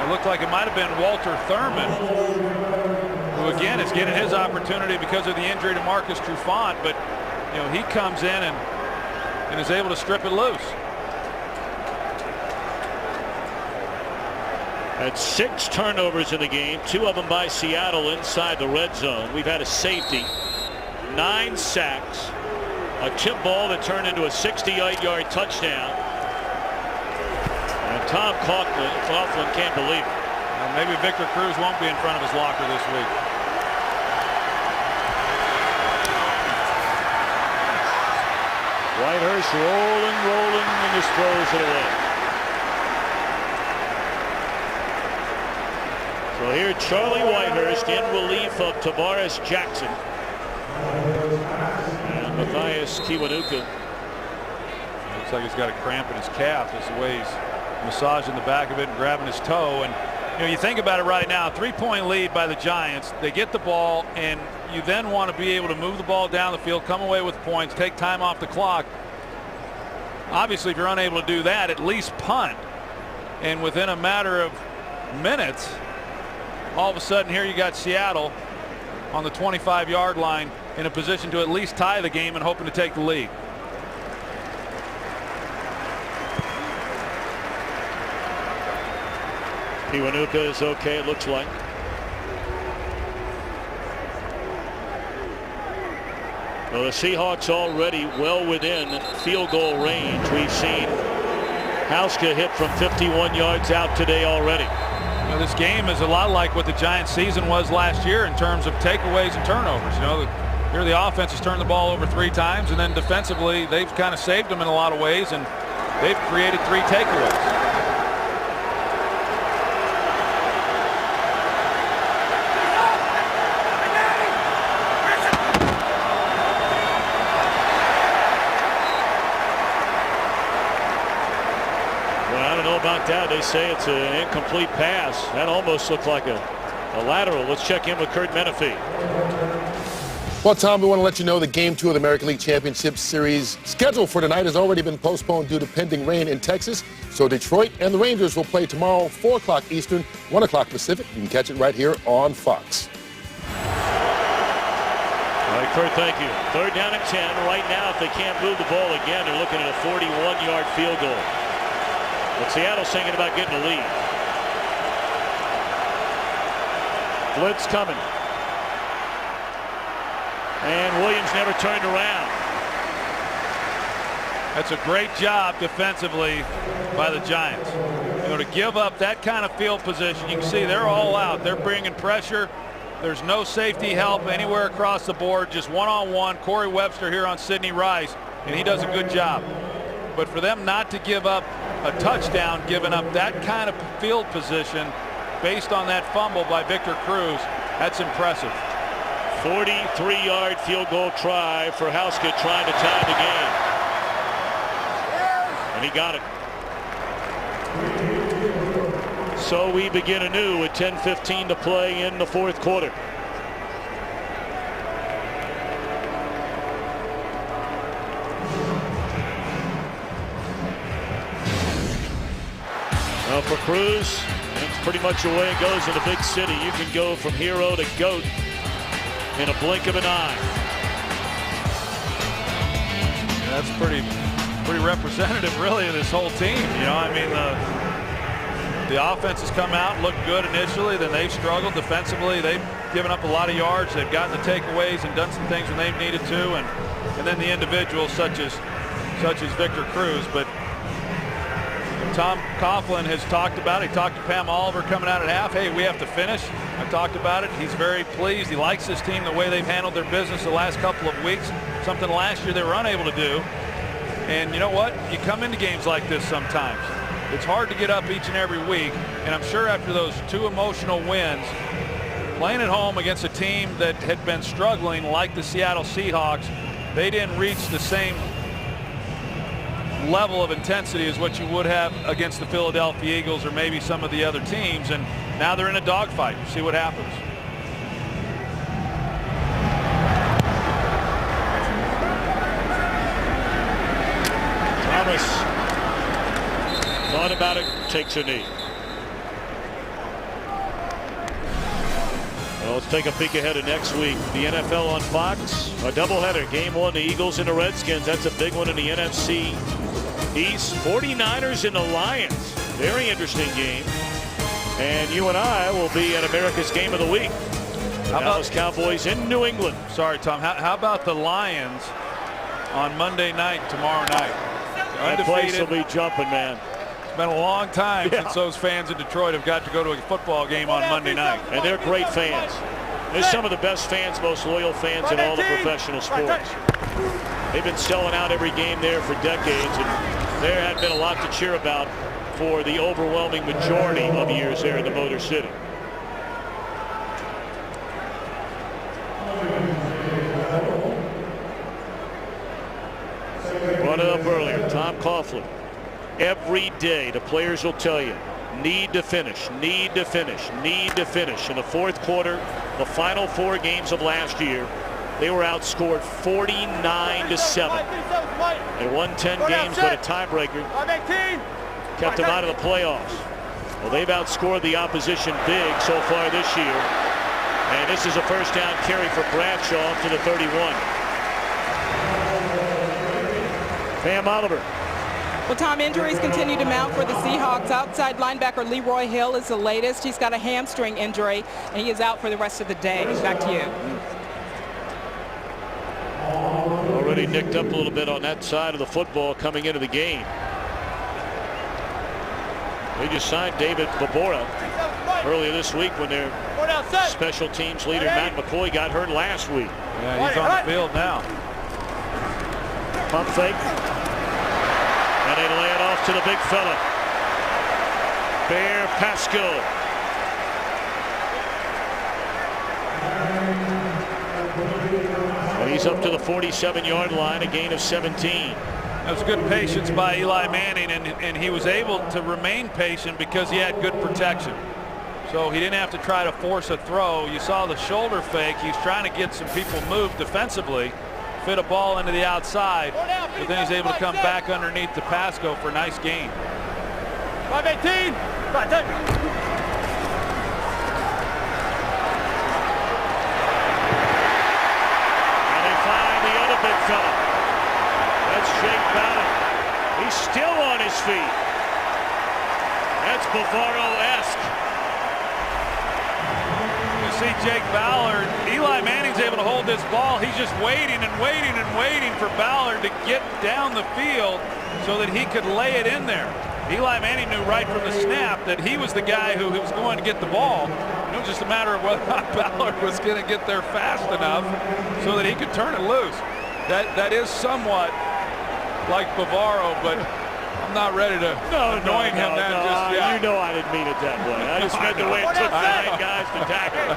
S3: It looked like it might have been Walter Thurman, who again is getting his opportunity because of the injury to Marcus Trufant, but he comes in and is able to strip it loose.
S1: Had 6 turnovers in the game, 2 of them by Seattle inside the red zone. We've had a safety, 9 sacks, a tip ball that turned into a 68-yard touchdown, Tom Coughlin can't believe it.
S3: Well, maybe Victor Cruz won't be in front of his locker this week.
S1: Whitehurst rolling, and just throws it away. So here Charlie Whitehurst in relief of Tavares Jackson. And Matthias Kiwanuka.
S3: Looks like he's got a cramp in his calf. That's the way he's massaging the back of it and grabbing his toe. And you think about it right now, 3-point lead by the Giants. They get the ball, and you then want to be able to move the ball down the field, come away with points, take time off the clock. Obviously, if you're unable to do that, at least punt. And within a matter of minutes, all of a sudden here you got Seattle on the 25-yard line in a position to at least tie the game and hoping to take the lead.
S1: Kiwanuka is okay, it looks like. Well, the Seahawks already well within field goal range. We've seen Hauska hit from 51 yards out today already.
S3: Now, this game is a lot like what the Giants season was last year in terms of takeaways and turnovers. Here the offense has turned the ball over 3 times, and then defensively they've kind of saved them in a lot of ways, and they've created 3 takeaways.
S1: About that, they say it's an incomplete pass. That almost looked like a lateral. Let's check in with Kurt Menefee.
S7: Well, Tom, we want to let you know that Game 2 of the American League Championship Series schedule for tonight has already been postponed due to pending rain in Texas. So Detroit and the Rangers will play tomorrow, 4 o'clock Eastern, 1 o'clock Pacific. You can catch it right here on Fox.
S1: All right, Kurt, thank you. 3rd down and 10. Right now, if they can't move the ball again, they're looking at a 41-yard field goal. But Seattle's thinking about getting a lead. Blitz coming. And Williams never turned around.
S3: That's a great job defensively by the Giants. To give up that kind of field position, you can see they're all out. They're bringing pressure. There's no safety help anywhere across the board. Just one-on-one. Corey Webster here on Sidney Rice, and he does a good job. But for them not to give up a touchdown, giving up that kind of field position based on that fumble by Victor Cruz, that's impressive.
S1: 43-yard field goal try for Hauska trying to tie the game. And he got it. So we begin anew with 10:15 to play in the 4th quarter. Well, for Cruz, that's pretty much the way it goes in a big city. You can go from hero to GOAT in a blink of an eye.
S3: Yeah, that's pretty representative, really, of this whole team. I mean, the offense has come out and looked good initially, then they've struggled defensively. They've given up a lot of yards. They've gotten the takeaways and done some things when they've needed to, and then the individuals such as Victor Cruz. But Tom Coughlin has talked about it. He talked to Pam Oliver coming out at half. Hey, we have to finish. I talked about it. He's very pleased. He likes this team, the way they've handled their business the last couple of weeks, something last year they were unable to do. And you know what? You come into games like this sometimes. It's hard to get up each and every week, and I'm sure after those 2 emotional wins, playing at home against a team that had been struggling like the Seattle Seahawks, they didn't reach the same level of intensity as what you would have against the Philadelphia Eagles or maybe some of the other teams, and now they're in a dogfight. See what happens.
S1: Thomas thought about it, takes a knee. Well, let's take a peek ahead of next week. The NFL on Fox, a doubleheader. Game 1, the Eagles and the Redskins. That's a big one in the NFC East. 49ers and the Lions. Very interesting game. And you and I will be at America's Game of the Week. The Dallas Cowboys in New England.
S3: Sorry, Tom. How about the Lions on Monday night tomorrow night?
S1: That place will be jumping, man.
S3: Been a long time since those fans in Detroit have got to go to a football game on Monday night.
S1: And they're great fans. They're some of the best fans, most loyal fans in all the professional sports. They've been selling out every game there for decades, and there had been a lot to cheer about for the overwhelming majority of years there in the Motor City. Brought it up earlier, Tom Coughlin. Every day the players will tell you, need to finish, need to finish, need to finish. In the fourth quarter, the final 4 games of last year, they were outscored 49-7. They won 10 games, but a tiebreaker kept them out of the playoffs. Well, they've outscored the opposition big so far this year. And this is a first down carry for Bradshaw to the 31. Pam Oliver.
S2: Well, Tom, injuries continue to mount for the Seahawks. Outside linebacker Leroy Hill is the latest. He's got a hamstring injury, and he is out for the rest of the day. Back to you.
S1: Already nicked up a little bit on that side of the football coming into the game. They just signed David Vobora earlier this week when their special teams leader Matt McCoy got hurt last week.
S3: Yeah, he's on the field now.
S1: Pump fake. And they lay it off to the big fella. Bear Pasco. And he's up to the 47-yard line, a gain of 17.
S3: That was good patience by Eli Manning, and he was able to remain patient because he had good protection. So he didn't have to try to force a throw. You saw the shoulder fake. He's trying to get some people moved defensively, fit a ball into the outside, but then he's able to come back underneath to Pasco for a nice gain.
S4: 5-18.
S1: And they find the other big fella. That's Jake Ballard. He's still on his feet. That's Bavaro-esque.
S3: See Jake Ballard, Eli Manning's able to hold this ball. He's just waiting and waiting and waiting for Ballard to get down the field so that he could lay it in there. Eli Manning knew right from the snap that he was the guy who was going to get the ball. It was just a matter of whether or not Ballard was going to get there fast enough so that he could turn it loose. That is somewhat like Bavaro, but I'm not ready to anoint him just yet.
S1: You know I didn't mean it that way. I just meant the way it took 9 guys to tackle.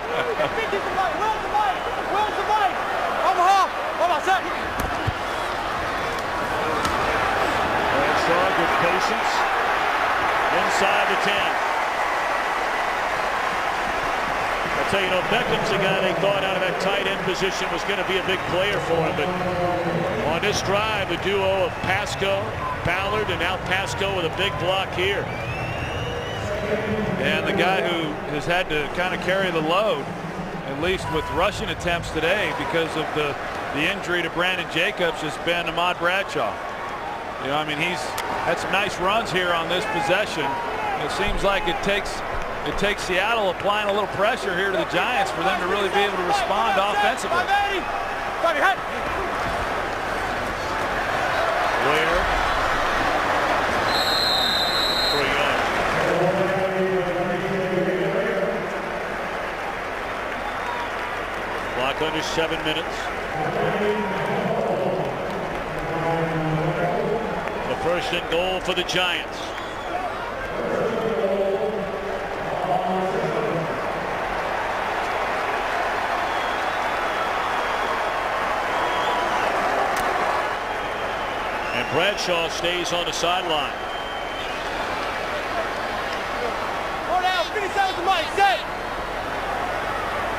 S1: Bradshaw, good patience. Inside the 10. I'll tell you, Beckham's the guy they thought out of that tight end position was going to be a big player for him. But on this drive, the duo of Pasco, Ballard, and now Pasco with a big block here.
S3: And the guy who has had to kind of carry the load, at least with rushing attempts today because of the injury to Brandon Jacobs, has been Ahmad Bradshaw. You know, I mean, he's had some nice runs here on this possession. It seems like it takes Seattle applying a little pressure here to the Giants for them to really be able to respond offensively.
S1: Where? For a yard. Clock under 7 minutes. The first and goal for the Giants. Bradshaw stays on the sideline.
S4: Go down, 57 to Mike, set.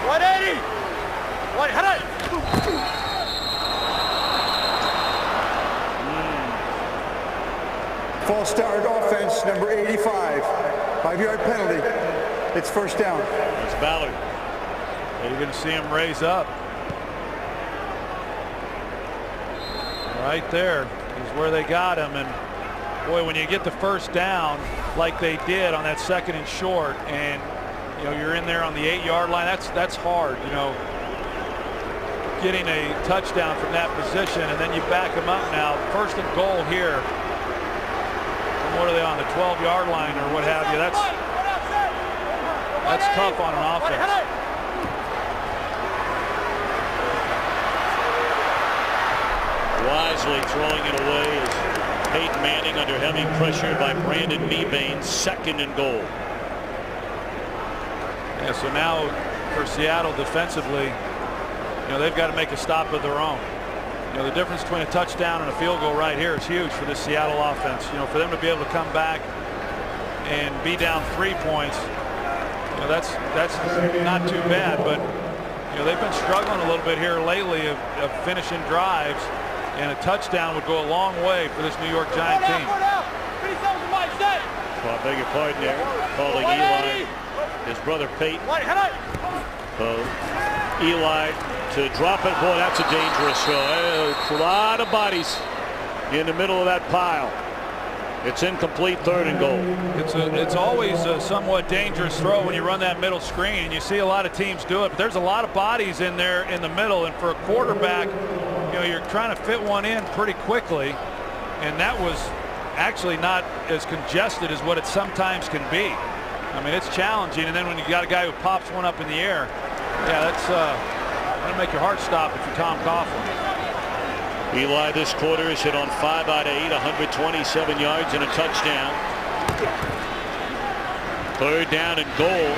S4: 180. 100.
S6: False start offense, number 85. 5-yard penalty. It's first down.
S1: It's Ballard.
S3: You're going to see him raise up. Right there is where they got him, and boy, when you get the first down like they did on that second and short, and you know you're in there on the 8-yard line, that's hard, you know, getting a touchdown from that position, and then you back them up now. First and goal here from what are they on the 12-yard line or what have you? That's tough on an offense.
S1: Wisely throwing it away is Peyton Manning under heavy pressure by Brandon Mebane. 2nd and goal.
S3: Yeah, so now for Seattle defensively, they've got to make a stop of their own. The difference between a touchdown and a field goal right here is huge for this Seattle offense. For them to be able to come back and be down 3 points, that's not too bad. But they've been struggling a little bit here lately of finishing drives, and a touchdown would go a long way for this New York Giant team.
S1: I beg your pardon there. Calling Eli, his brother Peyton. Eli to drop it. Boy, that's a dangerous throw. A lot of bodies in the middle of that pile. It's incomplete. 3rd and goal.
S3: It's always a somewhat dangerous throw when you run that middle screen, and you see a lot of teams do it, but there's a lot of bodies in there in the middle, and for a quarterback, you're trying to fit one in pretty quickly, and that was actually not as congested as what it sometimes can be. I mean, it's challenging, and then when you got a guy who pops one up in the air, yeah, that's going to make your heart stop if you're Tom Coughlin.
S1: Eli this quarter has hit on 5 out of 8, 127 yards and a touchdown. 3rd down and goal.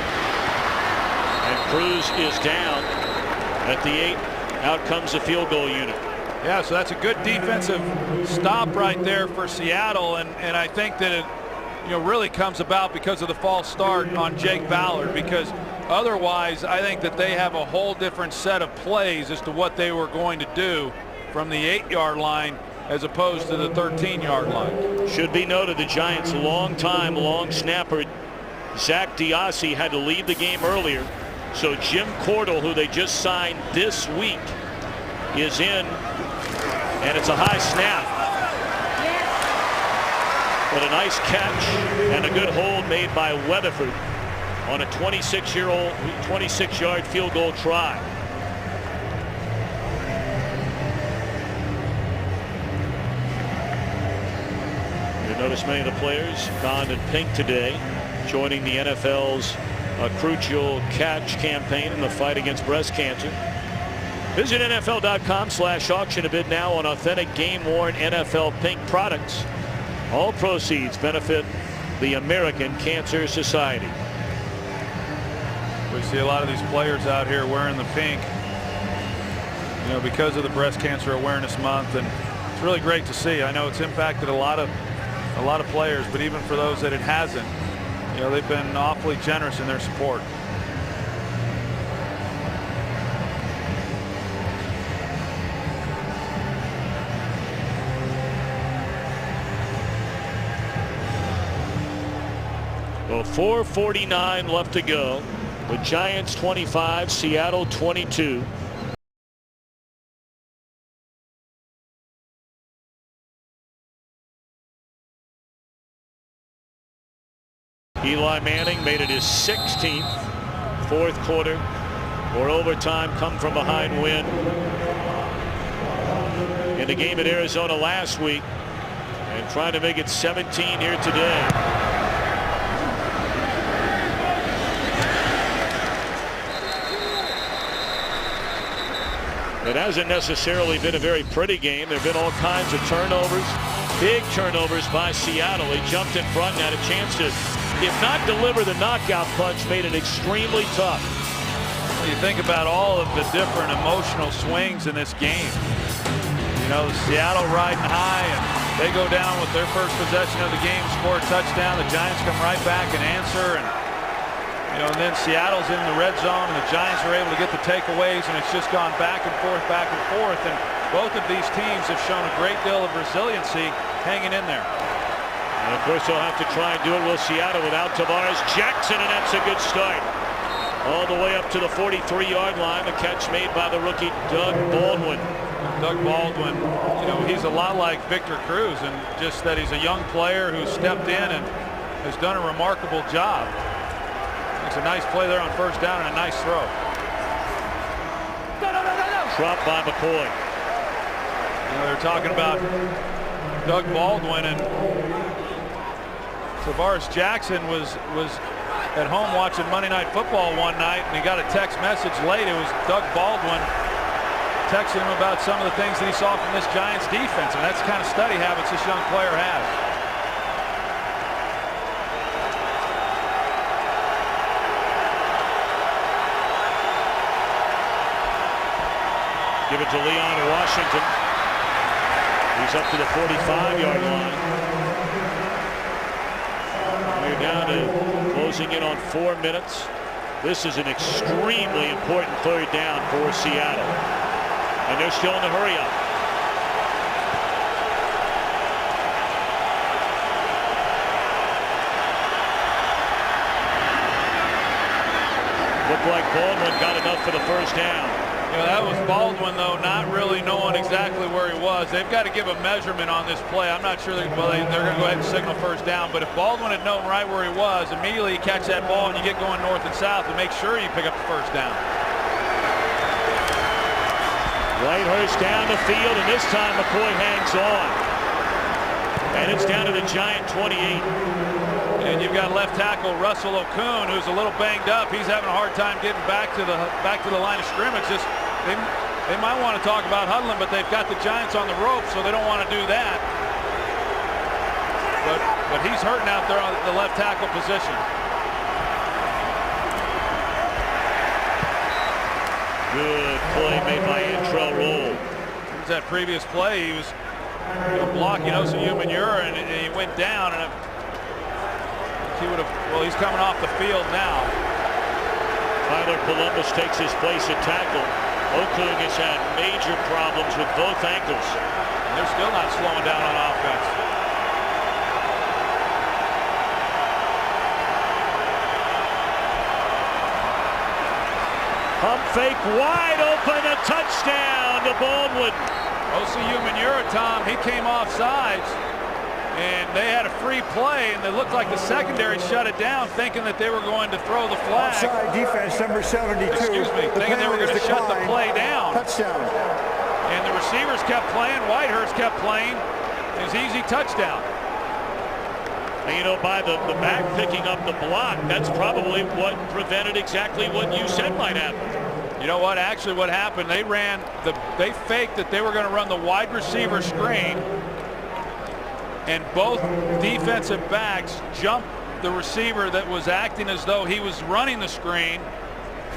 S1: And Cruz is down at the 8. Out comes the field goal unit.
S3: Yeah, so that's a good defensive stop right there for Seattle, and I think that it really comes about because of the false start on Jake Ballard, because otherwise I think that they have a whole different set of plays as to what they were going to do from the 8-yard line as opposed to the 13-yard line.
S1: Should be noted the Giants' long snapper Zach Diassi had to leave the game earlier, so Jim Cordell, who they just signed this week, is in, and it's a high snap. But a nice catch and a good hold made by Weatherford on a 26-yard field goal try. You notice many of the players donned in pink today, joining the NFL's Crucial Catch campaign in the fight against breast cancer. Visit NFL.com/auction to bid now on authentic game-worn NFL pink products. All proceeds benefit the American Cancer Society.
S3: We see a lot of these players out here wearing the pink, because of the Breast Cancer Awareness Month, and it's really great to see. I know it's impacted a lot of players, but even for those that it hasn't, they've been awfully generous in their support.
S1: Well, 4:49 left to go. The Giants 25, Seattle 22. Eli Manning made it his 16th fourth quarter or overtime come from behind win in the game at Arizona last week, and trying to make it 17 here today. It hasn't necessarily been a very pretty game. There have been all kinds of turnovers, big turnovers by Seattle. They jumped in front and had a chance to, if not deliver the knockout punch, made it extremely tough.
S3: You think about all of the different emotional swings in this game. Seattle riding high, and they go down with their first possession of the game, score a touchdown. The Giants come right back and answer, and then Seattle's in the red zone, and the Giants are able to get the takeaways, and it's just gone back and forth, and both of these teams have shown a great deal of resiliency hanging in there.
S1: And of course, they'll have to try and do it with Seattle without Tavares Jackson, and that's a good start. All the way up to the 43-yard line, the catch made by the rookie Doug Baldwin.
S3: Doug Baldwin, he's a lot like Victor Cruz, and just that he's a young player who stepped in and has done a remarkable job. It's a nice play there on first down and a nice throw.
S1: Dropped by McCoy.
S3: They're talking about Doug Baldwin, and Tavares Jackson was at home watching Monday Night Football one night, and he got a text message late. It was Doug Baldwin texting him about some of the things that he saw from this Giants defense, and that's the kind of study habits this young player has.
S1: Give it to Leon Washington. He's up to the 45-yard line. We're down to closing in on 4 minutes. This is an extremely important third down for Seattle. And they're still in the hurry up. Looked like Baldwin got enough for the first down.
S3: Yeah, that was Baldwin, though, not really knowing exactly where he was. They've got to give a measurement on this play. I'm not sure they're going to go ahead and signal first down. But if Baldwin had known right where he was, immediately you catch that ball and you get going north and south and make sure you pick up the first down.
S1: Whitehurst down the field, and this time McCoy hangs on. And it's down to the Giant 28.
S3: And you've got left tackle Russell Okun, who's a little banged up. He's having a hard time getting back to the line of scrimmage. Just they might want to talk about huddling, but they've got the Giants on the rope, so they don't want to do that. But he's hurting out there on the left tackle position.
S1: Good play made by Antrell Roll.
S3: That previous play, he was blocking Osayi-Umenyiora, and he went down, and he would have. Well, he's coming off the field now.
S1: Tyler Columbus takes his place at tackle. Okung has had major problems with both ankles.
S3: And they're still not slowing down on offense.
S1: Pump fake wide open, a touchdown to Baldwin.
S3: Osayi-Umenyiora, Tom, he came off sides, and they had a free play, and it looked like the secondary shut it down, thinking that they were going to throw the flag.
S6: Offside defense, number 72.
S3: Excuse me, thinking they were going to shut the play down.
S6: Touchdown.
S3: And the receivers kept playing, Whitehurst kept playing. It was easy touchdown.
S1: And you know, by the back picking up the block, that's probably what prevented exactly what you said might happen.
S3: You know what? Actually, what happened? They faked that they were going to run the wide receiver screen, and both defensive backs jumped the receiver that was acting as though he was running the screen,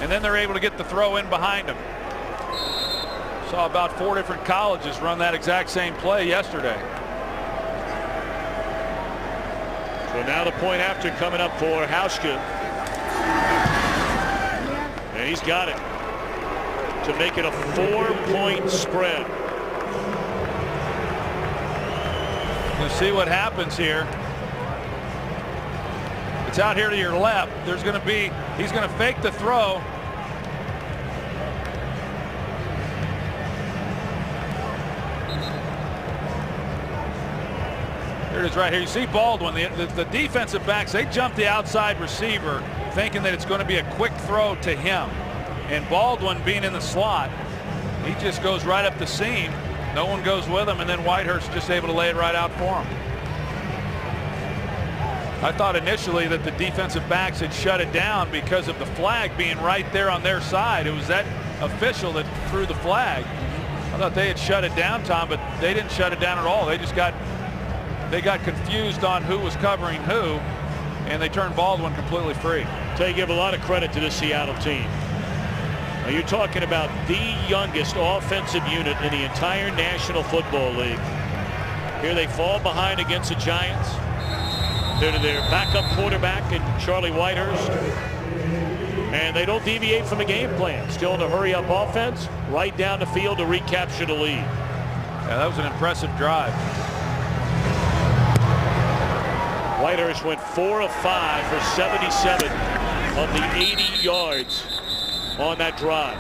S3: and then they're able to get the throw in behind him. Saw about 4 different colleges run that exact same play yesterday.
S1: So now the point after coming up for Hauschka. And he's got it to make it a 4-point spread.
S3: You'll see what happens here. It's out here to your left. He's going to fake the throw. Here it is right here. You see Baldwin, the defensive backs, they jump the outside receiver thinking that it's going to be a quick throw to him. And Baldwin, being in the slot, he just goes right up the seam. No one goes with him, and then Whitehurst just able to lay it right out for him. I thought initially that the defensive backs had shut it down because of the flag being right there on their side. It was that official that threw the flag. I thought they had shut it down, Tom, but they didn't shut it down at all. They just got confused on who was covering who, and they turned Baldwin completely free.
S1: So you give a lot of credit to the Seattle team. Now you're talking about the youngest offensive unit in the entire National Football League. Here they fall behind against the Giants. They're to their backup quarterback in Charlie Whitehurst. And they don't deviate from the game plan. Still in a hurry-up offense, right down the field to recapture the lead.
S3: Yeah, that was an impressive drive.
S1: Whitehurst went 4 of 5 for 77 of the 80 yards on that drive.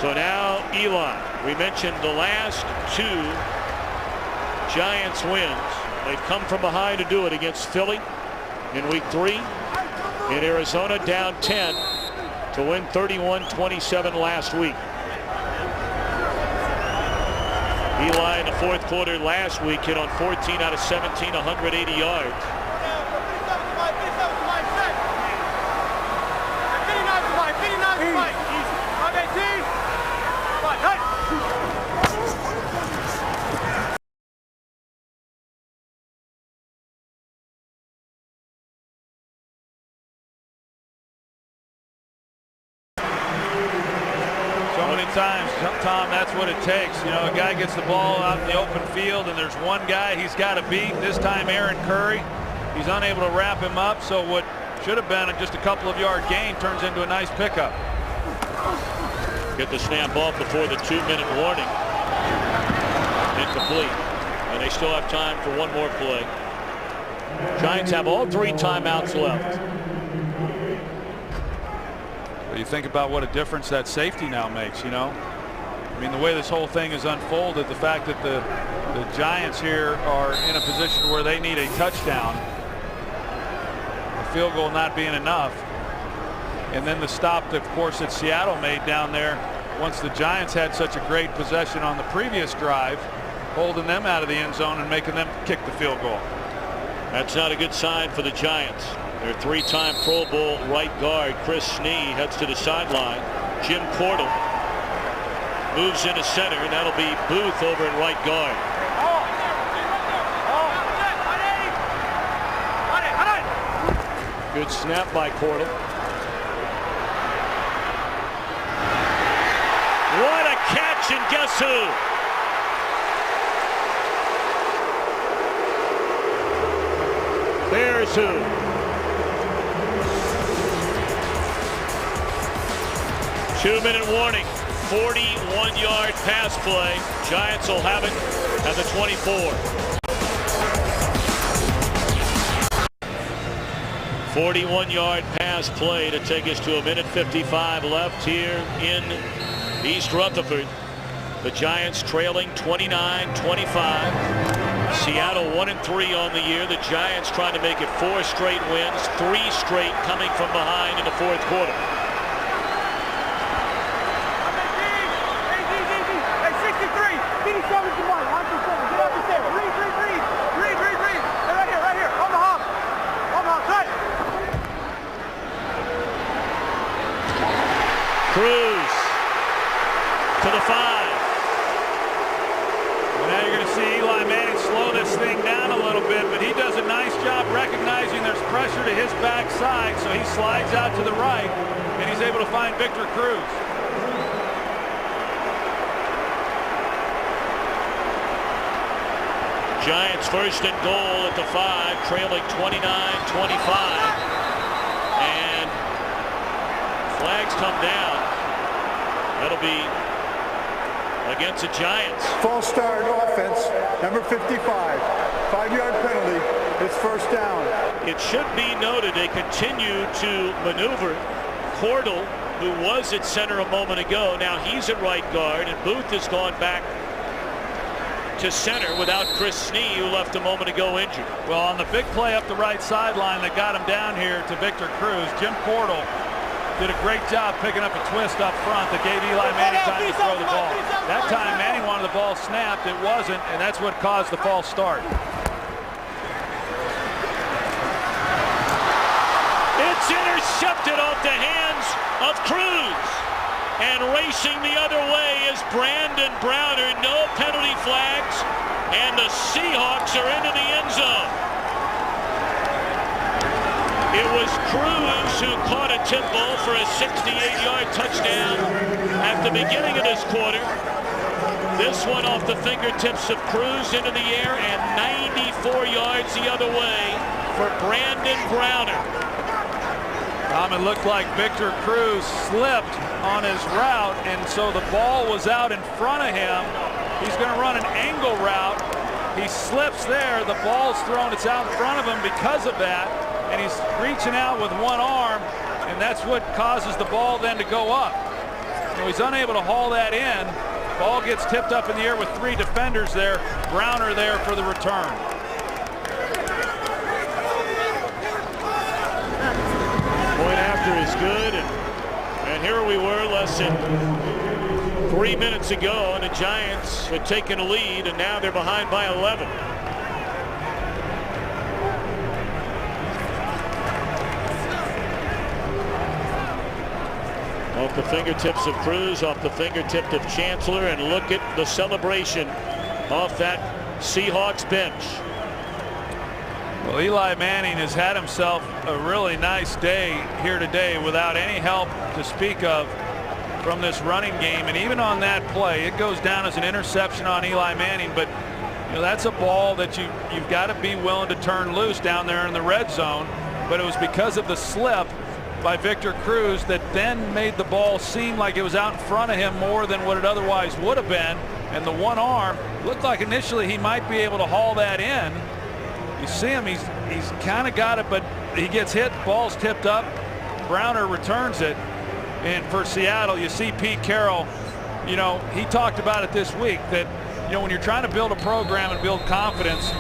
S1: So now Eli, we mentioned the last 2 Giants wins. They've come from behind to do it against Philly in week 3, in Arizona down 10 to win 31-27 last week. Eli in the fourth quarter last week hit on 14 out of 17, 180 yards.
S3: Times, Tom, that's what it takes. You know, a guy gets the ball out in the open field and there's one guy he's got to beat. This time Aaron Curry. He's unable to wrap him up, so what should have been just a couple of yard gain turns into a nice pickup.
S1: Get the snap off before the 2-minute warning. Incomplete. And they still have time for one more play. Giants have all 3 timeouts left.
S3: You think about what a difference that safety now makes, you know. I mean, the way this whole thing is unfolded, the fact that the Giants here are in a position where they need a touchdown, a field goal not being enough, and then the stop that, of course, that Seattle made down there once the Giants had such a great possession on the previous drive, holding them out of the end zone and making them kick the field goal.
S1: That's not a good sign for the Giants. Their 3-time Pro Bowl right guard Chris Snee heads to the sideline. Jim Portal moves into center, and that'll be Booth over at right guard. Good snap by Portal. What a catch, and guess who? There's who. Two-minute warning, 41-yard pass play. Giants will have it at the 24. 41-yard pass play to take us to 1:55 left here in East Rutherford. The Giants trailing 29-25. Seattle 1-3 on the year. The Giants trying to make it 4 straight wins, 3 straight coming from behind in the fourth quarter. Cruz to the 5.
S3: Well, now you're going to see Eli Manning slow this thing down a little bit, but he does a nice job recognizing there's pressure to his backside, so he slides out to the right, and he's able to find Victor Cruz.
S1: Giants first and goal at the 5, trailing 29-25. And flags come down. That'll be against the Giants.
S6: False start offense, number 55. 5-yard penalty. It's first down.
S1: It should be noted they continue to maneuver. Cordell, who was at center a moment ago, now he's at right guard, and Booth has gone back to center without Chris Snee, who left a moment ago injured.
S3: Well, on the big play up the right sideline that got him down here to Victor Cruz, Jim Cordell did a great job picking up a twist up front that gave Eli Manning time to throw the ball. That time Manning wanted the ball snapped. It wasn't, and that's what caused the false start.
S1: It's intercepted off the hands of Cruz. And racing the other way is Brandon Browner. No penalty flags, and the Seahawks are into the end zone. It was Cruz who caught a tip ball for a 68-yard touchdown at the beginning of this quarter. This one off the fingertips of Cruz into the air, and 94 yards the other way for Brandon Browner.
S3: It looked like Victor Cruz slipped on his route, and so the ball was out in front of him. He's going to run an angle route. He slips there. The ball's thrown. It's out in front of him because of that, and he's reaching out with one arm, and that's what causes the ball then to go up. So he's unable to haul that in. Ball gets tipped up in the air with 3 defenders there. Browner there for the return. Point after is good, and here we were less than
S1: 3 minutes ago, and the Giants had taken a lead, and now they're behind by 11. Off the fingertips of Cruz, off the fingertip of Chancellor, and look at the celebration off that Seahawks bench.
S3: Well, Eli Manning has had himself a really nice day here today without any help to speak of from this running game. And even on that play, it goes down as an interception on Eli Manning, but you know, that's a ball that you've got to be willing to turn loose down there in the red zone. But it was because of the slip by Victor Cruz that then made the ball seem like it was out in front of him more than what it otherwise would have been. And the one arm looked like initially he might be able to haul that in. You see him, he's kind of got it, but he gets hit, ball's tipped up. Browner returns it. And for Seattle, you see Pete Carroll, you know, he talked about it this week that, you know, when you're trying to build a program and build confidence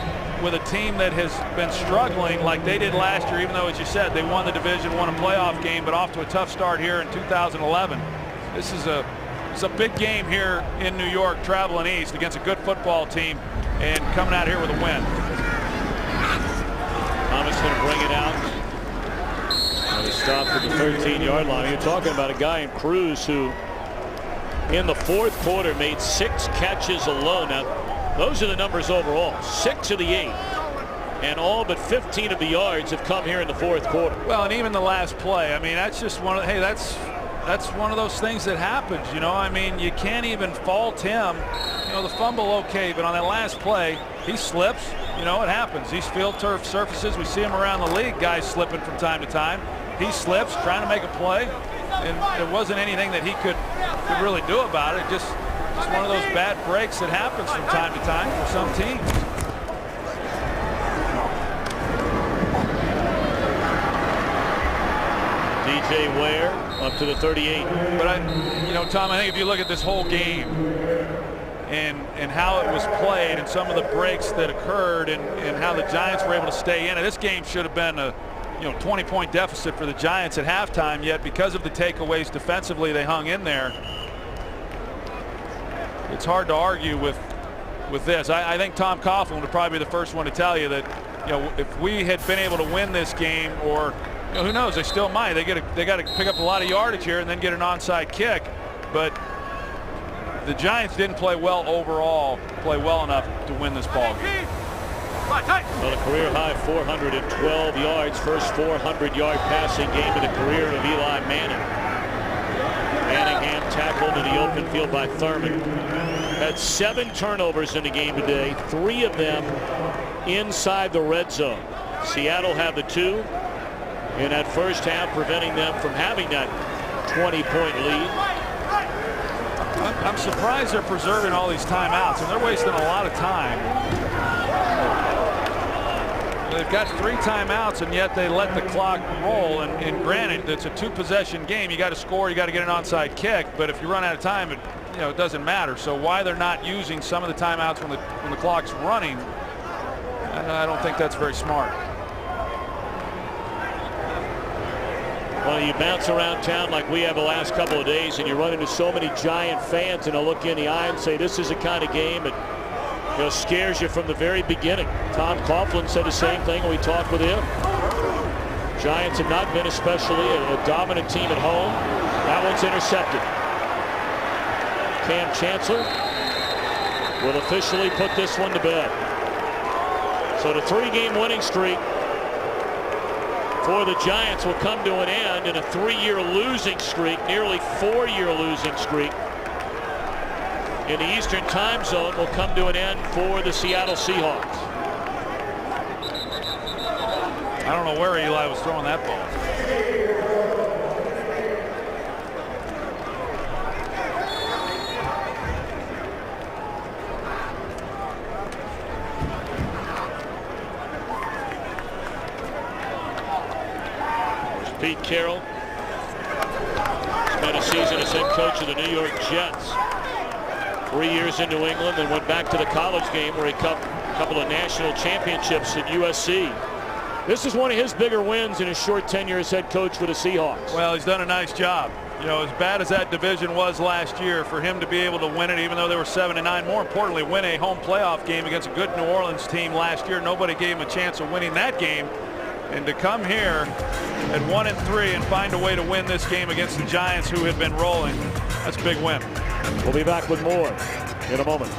S3: with a team that has been struggling like they did last year, even though, as you said, they won the division, won a playoff game, but off to a tough start here in 2011. This is a big game here in New York, traveling east against a good football team and coming out here with a win.
S1: Thomas going to bring it out. And he stopped at the 13-yard line. You're talking about a guy in Cruz who in the fourth quarter made 6 catches alone. Now, those are the numbers overall. 6 of the 8. And all but 15 of the yards have come here in the fourth quarter.
S3: Well, and even the last play, I mean, that's just one of, hey, that's one of those things that happens, you know. I mean, you can't even fault him. You know, the fumble, okay, but on that last play, he slips. You know, it happens. These field turf surfaces, we see them around the league, guys slipping from time to time. He slips, trying to make a play, and there wasn't anything that he could really do about it. Just one of those bad breaks that happens from time to time for some teams.
S1: DJ Ware up to the 38.
S3: But you know, Tom, I think if you look at this whole game and how it was played and some of the breaks that occurred and how the Giants were able to stay in it, this game should have been a 20-point deficit for the Giants at halftime, yet because of the takeaways defensively, they hung in there. It's hard to argue with this. I think Tom Coughlin would probably be the first one to tell you that, you know, if we had been able to win this game, or you know, who knows, they still might. They got to pick up a lot of yardage here and then get an onside kick. But the Giants didn't play well overall, play well enough to win this ball game.
S1: Well, a career high 412 yards, first 400-yard passing game of the career of Eli Manning. Manningham tackled in the open field by Thurman. Had 7 turnovers in the game today, 3 of them inside the red zone. Seattle had the 2 in that first half, preventing them from having that 20-point lead.
S3: I'm surprised they're preserving all these timeouts, and they're wasting a lot of time. They've got 3 timeouts, and yet they let the clock roll. And granted, it's a 2-possession game. You got to score, you got to get an onside kick. But if you run out of time, it doesn't matter. So why they're not using some of the timeouts when the clock's running, I don't think that's very smart.
S1: Well, you bounce around town like we have the last couple of days, and you run into so many Giant fans, and they'll look you in the eye and say, this is the kind of game that scares you from the very beginning. Tom Coughlin said the same thing when we talked with him. Giants have not been especially a dominant team at home. That one's intercepted. Cam Chancellor will officially put this one to bed. So the 3-game winning streak for the Giants will come to an end, and a 3-year losing streak, nearly 4-year losing streak in the Eastern time zone will come to an end for the Seattle Seahawks.
S3: I don't know where Eli was throwing that ball.
S1: Pete Carroll spent a season as head coach of the New York Jets. 3 years in New England, then went back to the college game where he got a couple of national championships at USC. This is one of his bigger wins in his short tenure as head coach for the Seahawks.
S3: Well, he's done a nice job. You know, as bad as that division was last year, for him to be able to win it, even though they were 7-9, more importantly, win a home playoff game against a good New Orleans team last year. Nobody gave him a chance of winning that game. And to come here at 1-3 and find a way to win this game against the Giants, who had been rolling, that's a big win.
S1: We'll be back with more in a moment.